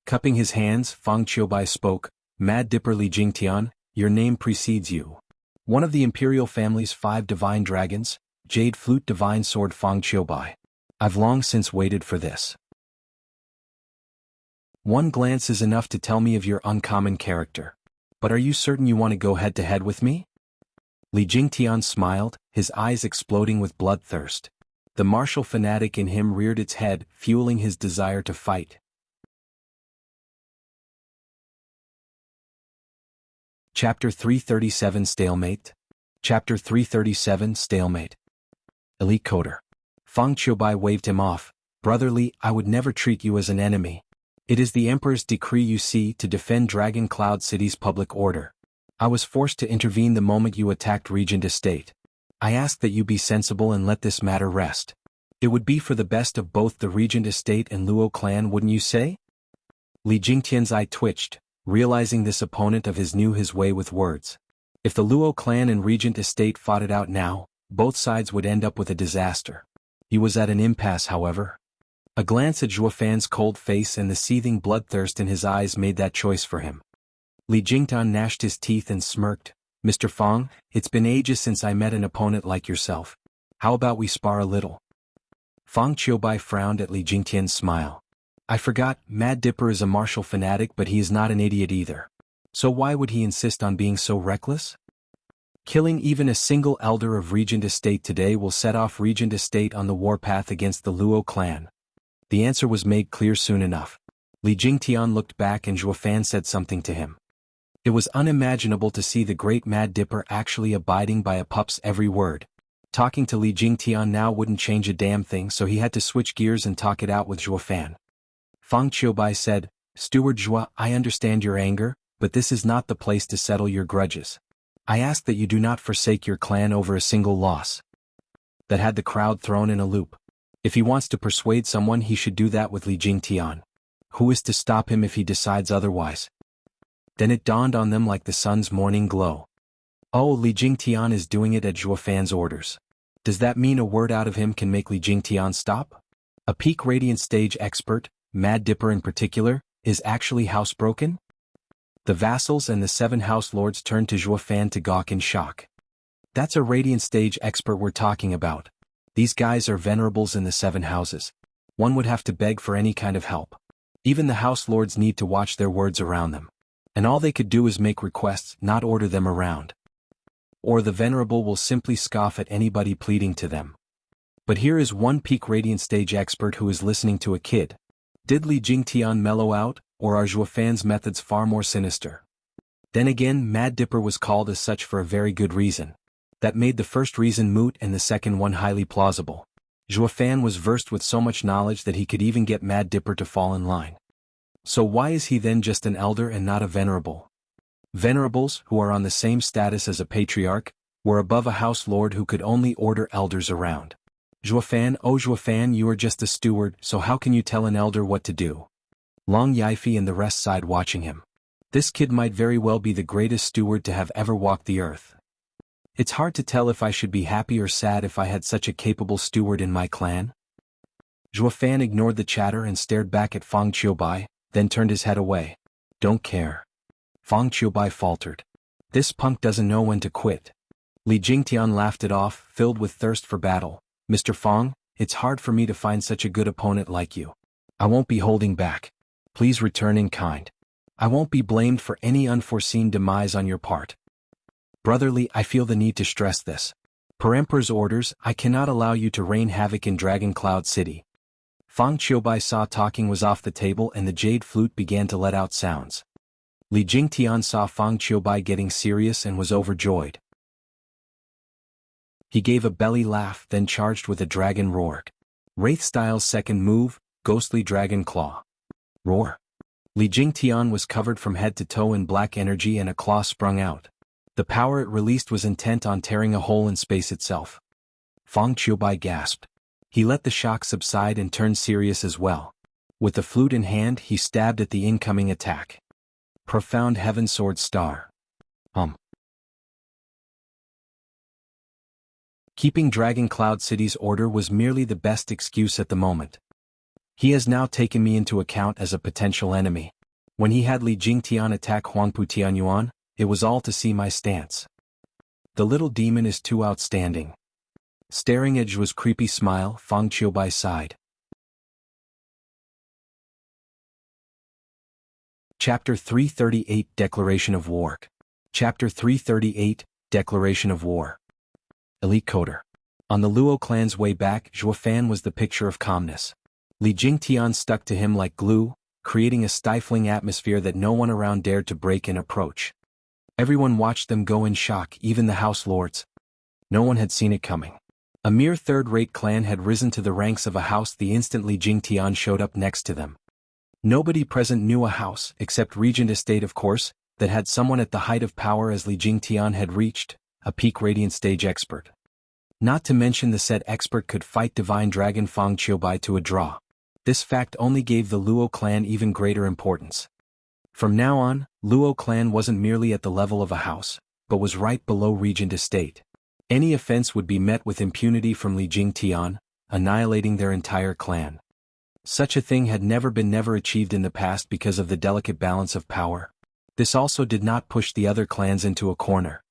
Cupping his hands, Fang Qiubai spoke, "Mad Dipper Li Jingtian, your name precedes you. One of the Imperial family's 5 divine dragons, Jade Flute Divine Sword Fang Qiubai. I've long since waited for this. One glance is enough to tell me of your uncommon character. But are you certain you want to go head-to-head with me?" Li Jingtian smiled, his eyes exploding with bloodthirst. The martial fanatic in him reared its head, fueling his desire to fight. Chapter 337 Stalemate. Chapter 337 Stalemate. Elite Coder. Fang Qiubai waved him off. "Brother Li, I would never treat you as an enemy. It is the Emperor's decree, you see, to defend Dragon Cloud City's public order. I was forced to intervene the moment you attacked Regent Estate. I ask that you be sensible and let this matter rest. It would be for the best of both the Regent Estate and Luo clan, wouldn't you say?" Li Jingtian's eye twitched, realizing this opponent of his knew his way with words. If the Luo clan and Regent Estate fought it out now, both sides would end up with a disaster. He was at an impasse, however. A glance at Zhuo Fan's cold face and the seething bloodthirst in his eyes made that choice for him. Li Jingtian gnashed his teeth and smirked. "Mr. Fang, it's been ages since I met an opponent like yourself. How about we spar a little?" Fang Qiubai frowned at Li Jingtian's smile. "I forgot, Mad Dipper is a martial fanatic, but he is not an idiot either. So why would he insist on being so reckless? Killing even a single elder of Regent Estate today will set off Regent Estate on the warpath against the Luo clan." The answer was made clear soon enough. Li Jingtian looked back and Zhuo Fan said something to him. It was unimaginable to see the great Mad Dipper actually abiding by a pup's every word. Talking to Li Jingtian now wouldn't change a damn thing, so he had to switch gears and talk it out with Zhuo Fan. Fang Qiubai said, "Steward Zhuo, I understand your anger, but this is not the place to settle your grudges. I ask that you do not forsake your clan over a single loss." That had the crowd thrown in a loop. If he wants to persuade someone, he should do that with Li Jingtian. Who is to stop him if he decides otherwise? Then it dawned on them like the sun's morning glow. Oh, Li Jingtian is doing it at Zhuo Fan's orders. Does that mean a word out of him can make Li Jingtian stop? A peak radiant stage expert, Mad Dipper in particular, is actually housebroken? The vassals and the 7 house lords turned to Zhuo Fan to gawk in shock. That's a radiant stage expert we're talking about. These guys are venerables in the 7 houses. One would have to beg for any kind of help. Even the house lords need to watch their words around them. And all they could do is make requests, not order them around. Or the venerable will simply scoff at anybody pleading to them. But here is one peak radiant stage expert who is listening to a kid. Did Li Jingtian mellow out, or are Zhuo Fan's methods far more sinister? Then again, Mad Dipper was called as such for a very good reason. That made the first reason moot and the second one highly plausible. Zhuo Fan was versed with so much knowledge that he could even get Mad Dipper to fall in line. So why is he then just an elder and not a venerable? Venerables, who are on the same status as a patriarch, were above a house lord who could only order elders around. Zhuo Fan, oh Zhuo Fan, you are just a steward, so how can you tell an elder what to do? Long Yifi and the rest sighed watching him. This kid might very well be the greatest steward to have ever walked the earth. It's hard to tell if I should be happy or sad if I had such a capable steward in my clan. Zhuo Fan ignored the chatter and stared back at Fang Qiubai, then turned his head away. Don't care. Fang Qiubai faltered. This punk doesn't know when to quit. Li Jingtian laughed it off, filled with thirst for battle. Mr. Fang, it's hard for me to find such a good opponent like you. I won't be holding back. Please return in kind. I won't be blamed for any unforeseen demise on your part. Brotherly, I feel the need to stress this. Per Emperor's orders, I cannot allow you to rain havoc in Dragon Cloud City. Fang Qiubai saw talking was off the table and the jade flute began to let out sounds. Li Jingtian saw Fang Qiubai getting serious and was overjoyed. He gave a belly laugh, then charged with a dragon roar. Wraith-style's second move, Ghostly Dragon Claw. Roar. Li Jingtian was covered from head to toe in black energy and a claw sprung out. The power it released was intent on tearing a hole in space itself. Fang Qiubai gasped. He let the shock subside and turned serious as well. With the flute in hand, he stabbed at the incoming attack. Profound Heaven Sword Star. Keeping Dragon Cloud City's order was merely the best excuse at the moment. He has now taken me into account as a potential enemy. When he had Li Jingtian attack Huangpu Tianyuan, it was all to see my stance. The little demon is too outstanding. Staring at Zhuo's creepy smile, Fang Qiubai sighed. Chapter 338 Declaration of War. Chapter 338 Declaration of War. Elite Coder. On the Luo clan's way back, Zhuo Fan was the picture of calmness. Li Jingtian stuck to him like glue, creating a stifling atmosphere that no one around dared to break and approach. Everyone watched them go in shock, even the house lords. No one had seen it coming. A mere third-rate clan had risen to the ranks of a house the instant Li Jingtian showed up next to them. Nobody present knew a house, except Regent Estate of course, that had someone at the height of power as Li Jingtian had reached, a peak radiant stage expert. Not to mention the said expert could fight Divine Dragon Fang Qiubai to a draw. This fact only gave the Luo clan even greater importance. From now on, Luo clan wasn't merely at the level of a house, but was right below Regent Estate. Any offense would be met with impunity from Li Jingtian, annihilating their entire clan. Such a thing had never achieved in the past because of the delicate balance of power. This also did not push the other clans into a corner.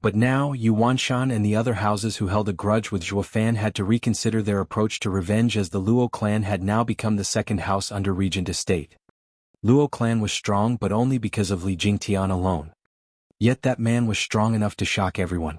But now, Yuanshan and the other houses who held a grudge with Zhuo Fan had to reconsider their approach to revenge as the Luo clan had now become the second house under Regent Estate. Luo clan was strong but only because of Li Jingtian alone. Yet that man was strong enough to shock everyone.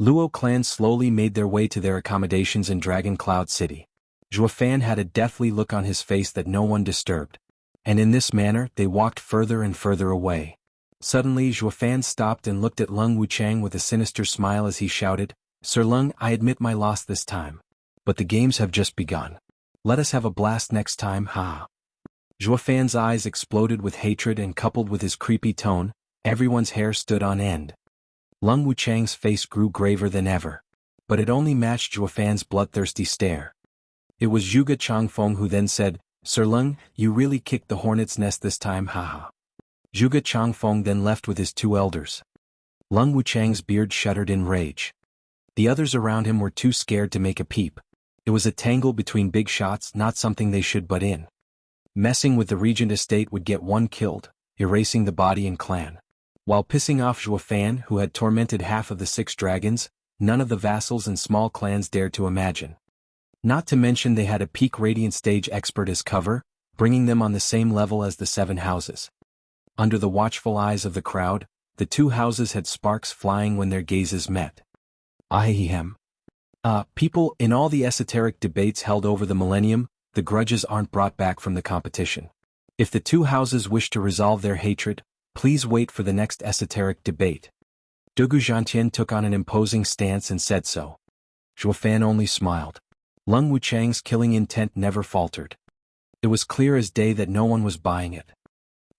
Luo clan slowly made their way to their accommodations in Dragon Cloud City. Zhuo Fan had a deathly look on his face that no one disturbed. And in this manner, they walked further and further away. Suddenly Zhuo Fan stopped and looked at Lung Wuchang with a sinister smile as he shouted, "Sir Lung, I admit my loss this time. But the games have just begun. Let us have a blast next time, ha." Zhuo Fan's eyes exploded with hatred and coupled with his creepy tone, everyone's hair stood on end. Lung Wuchang's face grew graver than ever. But it only matched Zhuo Fan's bloodthirsty stare. It was Zhuge Changfeng who then said, "Sir Lung, you really kicked the hornet's nest this time, haha." Zhuge Changfeng then left with his two elders. Lung Wuchang's beard shuddered in rage. The others around him were too scared to make a peep. It was a tangle between big shots, not something they should butt in. Messing with the regent estate would get one killed, erasing the body and clan. While pissing off Zhuo Fan, who had tormented half of the 6 dragons, none of the vassals and small clans dared to imagine. Not to mention they had a peak radiant stage expert as cover, bringing them on the same level as the 7 houses. Under the watchful eyes of the crowd, the 2 houses had sparks flying when their gazes met. Ahem. People, in all the esoteric debates held over the millennium, the grudges aren't brought back from the competition. If the 2 houses wish to resolve their hatred, please wait for the next esoteric debate. Dugu Zhantian took on an imposing stance and said so. Zhuo Fan only smiled. Lung Wuchang's killing intent never faltered. It was clear as day that no one was buying it.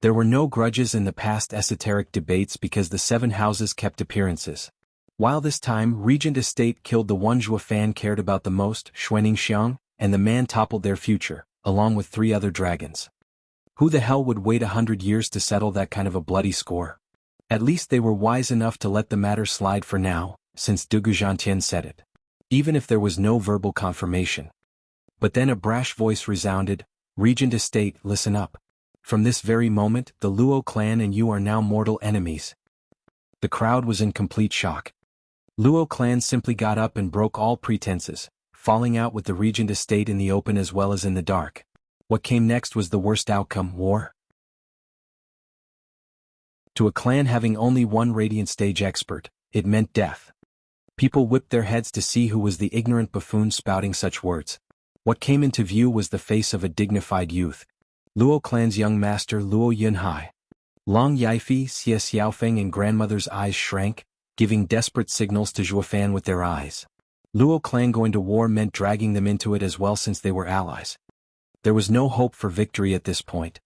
There were no grudges in the past esoteric debates because the 7 houses kept appearances. While this time Regent Estate killed the one Zhuo Fan cared about the most, Xuening Xiang, and the man toppled their future, along with 3 other dragons. Who the hell would wait 100 years to settle that kind of a bloody score? At least they were wise enough to let the matter slide for now, since Dugu Zhantian said it. Even if there was no verbal confirmation. But then a brash voice resounded, Regent Estate, listen up. From this very moment, the Luo clan and you are now mortal enemies. The crowd was in complete shock. Luo clan simply got up and broke all pretenses, falling out with the Regent Estate in the open as well as in the dark. What came next was the worst outcome, war. To a clan having only 1 radiant stage expert, it meant death. People whipped their heads to see who was the ignorant buffoon spouting such words. What came into view was the face of a dignified youth. Luo clan's young master Luo Yunhai. Long Yaifi, Xie Xiaofeng and grandmother's eyes shrank, giving desperate signals to Zhuo Fan with their eyes. Luo clan going to war meant dragging them into it as well since they were allies. There was no hope for victory at this point.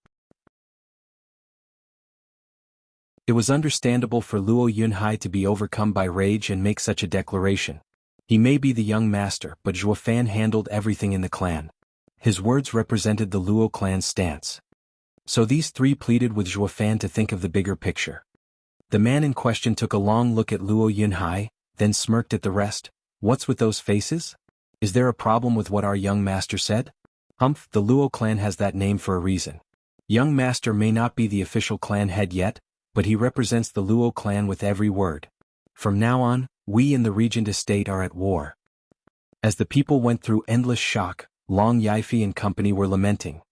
It was understandable for Luo Yunhai to be overcome by rage and make such a declaration. He may be the young master, but Zhuo Fan handled everything in the clan. His words represented the Luo clan's stance. So these 3 pleaded with Zhuo Fan to think of the bigger picture. The man in question took a long look at Luo Yunhai, then smirked at the rest. What's with those faces? Is there a problem with what our young master said? Humph, the Luo clan has that name for a reason. Young master may not be the official clan head yet, but he represents the Luo clan with every word. From now on, we in the Regent Estate are at war. As the people went through endless shock, Long Yaifi and company were lamenting.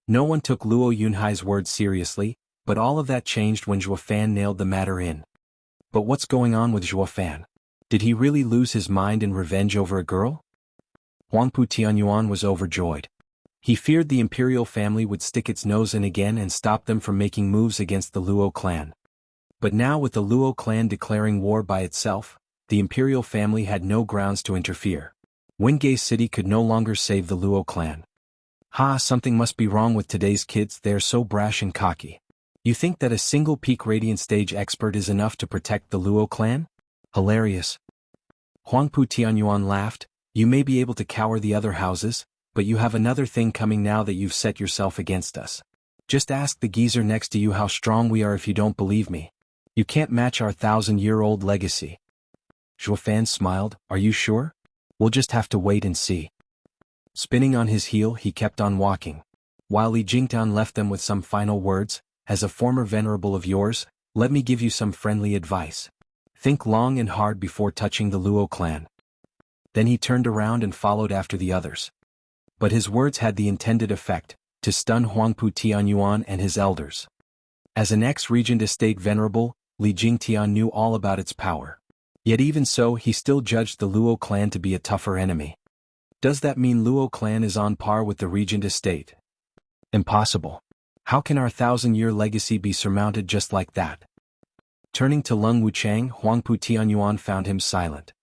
No one took Luo Yunhai's words seriously, but all of that changed when Zhuo Fan nailed the matter in. But what's going on with Zhuo Fan? Did he really lose his mind in revenge over a girl? Huangpu Tianyuan was overjoyed. He feared the imperial family would stick its nose in again and stop them from making moves against the Luo clan. But now with the Luo clan declaring war by itself, the imperial family had no grounds to interfere. Wingay City could no longer save the Luo clan. Something must be wrong with today's kids, they're so brash and cocky. You think that a single peak radiant stage expert is enough to protect the Luo clan? Hilarious. Huangpu Tianyuan laughed, you may be able to cower the other houses, but you have another thing coming now that you've set yourself against us. Just ask the geezer next to you how strong we are if you don't believe me. You can't match our 1,000-year-old legacy. Zhuo Fan smiled, are you sure? We'll just have to wait and see. Spinning on his heel, he kept on walking. While Li Jingtian left them with some final words, as a former venerable of yours, let me give you some friendly advice. Think long and hard before touching the Luo clan. Then he turned around and followed after the others. But his words had the intended effect, to stun Huangpu Tianyuan and his elders. As an ex-regent estate venerable, Li Jingtian knew all about its power. Yet even so he still judged the Luo clan to be a tougher enemy. Does that mean Luo clan is on par with the regent estate? Impossible. How can our 1,000-year legacy be surmounted just like that? Turning to Lung Wuchang, Huangpu Tianyuan found him silent.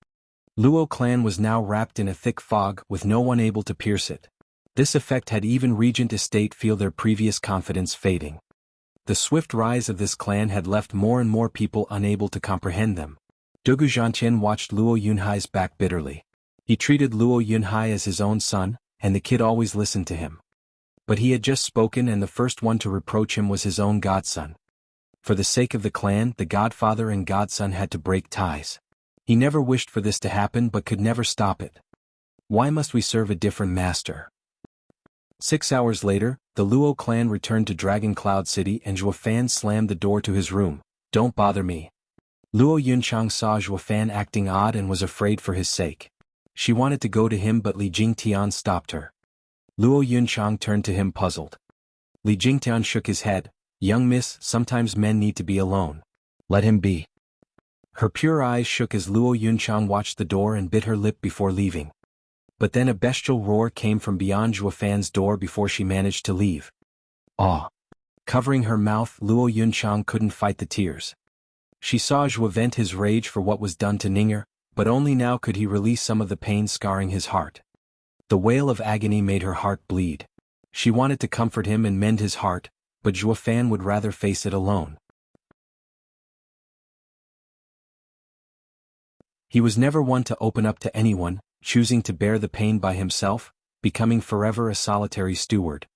Luo clan was now wrapped in a thick fog with no one able to pierce it. This effect had even regent estate feel their previous confidence fading. The swift rise of this clan had left more and more people unable to comprehend them. Dugu Zhantian watched Luo Yunhai's back bitterly. He treated Luo Yunhai as his own son, and the kid always listened to him. But he had just spoken and the first one to reproach him was his own godson. For the sake of the clan, the godfather and godson had to break ties. He never wished for this to happen but could never stop it. Why must we serve a different master? 6 hours later, the Luo clan returned to Dragon Cloud City and Zhuofan slammed the door to his room. Don't bother me. Luo Yunchang saw Zhuofan acting odd and was afraid for his sake. She wanted to go to him but Li Jingtian stopped her. Luo Yunchang turned to him puzzled. Li Jingtian shook his head. Young miss, sometimes men need to be alone. Let him be. Her pure eyes shook as Luo Yunchang watched the door and bit her lip before leaving. But then a bestial roar came from beyond Zhuofan's door before she managed to leave. Ah! Covering her mouth, Luo Yunchang couldn't fight the tears. She saw Zhuo vent his rage for what was done to Ning'er, but only now could he release some of the pain scarring his heart. The wail of agony made her heart bleed. She wanted to comfort him and mend his heart, but Zhuofan would rather face it alone. He was never one to open up to anyone, choosing to bear the pain by himself, becoming forever a solitary steward.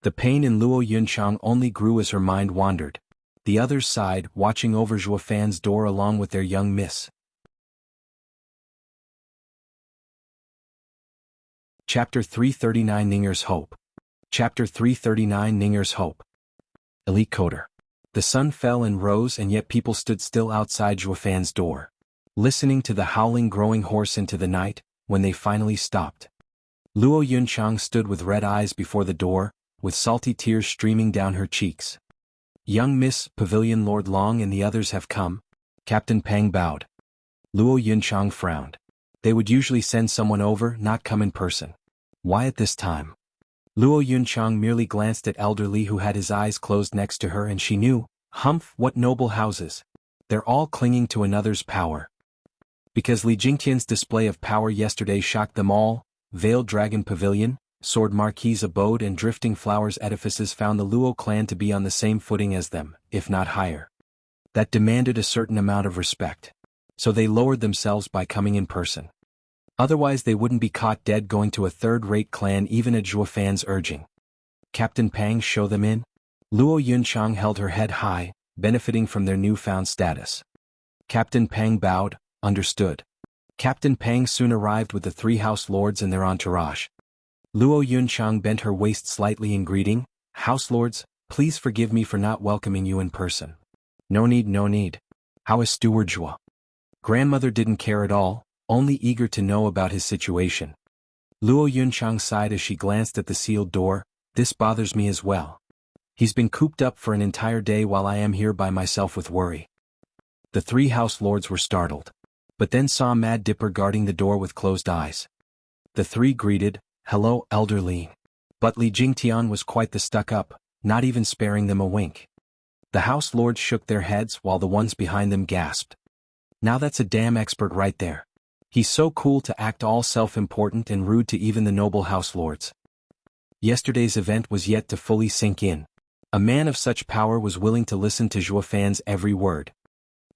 The pain in Luo Yunchang only grew as her mind wandered. The others sighed, watching over Zhuofan's door along with their young miss. Chapter 339 Ning'er's Hope. Chapter 339 Ning'er's Hope. Elite Coder. The sun fell and rose and yet people stood still outside Zhuofan's door, listening to the howling growing hoarse into the night, when they finally stopped. Luo Yunchang stood with red eyes before the door, with salty tears streaming down her cheeks. Young Miss, Pavilion Lord Long and the others have come. Captain Pang bowed. Luo Yunchang frowned. They would usually send someone over, not come in person. Why at this time? Luo Yunchang merely glanced at Elder Li who had his eyes closed next to her and she knew, humph, what noble houses. They're all clinging to another's power. Because Li Jingtian's display of power yesterday shocked them all, Veiled Dragon Pavilion, Sword Marquis Abode and Drifting Flowers edifices found the Luo clan to be on the same footing as them, if not higher. That demanded a certain amount of respect. So they lowered themselves by coming in person. Otherwise they wouldn't be caught dead going to a third-rate clan even at Zhuofan's urging. Captain Pang, show them in? Luo Yunchang held her head high, benefiting from their newfound status. Captain Pang bowed, understood. Captain Pang soon arrived with the 3 house lords and their entourage. Luo Yunchang bent her waist slightly in greeting. House lords, please forgive me for not welcoming you in person. No need, no need. How is Steward Zhuo? Grandmother didn't care at all, only eager to know about his situation. Luo Yunchang sighed as she glanced at the sealed door. This bothers me as well. He's been cooped up for an entire day while I am here by myself with worry. The 3 house lords were startled, but then saw Mad Dipper guarding the door with closed eyes. The 3 greeted, hello, Elder Li. But Li Jingtian was quite the stuck-up, not even sparing them a wink. The house lords shook their heads while the ones behind them gasped. Now that's a damn expert right there. He's so cool to act all self-important and rude to even the noble house lords. Yesterday's event was yet to fully sink in. A man of such power was willing to listen to Zhuofan's every word.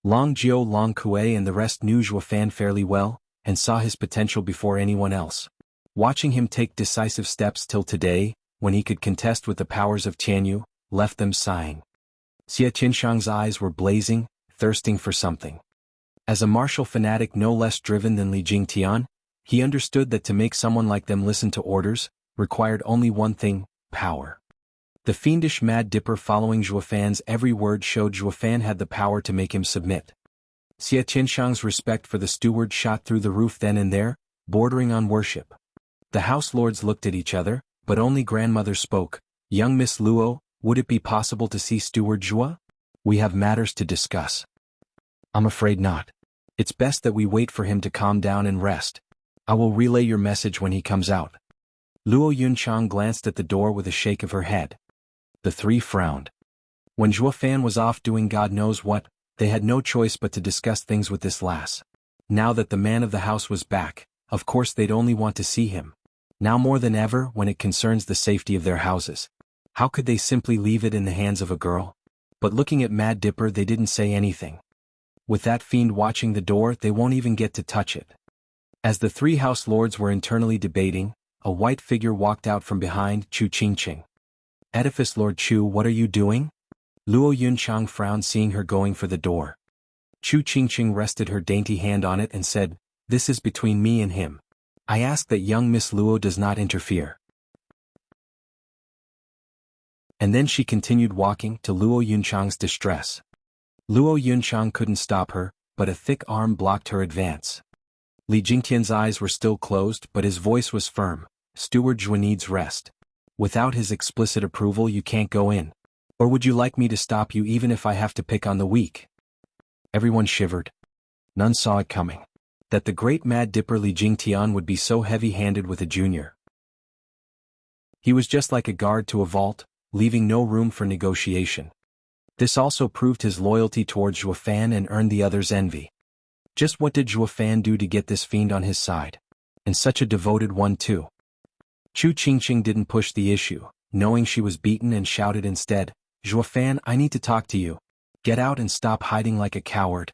Long Jiu Long Kuei and the rest knew Zhuofan fairly well, and saw his potential before anyone else. Watching him take decisive steps till today, when he could contest with the powers of Tianyu, left them sighing. Xie Qianshang's eyes were blazing, thirsting for something. As a martial fanatic no less driven than Li Jingtian, he understood that to make someone like them listen to orders, required only one thing, power. The fiendish Mad Dipper following Zhuofan's every word showed Zhuofan had the power to make him submit. Xie Qianshang's respect for the steward shot through the roof then and there, bordering on worship. The house lords looked at each other, but only grandmother spoke. Young Miss Luo, would it be possible to see Steward Zhuo? We have matters to discuss. I'm afraid not. It's best that we wait for him to calm down and rest. I will relay your message when he comes out. Luo Yunchang glanced at the door with a shake of her head. The 3 frowned. When Zhuofan was off doing God knows what, they had no choice but to discuss things with this lass. Now that the man of the house was back, of course they'd only want to see him. Now more than ever when it concerns the safety of their houses. How could they simply leave it in the hands of a girl? But looking at Mad Dipper they didn't say anything. With that fiend watching the door they won't even get to touch it. As the 3 house lords were internally debating, a white figure walked out from behind Chu Qingqing. Edifice Lord Chu, what are you doing? Luo Yunchang frowned seeing her going for the door. Chu Qingqing rested her dainty hand on it and said, "This is between me and him. I ask that young Miss Luo does not interfere." And then she continued walking to Luo Yunchang's distress. Luo Yunchang couldn't stop her, but a thick arm blocked her advance. Li Jingtian's eyes were still closed, but his voice was firm. "Steward Zhuo needs rest. Without his explicit approval you can't go in. Or would you like me to stop you even if I have to pick on the weak?" Everyone shivered. None saw it coming. That the great Mad Dipper Li Jingtian would be so heavy-handed with a junior. He was just like a guard to a vault, leaving no room for negotiation. This also proved his loyalty towards Zhuo Fan and earned the others' envy. Just what did Zhuo Fan do to get this fiend on his side? And such a devoted one too. Chu Qingqing didn't push the issue, knowing she was beaten, and shouted instead, "Zhuo Fan, I need to talk to you. Get out and stop hiding like a coward."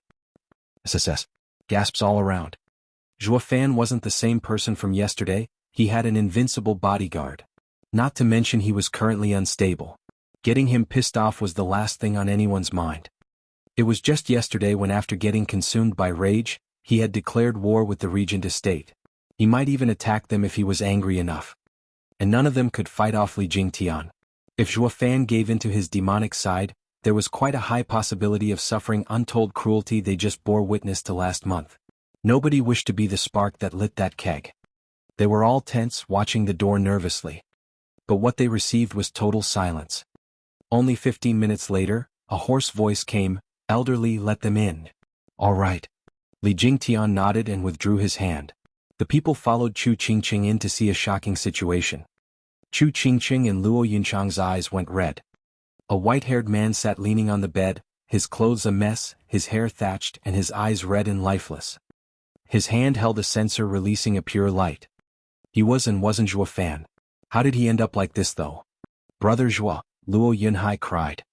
SSS. Gasps all around. Zhuo Fan wasn't the same person from yesterday, he had an invincible bodyguard. Not to mention he was currently unstable. Getting him pissed off was the last thing on anyone's mind. It was just yesterday when, after getting consumed by rage, he had declared war with the regent estate. He might even attack them if he was angry enough. And none of them could fight off Li Jingtian. If Zhuo Fan gave in to his demonic side, there was quite a high possibility of suffering untold cruelty they just bore witness to last month. Nobody wished to be the spark that lit that keg. They were all tense, watching the door nervously. But what they received was total silence. Only 15 minutes later, a hoarse voice came, "Elderly, let them in." "All right." Li Jingtian nodded and withdrew his hand. The people followed Chu Qingqing in to see a shocking situation. Chu Qingqing and Luo Yunchang's eyes went red. A white-haired man sat leaning on the bed, his clothes a mess, his hair thatched, and his eyes red and lifeless. His hand held a censer releasing a pure light. He was and wasn't Zhuo Fan. How did he end up like this though? "Brother Zhuo," Luo Yunhai cried.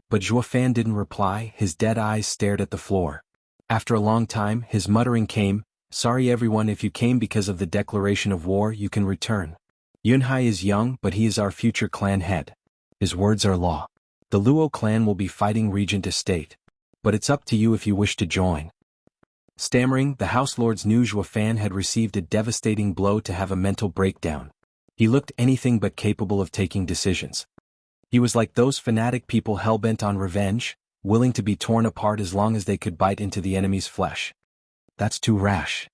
But Zhuo Fan didn't reply, his dead eyes stared at the floor. After a long time, his muttering came, "Sorry everyone, if you came because of the declaration of war, you can return. Yunhai is young, but he is our future clan head. His words are law. The Luo clan will be fighting regent estate. But it's up to you if you wish to join." Stammering, the house lords knew Zhuo Fan had received a devastating blow to have a mental breakdown. He looked anything but capable of taking decisions. He was like those fanatic people hell-bent on revenge, willing to be torn apart as long as they could bite into the enemy's flesh. That's too rash.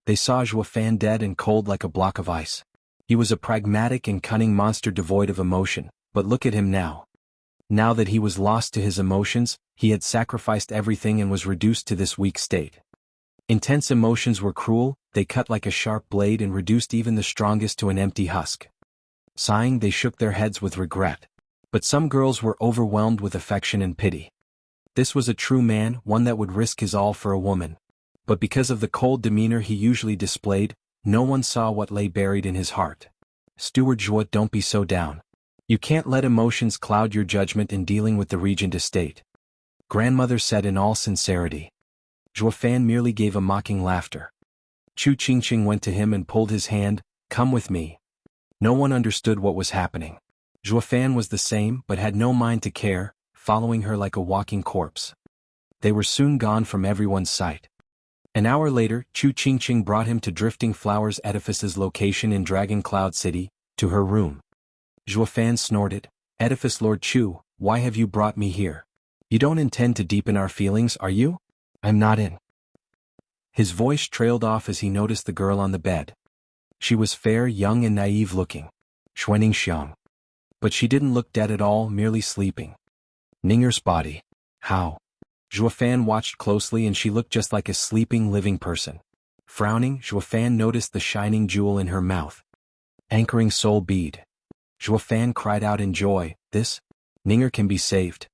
They saw Zhuo Fan dead and cold like a block of ice. He was a pragmatic and cunning monster devoid of emotion, but look at him now. Now that he was lost to his emotions, he had sacrificed everything and was reduced to this weak state. Intense emotions were cruel, they cut like a sharp blade and reduced even the strongest to an empty husk. Sighing, they shook their heads with regret. But some girls were overwhelmed with affection and pity. This was a true man, one that would risk his all for a woman. But because of the cold demeanor he usually displayed, no one saw what lay buried in his heart. "Steward Zhuo, don't be so down. You can't let emotions cloud your judgment in dealing with the regent estate," grandmother said in all sincerity. Zhuo Fan merely gave a mocking laughter. Chu Qingqing went to him and pulled his hand, "Come with me." No one understood what was happening. Zhuo Fan was the same but had no mind to care, following her like a walking corpse. They were soon gone from everyone's sight. An hour later, Chu Qingqing brought him to Drifting Flowers Edifice's location in Dragon Cloud City, to her room. Zhuo Fan snorted, "Edifice Lord Chu, why have you brought me here? You don't intend to deepen our feelings, are you?" "I'm not in." His voice trailed off as he noticed the girl on the bed. She was fair, young and naive looking. Xuening Xiang. But she didn't look dead at all, merely sleeping. Ninger's body. How? Zhuo Fan watched closely and she looked just like a sleeping living person. Frowning, Zhuo Fan noticed the shining jewel in her mouth. Anchoring soul bead. Zhuo Fan cried out in joy, "This? Ninger can be saved."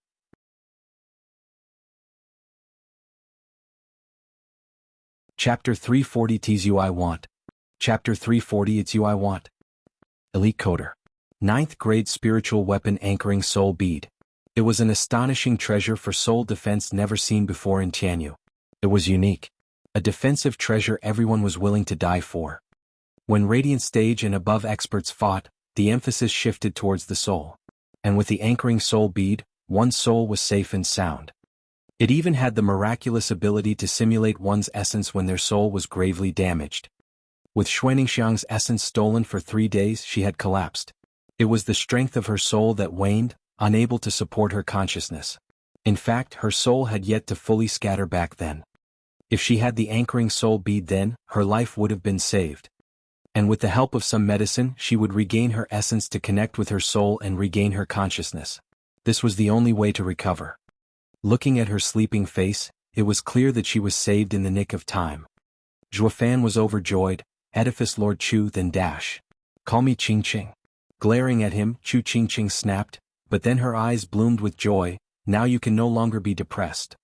Chapter 340 It's You I Want. Chapter 340 It's You I Want. Elite Coder. 9th grade spiritual weapon anchoring soul bead. It was an astonishing treasure for soul defense never seen before in Tianyu. It was unique. A defensive treasure everyone was willing to die for. When Radiant Stage and above experts fought, the emphasis shifted towards the soul. And with the anchoring soul bead, one soul was safe and sound. It even had the miraculous ability to simulate one's essence when their soul was gravely damaged. With Xuaningxiang's essence stolen for 3 days, she had collapsed. It was the strength of her soul that waned, unable to support her consciousness. In fact, her soul had yet to fully scatter back then. If she had the anchoring soul bead then, her life would have been saved. And with the help of some medicine, she would regain her essence to connect with her soul and regain her consciousness. This was the only way to recover. Looking at her sleeping face, it was clear that she was saved in the nick of time. Zhuofan was overjoyed. Edifice Lord Chu then dash. Call me Qingqing. Glaring at him, Chu Qingqing snapped, but then her eyes bloomed with joy. Now you can no longer be depressed.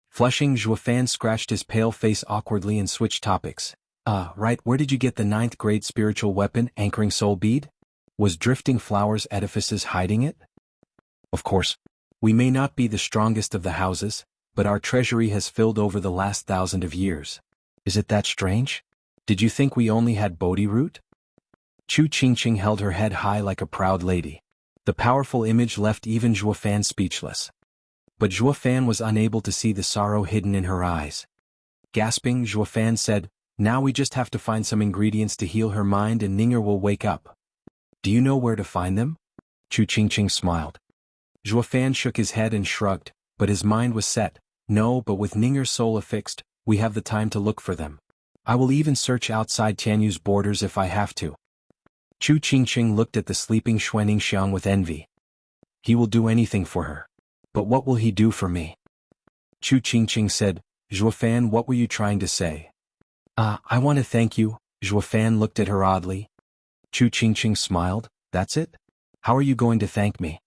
Flushing, Zhuofan scratched his pale face awkwardly and switched topics. Right, where did you get the 9th grade spiritual weapon, anchoring soul bead? Was Drifting Flowers Edifices hiding it? Of course. We may not be the strongest of the houses, but our treasury has filled over the last 1,000 of years. Is it that strange? Did you think we only had Bodhi root? Chu Qingqing held her head high like a proud lady. The powerful image left even Zhuofan speechless. But Zhuofan was unable to see the sorrow hidden in her eyes. Gasping, Zhuofan said, now we just have to find some ingredients to heal her mind and Ninger will wake up. Do you know where to find them? Chu Qingqing smiled. Zhuofan shook his head and shrugged, but his mind was set. No, but with Ninger's soul affixed, we have the time to look for them. I will even search outside Tianyu's borders if I have to. Chu Qingqing looked at the sleeping Xuaningxiang with envy. He will do anything for her. But what will he do for me? Chu Qingqing said, Zhuofan, what were you trying to say? I want to thank you. Zhuofan looked at her oddly. Chu Qingqing smiled, that's it? How are you going to thank me?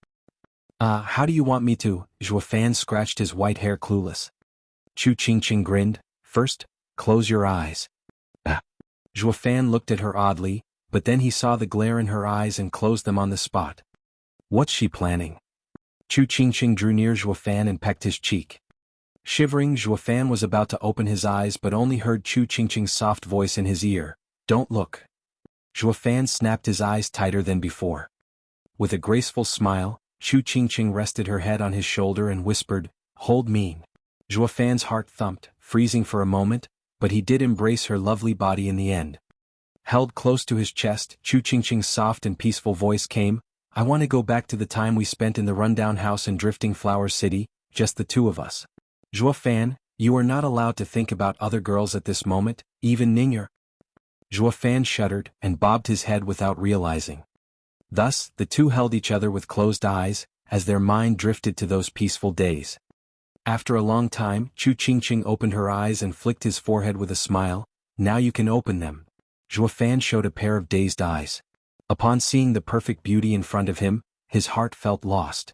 How do you want me to? Zhuofan scratched his white hair clueless. Chu Qingqing grinned, first, close your eyes. Zhuofan looked at her oddly, but then he saw the glare in her eyes and closed them on the spot. What's she planning? Chu Qingqing drew near Zhuofan and pecked his cheek. Shivering, Zhuofan was about to open his eyes but only heard Chu Qingqing's soft voice in his ear. Don't look. Zhuofan snapped his eyes tighter than before. With a graceful smile, Chu Qingqing rested her head on his shoulder and whispered, hold me. Zhuofan's heart thumped, freezing for a moment, but he did embrace her lovely body in the end. Held close to his chest, Chu Qingqing's soft and peaceful voice came, I want to go back to the time we spent in the rundown house in Drifting Flower City, just the two of us. Zhuofan, you are not allowed to think about other girls at this moment, even Ninger. Zhuofan shuddered and bobbed his head without realizing. Thus, the two held each other with closed eyes, as their mind drifted to those peaceful days. After a long time, Chu Qingqing opened her eyes and flicked his forehead with a smile. Now you can open them. Zhuofan showed a pair of dazed eyes. Upon seeing the perfect beauty in front of him, his heart felt lost.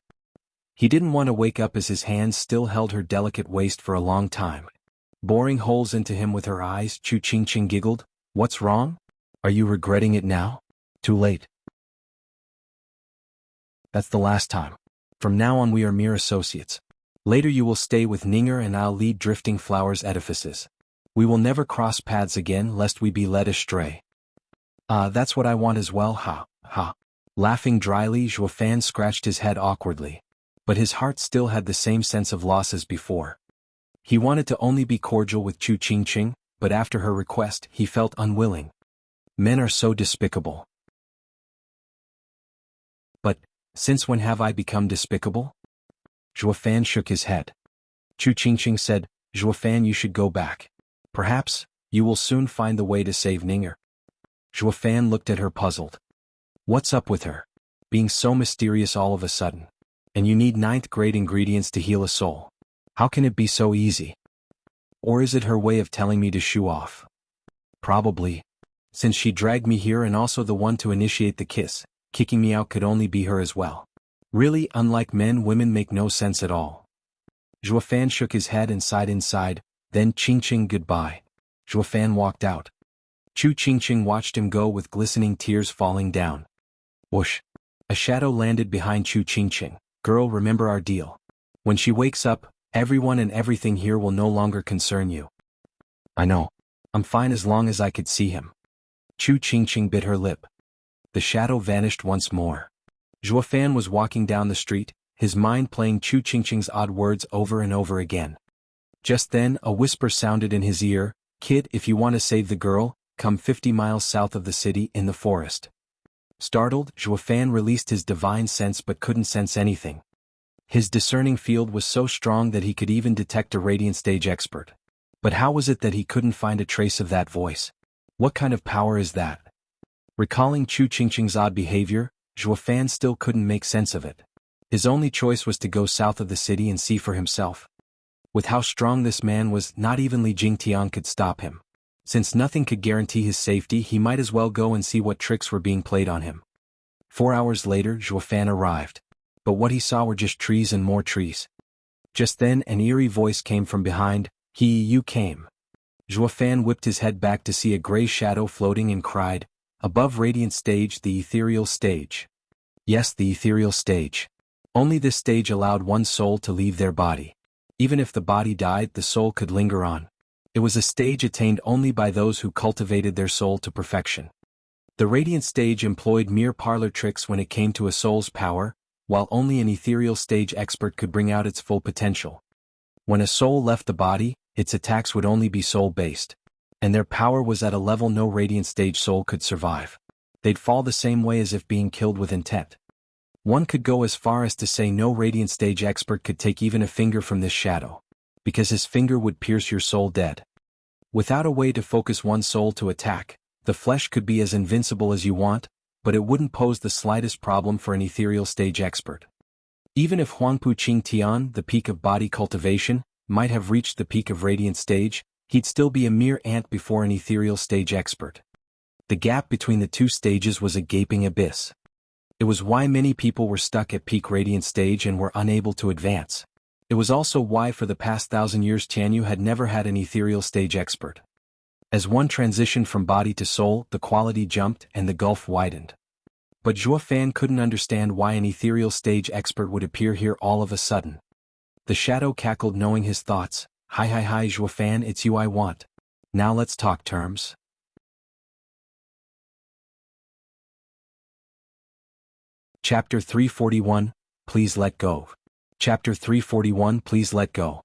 He didn't want to wake up as his hands still held her delicate waist for a long time. Boring holes into him with her eyes, Chu Qingqing giggled, what's wrong? Are you regretting it now? Too late. That's the last time. From now on we are mere associates. Later you will stay with Ninger and I'll lead Drifting Flowers Edifices. We will never cross paths again lest we be led astray. That's what I want as well, ha, ha. Laughing dryly, Zhuofan scratched his head awkwardly. But his heart still had the same sense of loss as before. He wanted to only be cordial with Chu Qingqing, but after her request, he felt unwilling. Men are so despicable. But, since when have I become despicable? Zhuofan shook his head. Chu Qingqing said, Zhuofan, you should go back. Perhaps, you will soon find the way to save Ninger. Zhuofan looked at her puzzled. What's up with her? Being so mysterious all of a sudden. And you need 9th grade ingredients to heal a soul. How can it be so easy? Or is it her way of telling me to shoo off? Probably. Since she dragged me here and also the one to initiate the kiss, kicking me out could only be her as well. Really, unlike men, women make no sense at all. Zhuofan shook his head and sighed inside, then Qingqing goodbye. Zhuofan walked out. Chu Qingqing watched him go with glistening tears falling down. Whoosh. A shadow landed behind Chu Qingqing. Girl, remember our deal. When she wakes up, everyone and everything here will no longer concern you. I know. I'm fine as long as I could see him. Chu Qingqing bit her lip. The shadow vanished once more. Zhuofan was walking down the street, his mind playing Chu Qingqing's odd words over and over again. Just then, a whisper sounded in his ear, "Kid, if you want to save the girl, come 50 miles south of the city in the forest." Startled, Zhuofan released his divine sense but couldn't sense anything. His discerning field was so strong that he could even detect a radiant stage expert. But how was it that he couldn't find a trace of that voice? What kind of power is that? Recalling Chu Qingqing's odd behavior, Zhuofan still couldn't make sense of it. His only choice was to go south of the city and see for himself. With how strong this man was, not even Li Jingtian could stop him. Since nothing could guarantee his safety, he might as well go and see what tricks were being played on him. 4 hours later, Zhuofan arrived. But what he saw were just trees and more trees. Just then, an eerie voice came from behind. You came." Zhuofan whipped his head back to see a gray shadow floating and cried, "Above radiant stage, the ethereal stage." Yes, the ethereal stage. Only this stage allowed one soul to leave their body. Even if the body died, the soul could linger on. It was a stage attained only by those who cultivated their soul to perfection. The radiant stage employed mere parlor tricks when it came to a soul's power, while only an ethereal stage expert could bring out its full potential. When a soul left the body, its attacks would only be soul-based. And their power was at a level no radiant stage soul could survive. They'd fall the same way as if being killed with intent. One could go as far as to say no radiant stage expert could take even a finger from this shadow, because his finger would pierce your soul dead. Without a way to focus one soul to attack, the flesh could be as invincible as you want, but it wouldn't pose the slightest problem for an ethereal stage expert. Even if Huangpu Qingtian, the peak of body cultivation, might have reached the peak of radiant stage, he'd still be a mere ant before an ethereal stage expert. The gap between the two stages was a gaping abyss. It was why many people were stuck at peak radiant stage and were unable to advance. It was also why for the past 1,000 years Tianyu had never had an ethereal stage expert. As one transitioned from body to soul, the quality jumped and the gulf widened. But Zhuofan couldn't understand why an ethereal stage expert would appear here all of a sudden. The shadow cackled, knowing his thoughts. Hi Zhuofan, it's you I want. Now let's talk terms." Chapter 341, Please Let Go. Chapter 341, Please Let Go.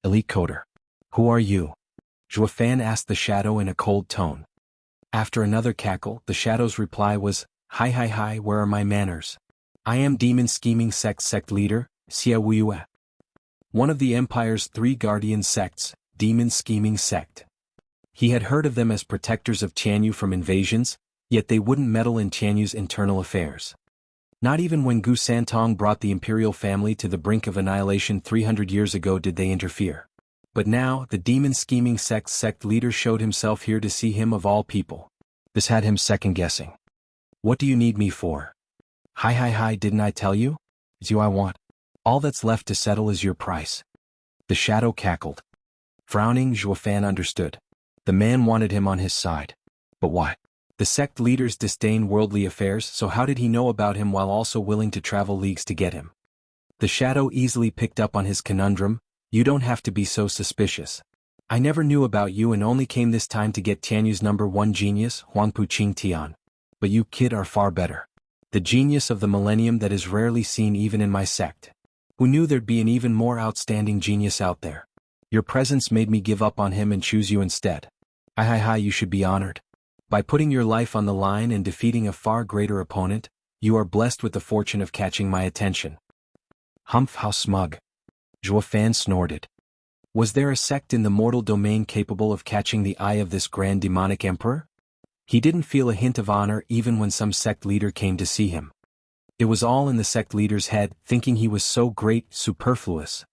Elite Coder. "Who are you?" Zhuofan asked the shadow in a cold tone. After another cackle, the shadow's reply was, Hi, where are my manners? I am Demon Scheming Sect Leader, Xia Wuyue. One of the Empire's 3 guardian sects, Demon Scheming Sect. He had heard of them as protectors of Tianyu from invasions, yet they wouldn't meddle in Tianyu's internal affairs. Not even when Gu Santong brought the imperial family to the brink of annihilation 300 years ago did they interfere. But now, the Demon Scheming Sect leader showed himself here to see him of all people. This had him second-guessing. "What do you need me for?" Hi, didn't I tell you? It's you I want. All that's left to settle is your price." The shadow cackled. Frowning, Zhuofan understood. The man wanted him on his side. But why? The sect leaders disdain worldly affairs, so how did he know about him while also willing to travel leagues to get him? The shadow easily picked up on his conundrum. "You don't have to be so suspicious. I never knew about you and only came this time to get Tianyu's #1 genius, Huangpu Qingtian. But you, kid, are far better. The genius of the millennium that is rarely seen even in my sect. Who knew there'd be an even more outstanding genius out there? Your presence made me give up on him and choose you instead. Hi, you should be honored. By putting your life on the line and defeating a far greater opponent, you are blessed with the fortune of catching my attention." Humph, how smug. Zhuofan snorted. Was there a sect in the mortal domain capable of catching the eye of this grand demonic emperor? He didn't feel a hint of honor even when some sect leader came to see him. It was all in the sect leader's head, thinking he was so great, superfluous.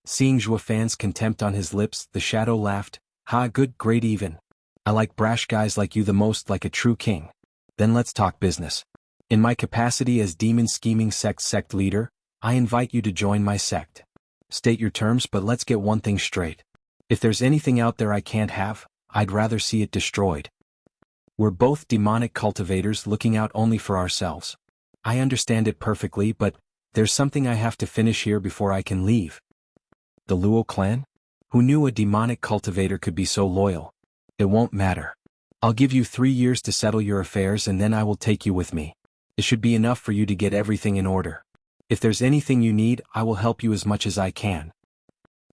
Seeing Zhuofan's contempt on his lips, the shadow laughed. "Ha, great even. I like brash guys like you the most, like a true king. Then let's talk business. In my capacity as Demon Scheming Sect leader, I invite you to join my sect. State your terms, but let's get one thing straight. If there's anything out there I can't have, I'd rather see it destroyed. We're both demonic cultivators looking out only for ourselves. I understand it perfectly, but there's something I have to finish here before I can leave." The Luo clan? Who knew a demonic cultivator could be so loyal? "It won't matter. I'll give you 3 years to settle your affairs and then I will take you with me. It should be enough for you to get everything in order. If there's anything you need, I will help you as much as I can."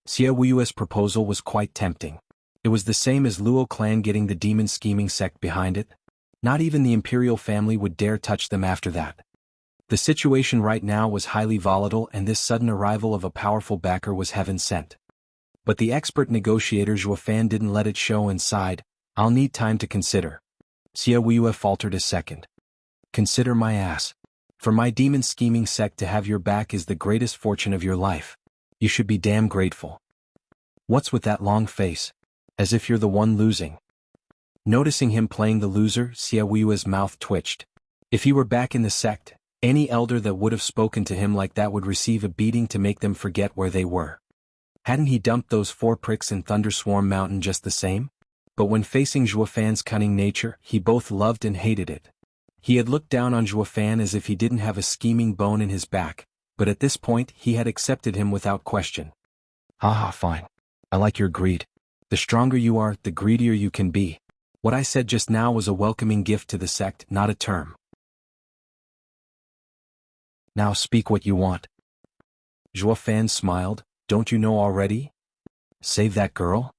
Xie Wuyue's proposal was quite tempting. It was the same as Luo clan getting the demon scheming sect behind it. Not even the imperial family would dare touch them after that. The situation right now was highly volatile, and this sudden arrival of a powerful backer was heaven sent. But the expert negotiator Zhuo Fan didn't let it show and sighed, "I'll need time to consider." Xie Wuyue faltered a second. "Consider my ass. For my demon scheming sect to have your back is the greatest fortune of your life. You should be damn grateful. What's with that long face? As if you're the one losing." Noticing him playing the loser, Xie Wuyue's mouth twitched. If he were back in the sect, any elder that would have spoken to him like that would receive a beating to make them forget where they were. Hadn't he dumped those 4 pricks in Thunderswarm Mountain just the same? But when facing Zhuo Fan's cunning nature, he both loved and hated it. He had looked down on Zhuo Fan as if he didn't have a scheming bone in his back, but at this point he had accepted him without question. "Haha, fine. I like your greed. The stronger you are, the greedier you can be. What I said just now was a welcoming gift to the sect, not a term. Now speak what you want." Zhuo Fan smiled. "Don't you know already? Save that girl?"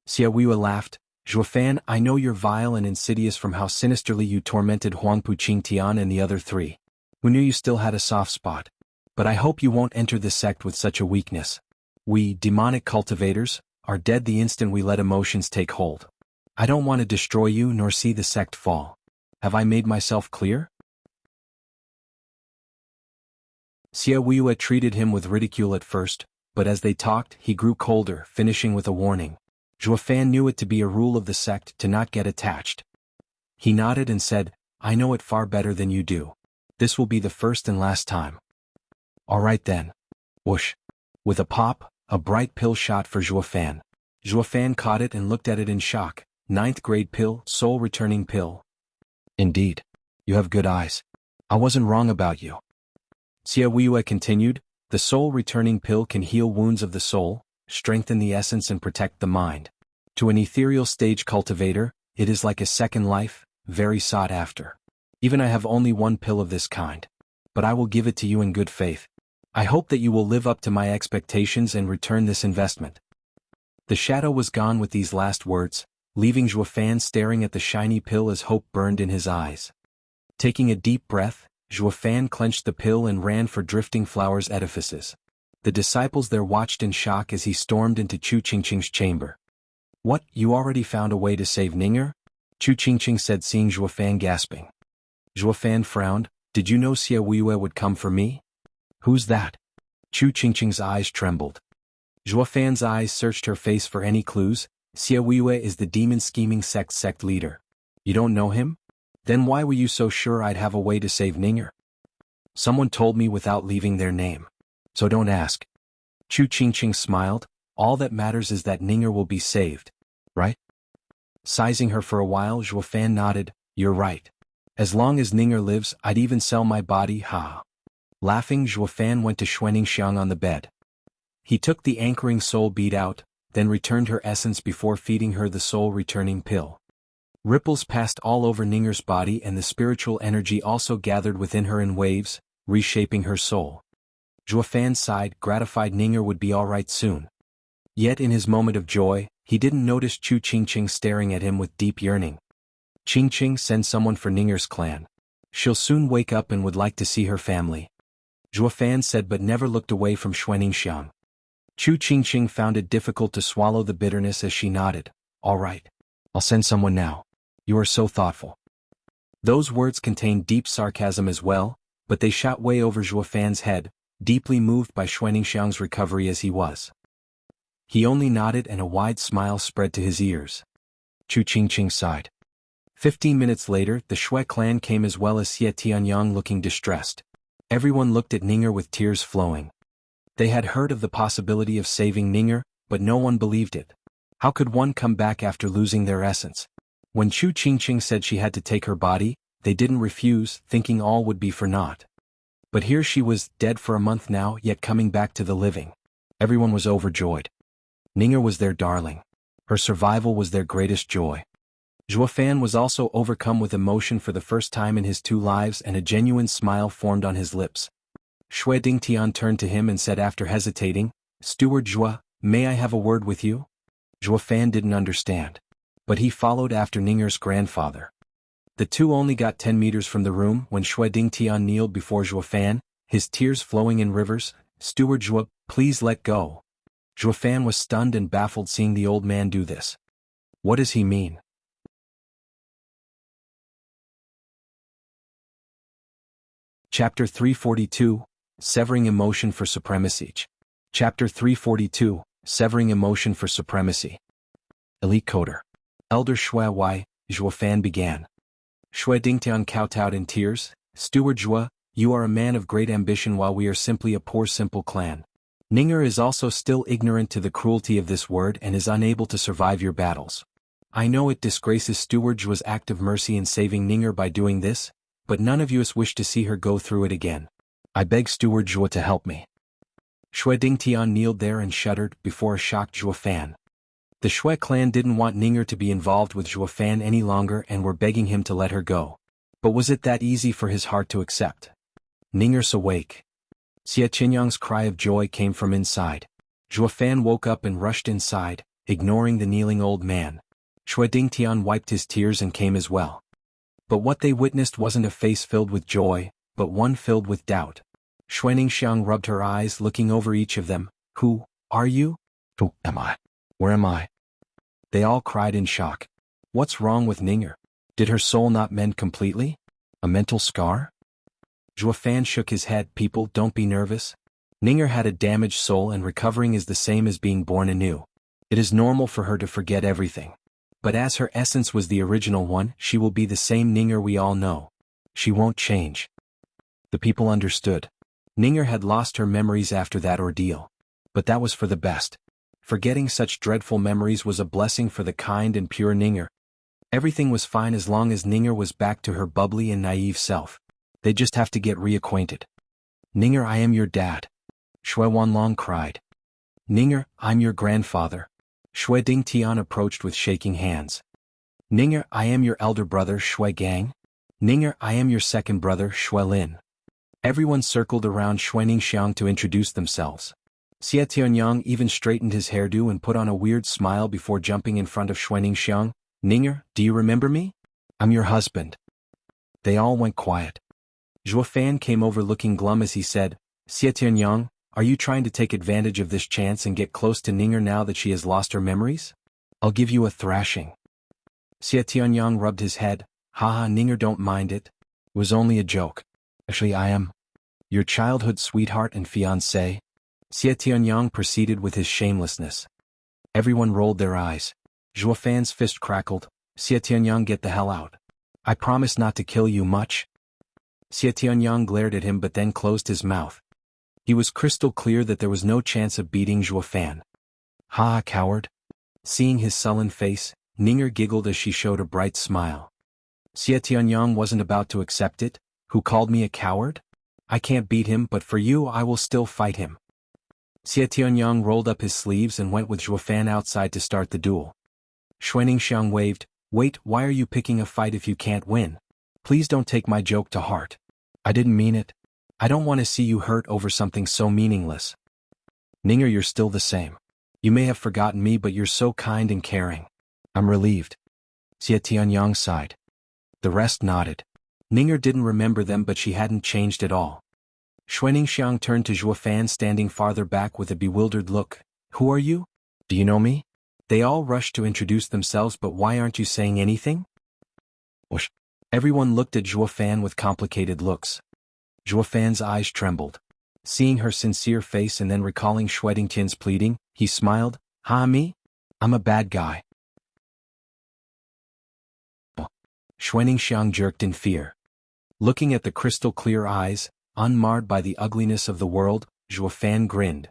Xie Wuyue laughed. "Zhuo Fan, I know you're vile and insidious from how sinisterly you tormented Huangpu Qingtian and the other 3. Who knew you still had a soft spot? But I hope you won't enter the sect with such a weakness. We, demonic cultivators, are dead the instant we let emotions take hold. I don't want to destroy you nor see the sect fall. Have I made myself clear?" Xie Wuyue treated him with ridicule at first, but as they talked, he grew colder, finishing with a warning. Zhuo Fan knew it to be a rule of the sect to not get attached. He nodded and said, "I know it far better than you do. This will be the first and last time." "All right then." Whoosh. With a pop, a bright pill shot for Zhuo Fan. Zhuo Fan caught it and looked at it in shock. 9th grade pill, soul returning pill. "Indeed. You have good eyes. I wasn't wrong about you." Xie Wuyue continued, "The soul returning pill can heal wounds of the soul, strengthen the essence and protect the mind. To an ethereal stage cultivator, it is like a second life, very sought after. Even I have only 1 pill of this kind. But I will give it to you in good faith. I hope that you will live up to my expectations and return this investment." The shadow was gone with these last words, leaving Zhuo Fan staring at the shiny pill as hope burned in his eyes. Taking a deep breath, Zhuo Fan clenched the pill and ran for Drifting Flowers edifices. The disciples there watched in shock as he stormed into Chu Qingqing's chamber. "What, you already found a way to save Ninger?" Chu Qingqing said, seeing Zhuo Fan gasping. Zhuo Fan frowned. "Did you know Xie Wuyue would come for me?" "Who's that?" Chu Qingqing's eyes trembled. Zhuo Fan's eyes searched her face for any clues. "Xie Wuyue is the demon scheming sect leader. You don't know him? Then why were you so sure I'd have a way to save Ninger?" "Someone told me without leaving their name. So don't ask." Chu Qingqing smiled. "All that matters is that Ninger will be saved. Right?" Sizing her for a while, Zhuo Fan nodded. "You're right. As long as Ninger lives, I'd even sell my body, ha." Laughing, Zhuo Fan went to Xuanning on the bed. He took the anchoring soul bead out, then returned her essence before feeding her the soul-returning pill. Ripples passed all over Ninger's body, and the spiritual energy also gathered within her in waves, reshaping her soul. Zhuo Fan sighed, gratified Ninger would be all right soon. Yet in his moment of joy, he didn't notice Chu Qingqing staring at him with deep yearning. "Qingqing, send someone for Ninger's clan. She'll soon wake up and would like to see her family." Zhuo Fan said, but never looked away from Xuanning. Chu Qingqing found it difficult to swallow the bitterness as she nodded. "All right. I'll send someone now. You are so thoughtful." Those words contained deep sarcasm as well, but they shot way over Zhuo Fan's head, deeply moved by Xuanning recovery as he was. He only nodded, and a wide smile spread to his ears. Chu Qingqing sighed. 15 minutes later, the Shui clan came as well as Xie Tianyang, looking distressed. Everyone looked at Ninger with tears flowing. They had heard of the possibility of saving Ninger, but no one believed it. How could one come back after losing their essence? When Chu Qingqing said she had to take her body, they didn't refuse, thinking all would be for naught. But here she was, dead for a month now, yet coming back to the living. Everyone was overjoyed. Ninger was their darling. Her survival was their greatest joy. Zhuo Fan was also overcome with emotion for the first time in his 2 lives, and a genuine smile formed on his lips. Shui Dingtian turned to him and said after hesitating, "Steward Zhuo, May I have a word with you? Zhuo Fan didn't understand. But he followed after Ninger's grandfather. The two only got 10 meters from the room when Shui Dingtian kneeled before Zhuo Fan, his tears flowing in rivers. Steward Zhuo, please let go. Zhuo Fan was stunned and baffled seeing the old man do this. What does he mean? Chapter 342, Severing Emotion for Supremacy. Chapter 342, Severing Emotion for Supremacy. Elite Coder. Elder Shui Wai, Zhuo Fan began. Shui Dingtian kowtowed in tears. Steward Zhuo, you are a man of great ambition while we are simply a poor simple clan. Ninger is also still ignorant to the cruelty of this word and is unable to survive your battles. I know it disgraces Steward Zhuo's act of mercy in saving Ninger by doing this, but none of us wish to see her go through it again. I beg Steward Zhuo to help me. Shui Dingtian kneeled there and shuddered before a shocked Zhuo Fan. The Shui clan didn't want Ninger to be involved with Zhuo Fan any longer and were begging him to let her go. But was it that easy for his heart to accept? Ninger's awake. Xie Qinyang's cry of joy came from inside. Zhuo Fan woke up and rushed inside, ignoring the kneeling old man. Shui Dingtian wiped his tears and came as well. But what they witnessed wasn't a face filled with joy, but one filled with doubt. Shui Ningxiang rubbed her eyes looking over each of them. Who are you? Who am I? Where am I? They all cried in shock. What's wrong with Ninger? Did her soul not mend completely? A mental scar? Zhuo Fan shook his head. People, don't be nervous. Ninger had a damaged soul and recovering is the same as being born anew. It is normal for her to forget everything. But as her essence was the original one, she will be the same Ninger we all know. She won't change. The people understood. Ninger had lost her memories after that ordeal. But that was for the best. Forgetting such dreadful memories was a blessing for the kind and pure Ninger. Everything was fine as long as Ninger was back to her bubbly and naive self. They just have to get reacquainted. Ninger, I am your dad. Shui Wanlong cried. Ninger, I'm your grandfather. Shui Dingtian approached with shaking hands. Ninger, I am your elder brother Shui Gang. Ninger, I am your second brother Shui Lin. Everyone circled around Shui Ningxiang to introduce themselves. Xie Tianyang even straightened his hairdo and put on a weird smile before jumping in front of Shui Ningxiang. Ninger, do you remember me? I'm your husband. They all went quiet. Zhuo Fan came over looking glum as he said, Xie Tianyang, are you trying to take advantage of this chance and get close to Ninger now that she has lost her memories? I'll give you a thrashing. Xie Tianyang rubbed his head. Haha, Ninger, don't mind it. It was only a joke. Actually, I am your childhood sweetheart and fiancé. Xie Tianyang proceeded with his shamelessness. Everyone rolled their eyes. Zhuo Fan's fist crackled. Xie Tianyang, get the hell out. I promise not to kill you much. Xie Tianyang glared at him but then closed his mouth. He was crystal clear that there was no chance of beating Zhuo Fan. Ha, coward. Seeing his sullen face, Ninger giggled as she showed a bright smile. Xie Tianyang wasn't about to accept it. Who called me a coward? I can't beat him, but for you I will still fight him. Xie Tianyang rolled up his sleeves and went with Zhuo Fan outside to start the duel. Shui Ningxiang waved. Wait, why are you picking a fight if you can't win? Please don't take my joke to heart. I didn't mean it. I don't want to see you hurt over something so meaningless. Ninger, you're still the same. You may have forgotten me, but you're so kind and caring. I'm relieved. Xie Tianyang sighed. The rest nodded. Ninger didn't remember them, but she hadn't changed at all. Shui Ningxiang turned to Zhuo Fan standing farther back with a bewildered look. Who are you? Do you know me? They all rushed to introduce themselves, but why aren't you saying anything? Whoosh. Everyone looked at Zhuo Fan with complicated looks. Zhuo Fan's eyes trembled. Seeing her sincere face and then recalling Shui Dingtian's pleading, he smiled. Ha, me? I'm a bad guy. Shui Ningxiang jerked in fear. Looking at the crystal-clear eyes, unmarred by the ugliness of the world, Zhuo Fan grinned.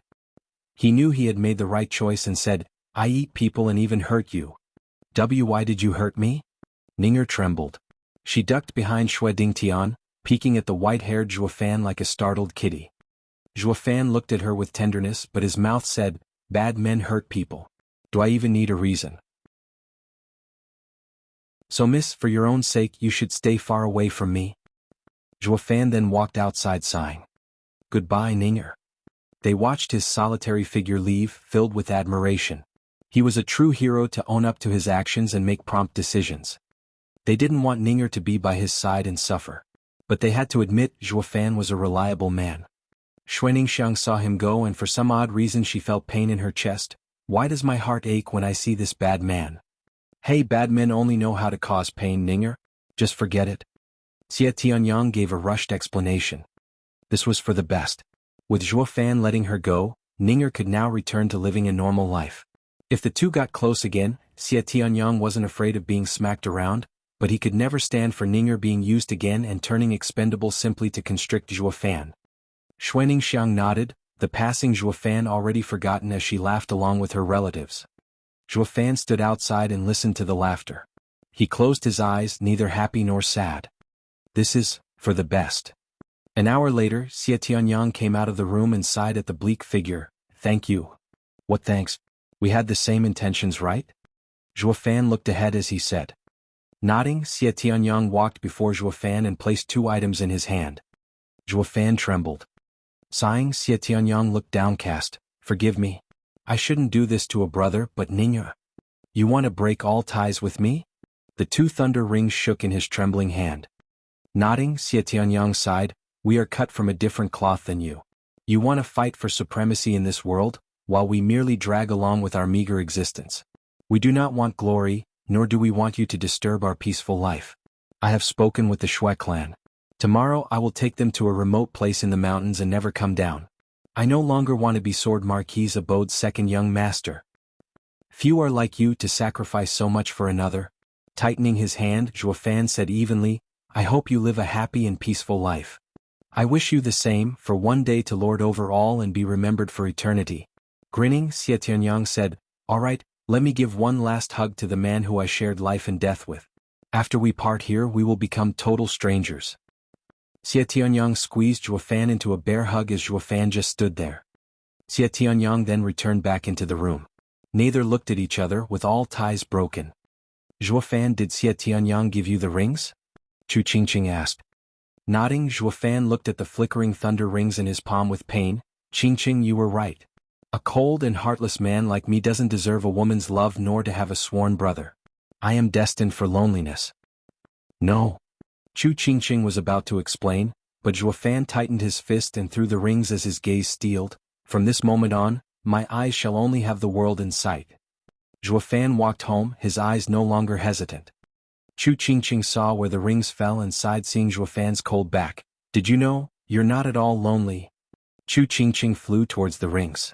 He knew he had made the right choice and said, I eat people and even hurt you. Why did you hurt me? Ninger trembled. She ducked behind Shui Dingtian, peeking at the white-haired Zhuo Fan like a startled kitty. Zhuo Fan looked at her with tenderness, but his mouth said, bad men hurt people. Do I even need a reason? So miss, for your own sake you should stay far away from me. Zhuo Fan then walked outside sighing. Goodbye, Ninger. They watched his solitary figure leave, filled with admiration. He was a true hero to own up to his actions and make prompt decisions. They didn't want Ninger to be by his side and suffer. But they had to admit Zhuo Fan was a reliable man. Xuaningxiang saw him go, and for some odd reason she felt pain in her chest. Why does my heart ache when I see this bad man? Hey, bad men only know how to cause pain, Ninger. Just forget it. Xie Tianyang gave a rushed explanation. This was for the best. With Zhuo Fan letting her go, Ninger could now return to living a normal life. If the two got close again, Xie Tianyang wasn't afraid of being smacked around, but he could never stand for Ninger being used again and turning expendable simply to constrict Zhuo Fan. Xuaningxiang nodded, the passing Zhuo Fan already forgotten as she laughed along with her relatives. Zhuo Fan stood outside and listened to the laughter. He closed his eyes, neither happy nor sad. This is for the best. An hour later, Xie Tianyang came out of the room and sighed at the bleak figure. Thank you. What thanks? We had the same intentions, right? Zhuo Fan looked ahead as he said. Nodding, Xie Tianyang walked before Zhuo Fan and placed 2 items in his hand. Zhuo Fan trembled. Sighing, Xie Tianyang looked downcast. Forgive me. I shouldn't do this to a brother, but Ninger. You want to break all ties with me? The 2 thunder rings shook in his trembling hand. Nodding, Xie Tianyang sighed. We are cut from a different cloth than you. You want to fight for supremacy in this world, while we merely drag along with our meager existence. We do not want glory, nor do we want you to disturb our peaceful life. I have spoken with the Shui clan. Tomorrow I will take them to a remote place in the mountains and never come down. I no longer want to be Sword Marquis Abode's second young master. Few are like you to sacrifice so much for another. Tightening his hand, Zhuo Fan said evenly, I hope you live a happy and peaceful life. I wish you the same, for one day to lord over all and be remembered for eternity. Grinning, Xie Tianyang said, All right, let me give one last hug to the man who I shared life and death with. After we part here we will become total strangers. Xie Tianyang squeezed Zhuo Fan into a bear hug as Zhuo Fan just stood there. Xie Tianyang then returned back into the room. Neither looked at each other, with all ties broken. Zhuo Fan, did Xie Tianyang give you the rings? Chu Qingqing asked. Nodding, Zhuo Fan looked at the flickering thunder rings in his palm with pain. Qingqing, you were right. A cold and heartless man like me doesn't deserve a woman's love nor to have a sworn brother. I am destined for loneliness. No. Chu Qingqing was about to explain, but Zhuo Fan tightened his fist and threw the rings as his gaze steeled. From this moment on, my eyes shall only have the world in sight. Zhuo Fan walked home, his eyes no longer hesitant. Chu Qingqing saw where the rings fell and sighed, seeing Zhuo Fan's cold back. Did you know, you're not at all lonely? Chu Qingqing flew towards the rings.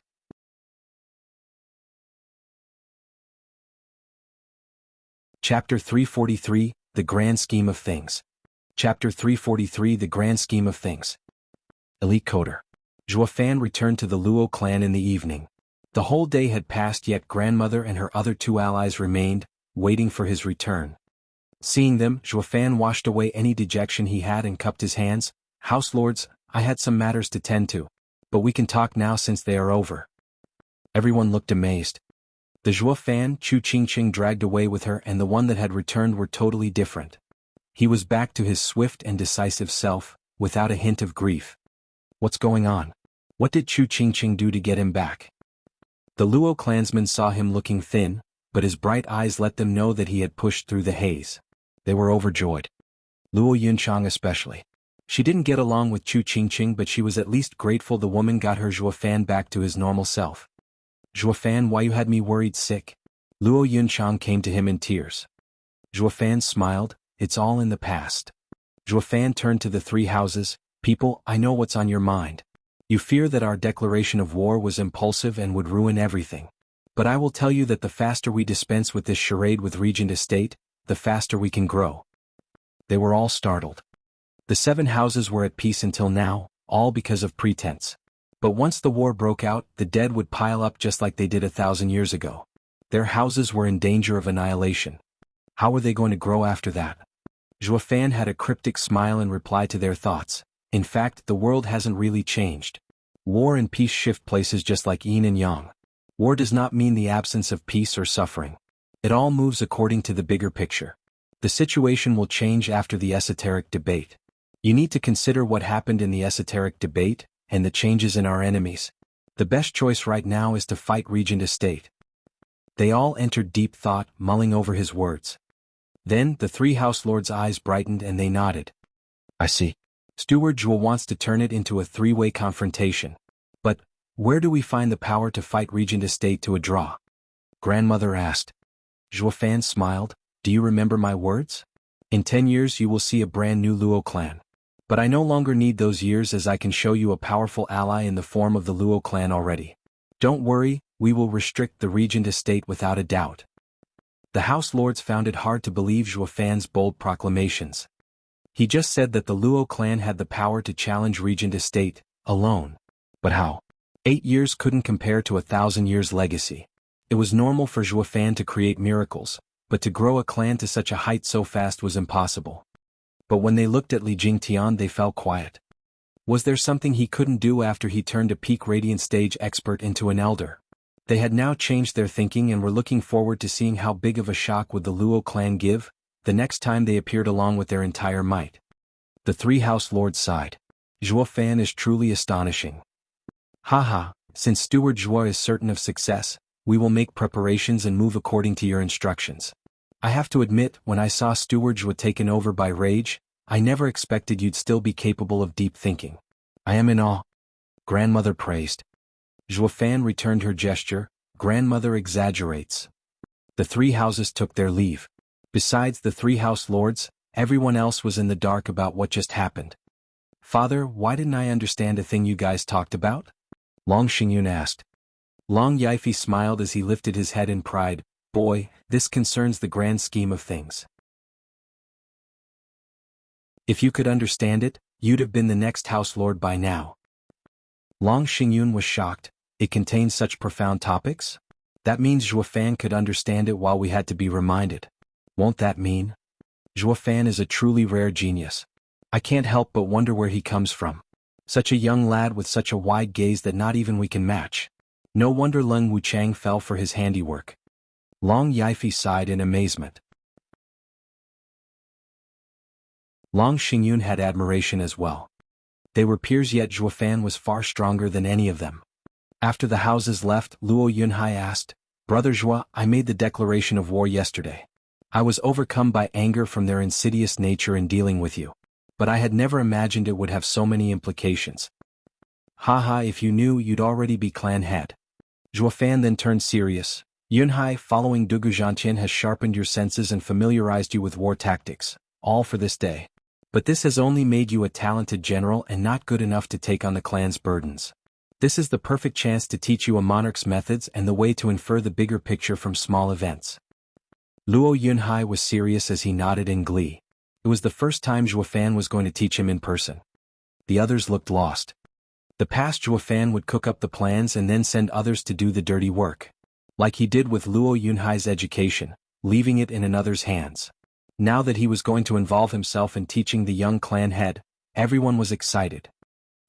Chapter 343, The Grand Scheme of Things. Chapter 343, The Grand Scheme of Things. Elite Coder. Zhuo Fan returned to the Luo clan in the evening. The whole day had passed, yet grandmother and her other 2 allies remained, waiting for his return. Seeing them, Zhuo Fan washed away any dejection he had and cupped his hands. House lords, I had some matters to tend to. But we can talk now since they are over. Everyone looked amazed. The Zhuo Fan Chu Qingqing dragged away with her and the one that had returned were totally different. He was back to his swift and decisive self, without a hint of grief. What's going on? What did Chu Qingqing do to get him back? The Luo clansmen saw him looking thin, but his bright eyes let them know that he had pushed through the haze. They were overjoyed. Luo Yunchang especially. She didn't get along with Chu Qingqing, but she was at least grateful the woman got her Zhuo Fan back to his normal self. Zhuo Fan, why you had me worried sick? Luo Yunchang came to him in tears. Zhuo Fan smiled, it's all in the past. Zhuo Fan turned to the 3 houses. People, I know what's on your mind. You fear that our declaration of war was impulsive and would ruin everything. But I will tell you that the faster we dispense with this charade with Regent Estate, the faster we can grow. They were all startled. The 7 houses were at peace until now, all because of pretense. But once the war broke out, the dead would pile up just like they did 1,000 years ago. Their houses were in danger of annihilation. How were they going to grow after that? Zhuo Fan had a cryptic smile in reply to their thoughts. In fact, the world hasn't really changed. War and peace shift places just like yin and yang. War does not mean the absence of peace or suffering. It all moves according to the bigger picture. The situation will change after the esoteric debate. You need to consider what happened in the esoteric debate, and the changes in our enemies. The best choice right now is to fight Regent Estate. They all entered deep thought, mulling over his words. Then, the three house lords' eyes brightened and they nodded. I see. Steward Zhuo wants to turn it into a three-way confrontation. But, where do we find the power to fight Regent Estate to a draw? Grandmother asked. Zhuo Fan smiled. Do you remember my words? In 10 years you will see a brand new Luo clan. But I no longer need those years as I can show you a powerful ally in the form of the Luo clan already. Don't worry, we will restrict the Regent Estate without a doubt. The House Lords found it hard to believe Zhuo Fan's bold proclamations. He just said that the Luo clan had the power to challenge Regent Estate, alone. But how? 8 years couldn't compare to 1,000 years' legacy. It was normal for Zhuo Fan to create miracles, but to grow a clan to such a height so fast was impossible. But when they looked at Li Jingtian they fell quiet. Was there something he couldn't do after he turned a peak radiant stage expert into an elder? They had now changed their thinking and were looking forward to seeing how big of a shock would the Luo clan give, the next time they appeared along with their entire might. The three house lords sighed. Zhuo Fan is truly astonishing. Haha, since Steward Zhuo is certain of success, we will make preparations and move according to your instructions. I have to admit, when I saw Steward Zhuo taken over by rage, I never expected you'd still be capable of deep thinking. I am in awe. Grandmother praised. Zhuo Fan returned her gesture. Grandmother exaggerates. The three houses took their leave. Besides the three house lords, everyone else was in the dark about what just happened. Father, why didn't I understand a thing you guys talked about? Long Xingyun asked. Long Yifi smiled as he lifted his head in pride. Boy, this concerns the grand scheme of things. If you could understand it, you'd have been the next house lord by now. Long Xingyun was shocked. It contained such profound topics? That means Zhuo Fan could understand it while we had to be reminded. Won't that mean? Zhuo Fan is a truly rare genius. I can't help but wonder where he comes from. Such a young lad with such a wide gaze that not even we can match. No wonder Leng Wuchang fell for his handiwork. Long Yifi sighed in amazement. Long Xingyun had admiration as well. They were peers, yet Zhuo Fan was far stronger than any of them. After the houses left, Luo Yunhai asked, Brother Zhuo, I made the declaration of war yesterday. I was overcome by anger from their insidious nature in dealing with you. But I had never imagined it would have so many implications. Haha, if you knew, you'd already be clan head. Zhuo Fan then turned serious. Yunhai, following Dugu Zhantian has sharpened your senses and familiarized you with war tactics, all for this day. But this has only made you a talented general and not good enough to take on the clan's burdens. This is the perfect chance to teach you a monarch's methods and the way to infer the bigger picture from small events. Luo Yunhai was serious as he nodded in glee. It was the first time Zhuo Fan was going to teach him in person. The others looked lost. The past Zhuo Fan would cook up the plans and then send others to do the dirty work. Like he did with Luo Yunhai's education, leaving it in another's hands. Now that he was going to involve himself in teaching the young clan head, everyone was excited.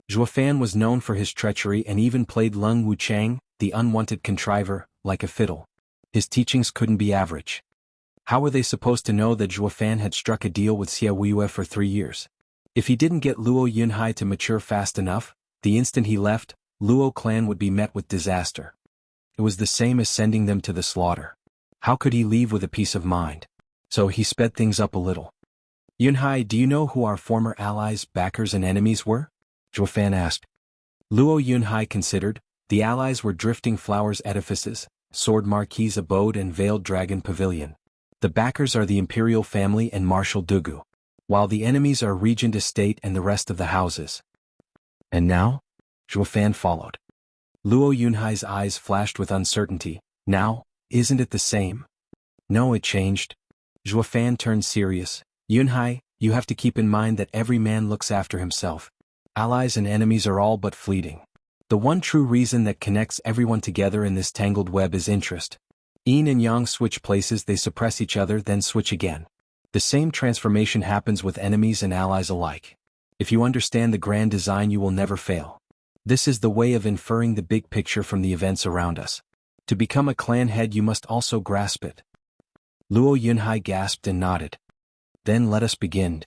Zhuo Fan was known for his treachery and even played Leng Wuchang, the unwanted contriver, like a fiddle. His teachings couldn't be average. How were they supposed to know that Zhuo Fan had struck a deal with Xia Weiyue for 3 years? If he didn't get Luo Yunhai to mature fast enough, the instant he left, Luo clan would be met with disaster. It was the same as sending them to the slaughter. How could he leave with a peace of mind? So he sped things up a little. Yunhai, do you know who our former allies, backers and enemies were? Zhuo Fan asked. Luo Yunhai considered. The allies were Drifting Flowers Edifices, Sword Marquis Abode and Veiled Dragon Pavilion. The backers are the Imperial Family and Marshal Dugu, while the enemies are Regent Estate and the rest of the houses. And now? Zhuo Fan followed. Luo Yunhai's eyes flashed with uncertainty. Now, isn't it the same? No, it changed. Zhuo Fan turned serious. Yunhai, you have to keep in mind that every man looks after himself. Allies and enemies are all but fleeting. The one true reason that connects everyone together in this tangled web is interest. Yin and Yang switch places, they suppress each other, then switch again. The same transformation happens with enemies and allies alike. If you understand the grand design, you will never fail. This is the way of inferring the big picture from the events around us. To become a clan head, you must also grasp it. Luo Yunhai gasped and nodded. Then let us begin.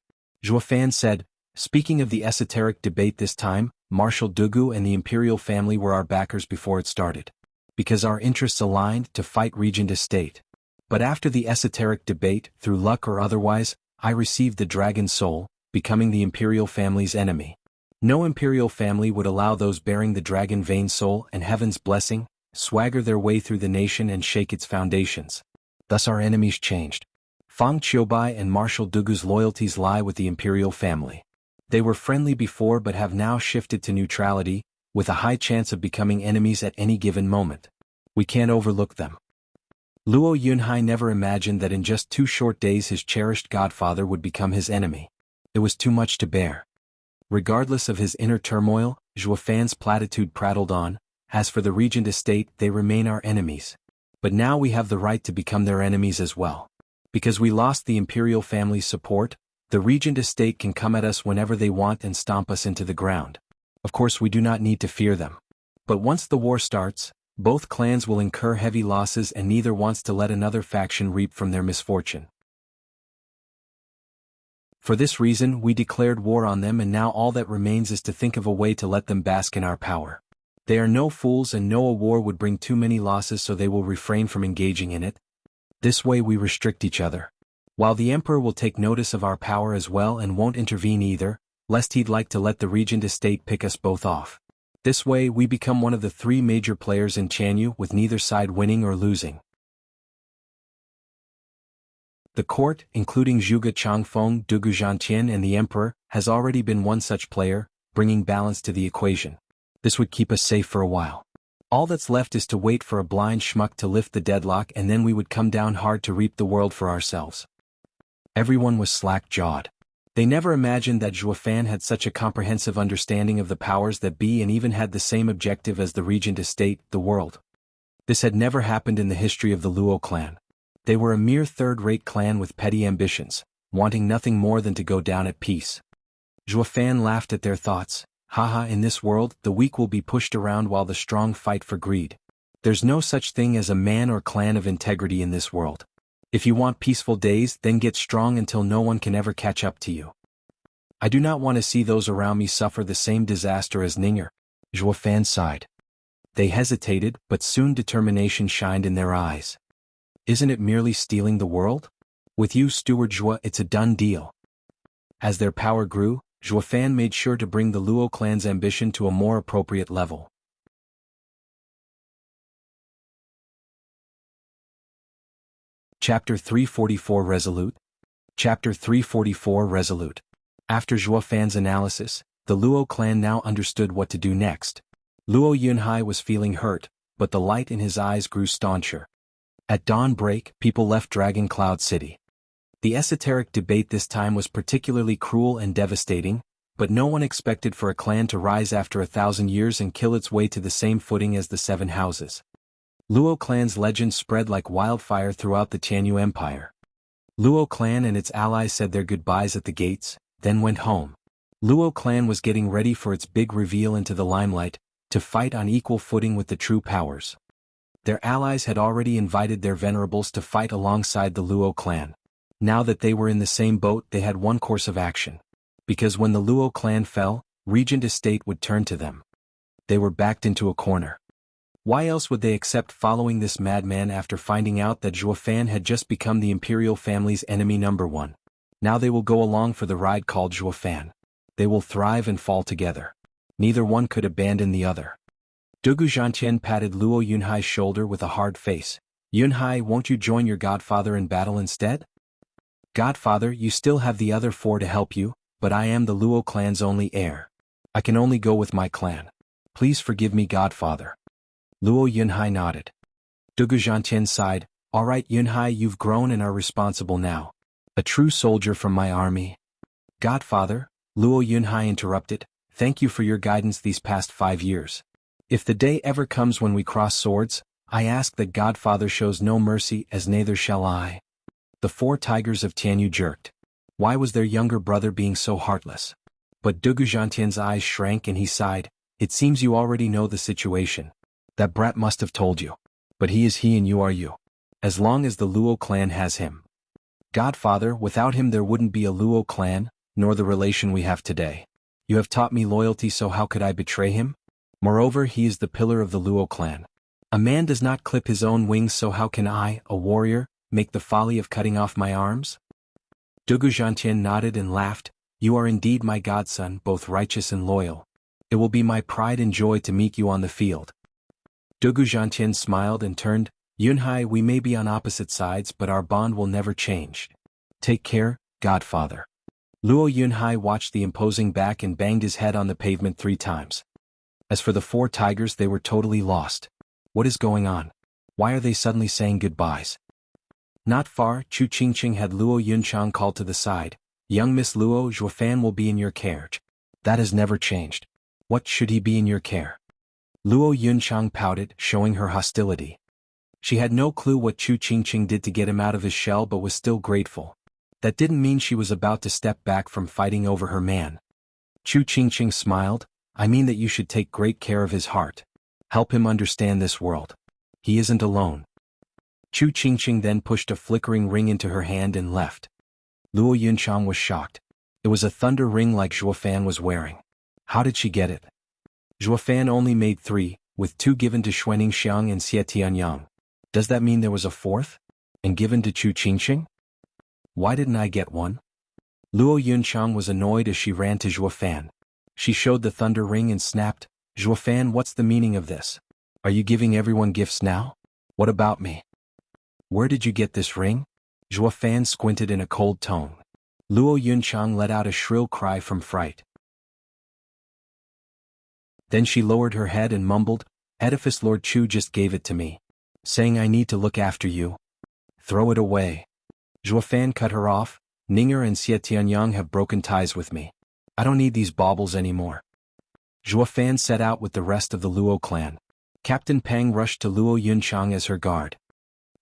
Zhuo Fan said, speaking of the esoteric debate this time, Marshal Dugu and the imperial family were our backers before it started. Because our interests aligned to fight Regent Estate. But after the esoteric debate, through luck or otherwise, I received the dragon soul, becoming the imperial family's enemy. No imperial family would allow those bearing the dragon vein soul and heaven's blessing, swagger their way through the nation and shake its foundations. Thus our enemies changed. Fang Qiubai and Marshal Dugu's loyalties lie with the imperial family. They were friendly before but have now shifted to neutrality, with a high chance of becoming enemies at any given moment. We can't overlook them. Luo Yunhai never imagined that in just 2 short days his cherished godfather would become his enemy. It was too much to bear. Regardless of his inner turmoil, Zhuo Fan's platitude prattled on, as for the Regent Estate, they remain our enemies. But now we have the right to become their enemies as well. Because we lost the imperial family's support, the Regent Estate can come at us whenever they want and stomp us into the ground. Of course we do not need to fear them. But once the war starts, both clans will incur heavy losses and neither wants to let another faction reap from their misfortune. For this reason we declared war on them, and now all that remains is to think of a way to let them bask in our power. They are no fools and know a war would bring too many losses, so they will refrain from engaging in it. This way we restrict each other. While the Emperor will take notice of our power as well and won't intervene either, lest he'd like to let the Regent Estate pick us both off. This way we become one of the 3 major players in Chanyu, with neither side winning or losing. The court, including Zhuge Changfeng, Dugu Zhantian and the Emperor, has already been one such player, bringing balance to the equation. This would keep us safe for a while. All that's left is to wait for a blind schmuck to lift the deadlock, and then we would come down hard to reap the world for ourselves. Everyone was slack-jawed. They never imagined that Zhuo Fan had such a comprehensive understanding of the powers that be and even had the same objective as the Regent Estate, the world. This had never happened in the history of the Luo clan. They were a mere third-rate clan with petty ambitions, wanting nothing more than to go down at peace. Zhuo Fan laughed at their thoughts. Haha, in this world, the weak will be pushed around while the strong fight for greed. There's no such thing as a man or clan of integrity in this world. If you want peaceful days, then get strong until no one can ever catch up to you. I do not want to see those around me suffer the same disaster as Ninger. Zhuo Fan sighed. They hesitated, but soon determination shined in their eyes. Isn't it merely stealing the world? With you, Steward Zhuo, it's a done deal. As their power grew, Zhuo Fan made sure to bring the Luo clan's ambition to a more appropriate level. Chapter 344 Resolute. Chapter 344 Resolute. After Zhuo Fan's analysis, the Luo clan now understood what to do next. Luo Yunhai was feeling hurt, but the light in his eyes grew stauncher. At dawn break, people left Dragon Cloud City. The esoteric debate this time was particularly cruel and devastating, but no one expected for a clan to rise after 1,000 years and kill its way to the same footing as the 7 houses. Luo clan's legend spread like wildfire throughout the Chanyu Empire. Luo clan and its allies said their goodbyes at the gates, then went home. Luo clan was getting ready for its big reveal into the limelight, to fight on equal footing with the true powers. Their allies had already invited their venerables to fight alongside the Luo clan. Now that they were in the same boat, they had one course of action. Because when the Luo clan fell, Regent Estate would turn to them. They were backed into a corner. Why else would they accept following this madman after finding out that Zhuo Fan had just become the imperial family's enemy number 1? Now they will go along for the ride called Zhuo Fan. They will thrive and fall together. Neither one could abandon the other. Dugu Zhantian patted Luo Yunhai's shoulder with a hard face. Yunhai, won't you join your godfather in battle instead? Godfather, you still have the other 4 to help you, but I am the Luo clan's only heir. I can only go with my clan. Please forgive me, godfather. Luo Yunhai nodded. Dugu Zhantian sighed. All right, Yunhai, you've grown and are responsible now. A true soldier from my army. Godfather, Luo Yunhai interrupted, thank you for your guidance these past 5 years. If the day ever comes when we cross swords, I ask that Godfather shows no mercy, as neither shall I. The 4 tigers of Tianyu jerked. Why was their younger brother being so heartless? But Dugu Zhantian's eyes shrank and he sighed. It seems you already know the situation. That brat must have told you. But he is he and you are you. As long as the Luo clan has him. Godfather, without him there wouldn't be a Luo clan, nor the relation we have today. You have taught me loyalty, so how could I betray him? Moreover, he is the pillar of the Luo clan. A man does not clip his own wings, so how can I, a warrior, make the folly of cutting off my arms? Dugu Zhantian nodded and laughed. You are indeed my godson, both righteous and loyal. It will be my pride and joy to meet you on the field. Dugu Zhantian smiled and turned. Yunhai, we may be on opposite sides, but our bond will never change. Take care, godfather. Luo Yunhai watched the imposing back and banged his head on the pavement 3 times. As for the 4 tigers, they were totally lost. What is going on? Why are they suddenly saying goodbyes? Not far, Chu Qingqing had Luo Yunchang called to the side. Young Miss Luo, Zhuofan will be in your care. That has never changed. What should he be in your care? Luo Yunchang pouted, showing her hostility. She had no clue what Chu Qingqing did to get him out of his shell, but was still grateful. That didn't mean she was about to step back from fighting over her man. Chu Qingqing smiled. I mean that you should take great care of his heart. Help him understand this world. He isn't alone. Chu Qingqing then pushed a flickering ring into her hand and left. Luo Yunchang was shocked. It was a thunder ring like Zhuofan was wearing. How did she get it? Zhuofan only made 3, with 2 given to Xuanning Xiang and Xie Tianyang. Does that mean there was a 4th? And given to Chu Qingqing? Why didn't I get one? Luo Yunchang was annoyed as she ran to Zhuofan. She showed the thunder ring and snapped, Zhuofan, what's the meaning of this? Are you giving everyone gifts now? What about me? Where did you get this ring? Zhuofan squinted in a cold tone. Luo Yunchang let out a shrill cry from fright. Then she lowered her head and mumbled, Edifice Lord Chu just gave it to me, saying I need to look after you. Throw it away. Zhuofan cut her off. Ninger and Xie Tianyang have broken ties with me. I don't need these baubles anymore. Zhuofan set out with the rest of the Luo clan. Captain Peng rushed to Luo Yunchang as her guard.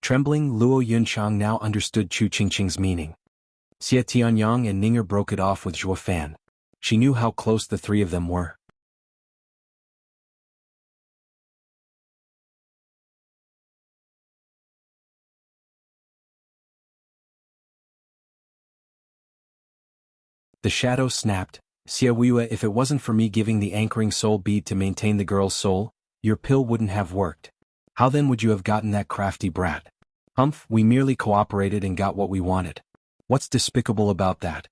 Trembling, Luo Yunchang now understood Chu Qingqing's meaning. Xie Tianyang and Ninger broke it off with Zhuofan. She knew how close the 3 of them were. The shadow snapped. Xiaoyue, if it wasn't for me giving the anchoring soul bead to maintain the girl's soul, your pill wouldn't have worked. How then would you have gotten that crafty brat? Humph, we merely cooperated and got what we wanted. What's despicable about that?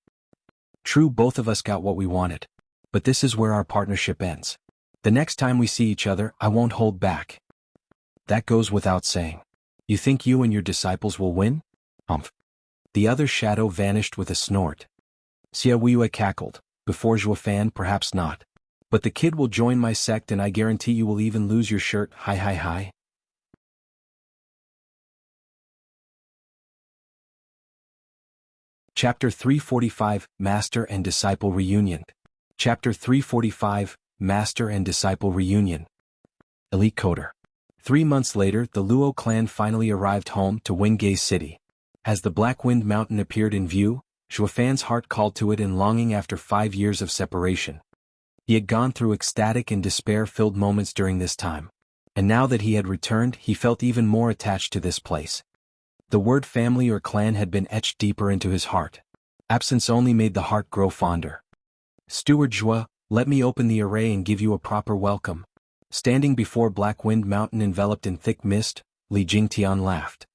True, both of us got what we wanted. But this is where our partnership ends. The next time we see each other, I won't hold back. That goes without saying. You think you and your disciples will win? Humph. The other shadow vanished with a snort. Xiaoyue cackled. Before Zhuofan, perhaps not. But the kid will join my sect and I guarantee you will even lose your shirt. Hi hi hi. Chapter 345, Master and Disciple Reunion. Chapter 345, Master and Disciple Reunion. Elite Coder. 3 months later, the Luo clan finally arrived home to Wingay City. As the Black Wind Mountain appeared in view, Zhuofan's heart called to it in longing after 5 years of separation. He had gone through ecstatic and despair-filled moments during this time. And now that he had returned, he felt even more attached to this place. The word family or clan had been etched deeper into his heart. Absence only made the heart grow fonder. Steward Zhua, let me open the array and give you a proper welcome. Standing before Black Wind Mountain enveloped in thick mist, Li Jingtian laughed.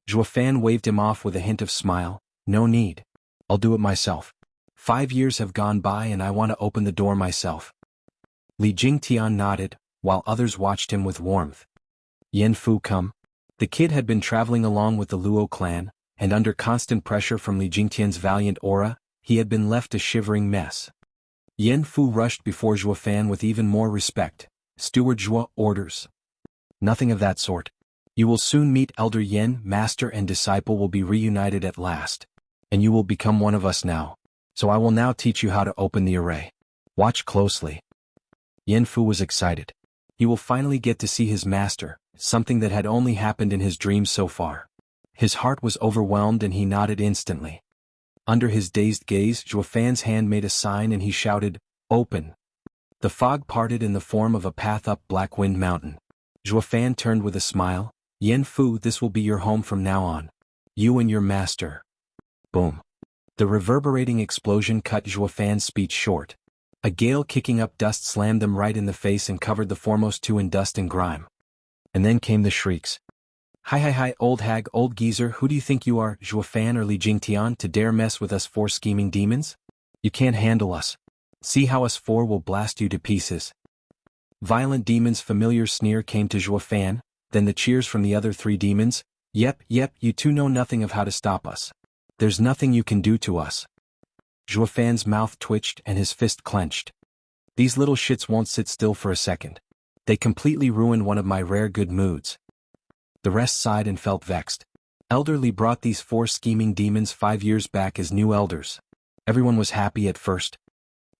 Zhuofan waved him off with a hint of smile. No need. I'll do it myself. 5 years have gone by and I want to open the door myself. Li Jingtian nodded, while others watched him with warmth. Yen Fu come. The kid had been traveling along with the Luo clan, and under constant pressure from Li Jingtian's valiant aura, he had been left a shivering mess. Yen Fu rushed before Zhuofan with even more respect. Steward Zhua, orders. Nothing of that sort. You will soon meet Elder Yen, master and disciple will be reunited at last. And you will become one of us now. So I will now teach you how to open the array. Watch closely. Yen Fu was excited. He will finally get to see his master, something that had only happened in his dreams so far. His heart was overwhelmed and he nodded instantly. Under his dazed gaze, Zhuofan's hand made a sign and he shouted, Open. The fog parted in the form of a path up Black Wind Mountain. Zhuofan turned with a smile. Yen Fu, this will be your home from now on. You and your master. Boom. The reverberating explosion cut Zhuofan's speech short. A gale kicking up dust slammed them right in the face and covered the foremost two in dust and grime. And then came the shrieks. Hi, old hag, old geezer, who do you think you are, Zhuo Fan or Li Jingtian, to dare mess with us four scheming demons? You can't handle us. See how us four will blast you to pieces. Violent Demon's familiar sneer came to Zhuo Fan, then the cheers from the other three demons. Yep, you two know nothing of how to stop us. There's nothing you can do to us. Zhuo Fan's mouth twitched and his fist clenched. These little shits won't sit still for a second. They completely ruined one of my rare good moods. The rest sighed and felt vexed. Elder Li brought these four scheming demons 5 years back as new elders. Everyone was happy at first.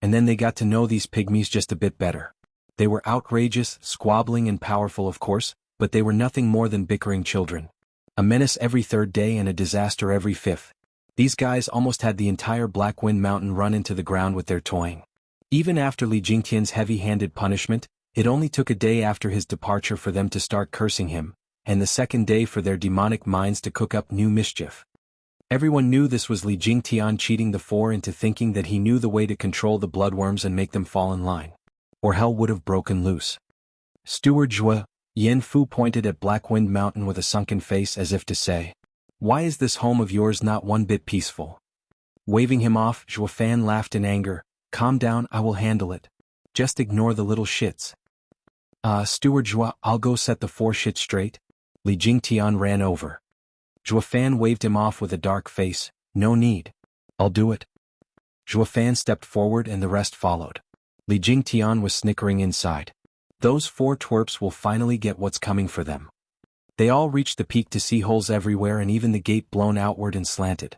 And then they got to know these pygmies just a bit better. They were outrageous, squabbling and powerful of course, but they were nothing more than bickering children. A menace every third day and a disaster every fifth. These guys almost had the entire Black Wind Mountain run into the ground with their toying. Even after Li Jingtian's heavy-handed punishment, it only took a day after his departure for them to start cursing him, and the second day for their demonic minds to cook up new mischief. Everyone knew this was Li Jingtian cheating the four into thinking that he knew the way to control the bloodworms and make them fall in line. Or hell would have broken loose. Steward Zhuo, Yen Fu pointed at Black Wind Mountain with a sunken face as if to say, "Why is this home of yours not one bit peaceful?" Waving him off, Zhuo Fan laughed in anger. "Calm down, I will handle it. Just ignore the little shits." Steward Zhuo, I'll go set the four shits straight." Li Jingtian ran over. Zhuo Fan waved him off with a dark face. "No need. I'll do it." Zhuo Fan stepped forward and the rest followed. Li Jingtian was snickering inside. Those four twerps will finally get what's coming for them. They all reached the peak to see holes everywhere and even the gate blown outward and slanted.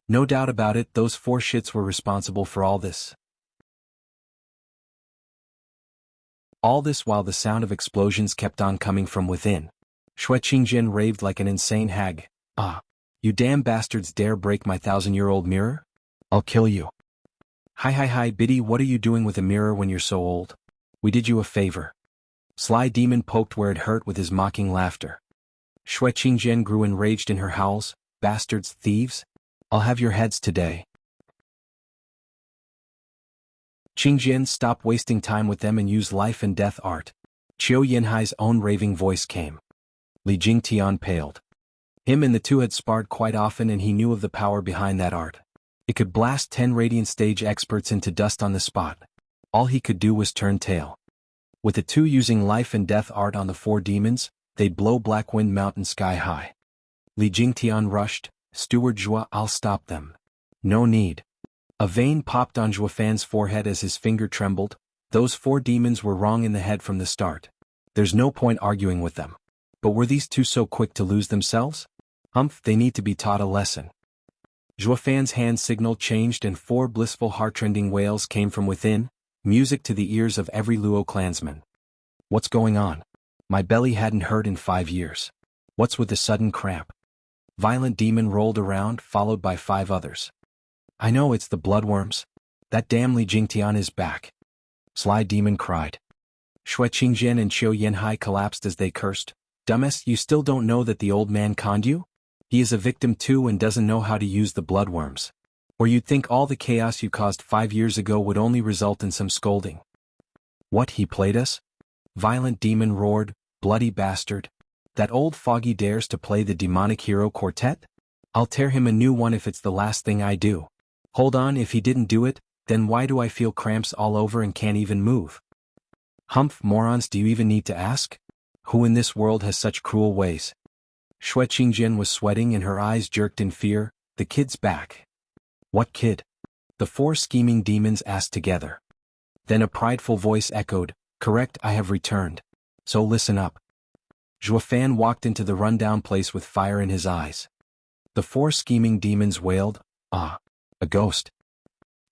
No doubt about it, those four shits were responsible for all this. All this while the sound of explosions kept on coming from within. Shui Qingjin raved like an insane hag. You damn bastards dare break my 1,000-year-old mirror? I'll kill you. Hi, Biddy, what are you doing with a mirror when you're so old? We did you a favor. Sly Demon poked where it hurt with his mocking laughter. Shui Qingjin grew enraged in her howls. Bastards, thieves. I'll have your heads today. Qingjin, stop wasting time with them and use life and death art. Qiu Yinhai's own raving voice came. Li Jingtian paled. Him and the two had sparred quite often and he knew of the power behind that art. It could blast 10 Radiant Stage experts into dust on the spot. All he could do was turn tail. With the two using life and death art on the four demons, they'd blow Black Wind Mountain sky high. Li Jingtian rushed. Steward Zhuo, I'll stop them. No need. A vein popped on Zhuo Fan's forehead as his finger trembled. Those four demons were wrong in the head from the start. There's no point arguing with them. But were these two so quick to lose themselves? They need to be taught a lesson. Zhuo Fan's hand signal changed and 4 blissful heartrending wails came from within, music to the ears of every Luo clansman. What's going on? My belly hadn't hurt in 5 years. What's with the sudden cramp? Violent Demon rolled around, followed by 5 others. I know it's the bloodworms. That damn Li Jingtian is back. Sly Demon cried. Shui Qingjin and Qiu Yinhai collapsed as they cursed. Dumbass, you still don't know that the old man conned you? He is a victim too and doesn't know how to use the bloodworms. Or you'd think all the chaos you caused 5 years ago would only result in some scolding. What, he played us? Violent Demon roared. Bloody bastard. That old foggy dares to play the demonic hero quartet? I'll tear him a new one if it's the last thing I do. Hold on, if he didn't do it, then why do I feel cramps all over and can't even move? Morons, do you even need to ask? Who in this world has such cruel ways? Shui Qingjin was sweating and her eyes jerked in fear. The kid's back. What kid? The 4 scheming demons asked together. Then a prideful voice echoed, correct, I have returned. So listen up. Zhuo Fan walked into the rundown place with fire in his eyes. The 4 scheming demons wailed, a ghost.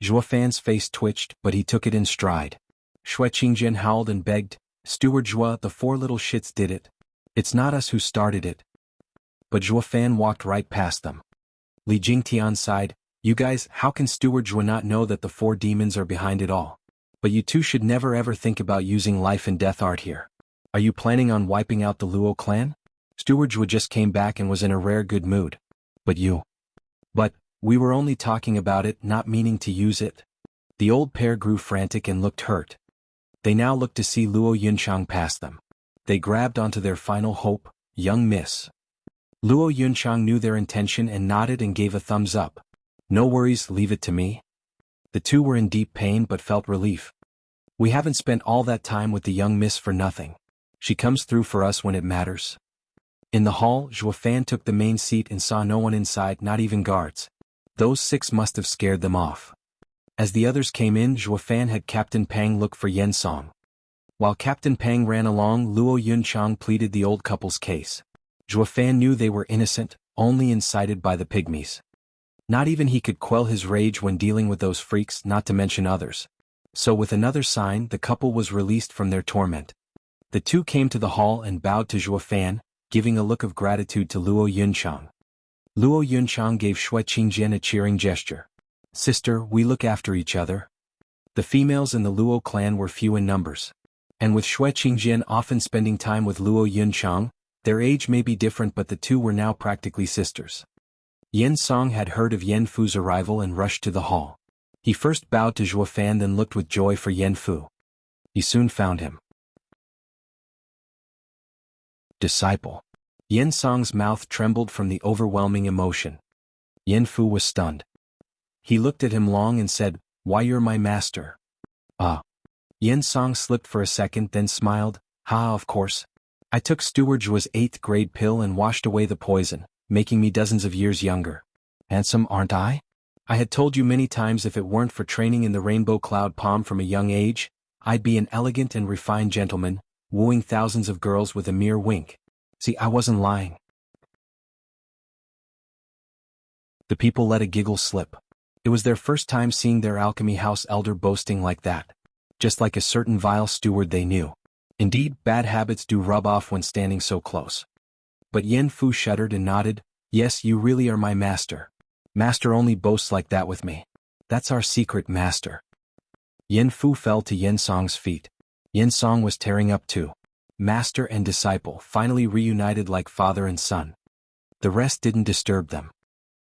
Zhuo Fan's face twitched, but he took it in stride. Shui Qingjin howled and begged, Steward Zhuo, the 4 little shits did it. It's not us who started it. But Zhuo Fan walked right past them. Li Jingtian sighed, you guys, how can Steward Zhuo not know that the 4 demons are behind it all? But you two should never ever think about using life and death art here. Are you planning on wiping out the Luo clan? Steward Zhuo just came back and was in a rare good mood. But we were only talking about it, not meaning to use it. The old pair grew frantic and looked hurt. They now looked to see Luo Yunchang pass them. They grabbed onto their final hope, young miss. Luo Yunchang knew their intention and nodded and gave a thumbs up. No worries, leave it to me. The two were in deep pain but felt relief. We haven't spent all that time with the young miss for nothing. She comes through for us when it matters. In the hall, Zhuo Fan took the main seat and saw no one inside, not even guards. Those 6 must have scared them off. As the others came in, Zhuo Fan had Captain Pang look for Yen Song. While Captain Pang ran along, Luo Yunchang pleaded the old couple's case. Zhuo Fan knew they were innocent, only incited by the pygmies. Not even he could quell his rage when dealing with those freaks, not to mention others. So with another sign, the couple was released from their torment. The two came to the hall and bowed to Zhuo Fan, giving a look of gratitude to Luo Yunchang. Luo Yunchang gave Xue Qingjian a cheering gesture. Sister, we look after each other. The females in the Luo clan were few in numbers. And with Xue Qingjian often spending time with Luo Yunchang, their age may be different but the two were now practically sisters. Yen Song had heard of Yen Fu's arrival and rushed to the hall. He first bowed to Zhuo Fan then looked with joy for Yen Fu. He soon found him. Disciple. Yen Song's mouth trembled from the overwhelming emotion. Yen Fu was stunned. He looked at him long and said, "Why, you're my master." "Ah." Yen Song slipped for a second then smiled, "Ha, of course. I took Steward Zhuo's 8th grade pill and washed away the poison, making me dozens of years younger. Handsome, aren't I? I had told you many times if it weren't for training in the rainbow cloud palm from a young age, I'd be an elegant and refined gentleman, wooing thousands of girls with a mere wink. See, I wasn't lying." The people let a giggle slip. It was their first time seeing their alchemy house elder boasting like that. Just like a certain vile steward they knew. Indeed, bad habits do rub off when standing so close. But Yen Fu shuddered and nodded, "Yes, you really are my master. Master only boasts like that with me. That's our secret, master." Yen Fu fell to Yen Song's feet. Yen Song was tearing up too. Master and disciple finally reunited like father and son. The rest didn't disturb them.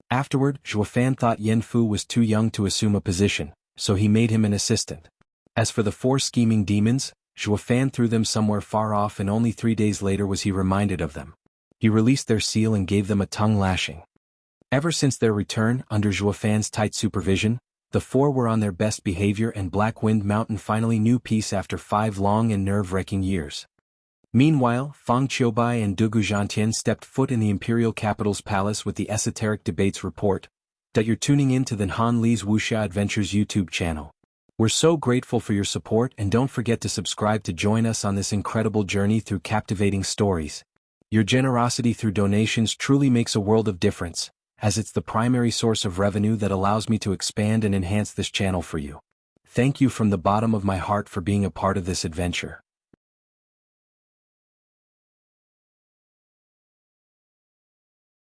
Afterward, Zhuo Fan thought Yen Fu was too young to assume a position, so he made him an assistant. As for the 4 scheming demons, Zhuo Fan threw them somewhere far off and only 3 days later was he reminded of them. He released their seal and gave them a tongue lashing. Ever since their return, under Zhuo Fan's tight supervision, the 4 were on their best behavior and Black Wind Mountain finally knew peace after 5 long and nerve-wracking years. Meanwhile, Fang Qiubai and Dugu Zhantian stepped foot in the imperial capital's palace with the Esoteric Debates report that you're tuning in to the Han Li's Wuxia Adventures YouTube channel. We're so grateful for your support and don't forget to subscribe to join us on this incredible journey through captivating stories. Your generosity through donations truly makes a world of difference, as it's the primary source of revenue that allows me to expand and enhance this channel for you. Thank you from the bottom of my heart for being a part of this adventure.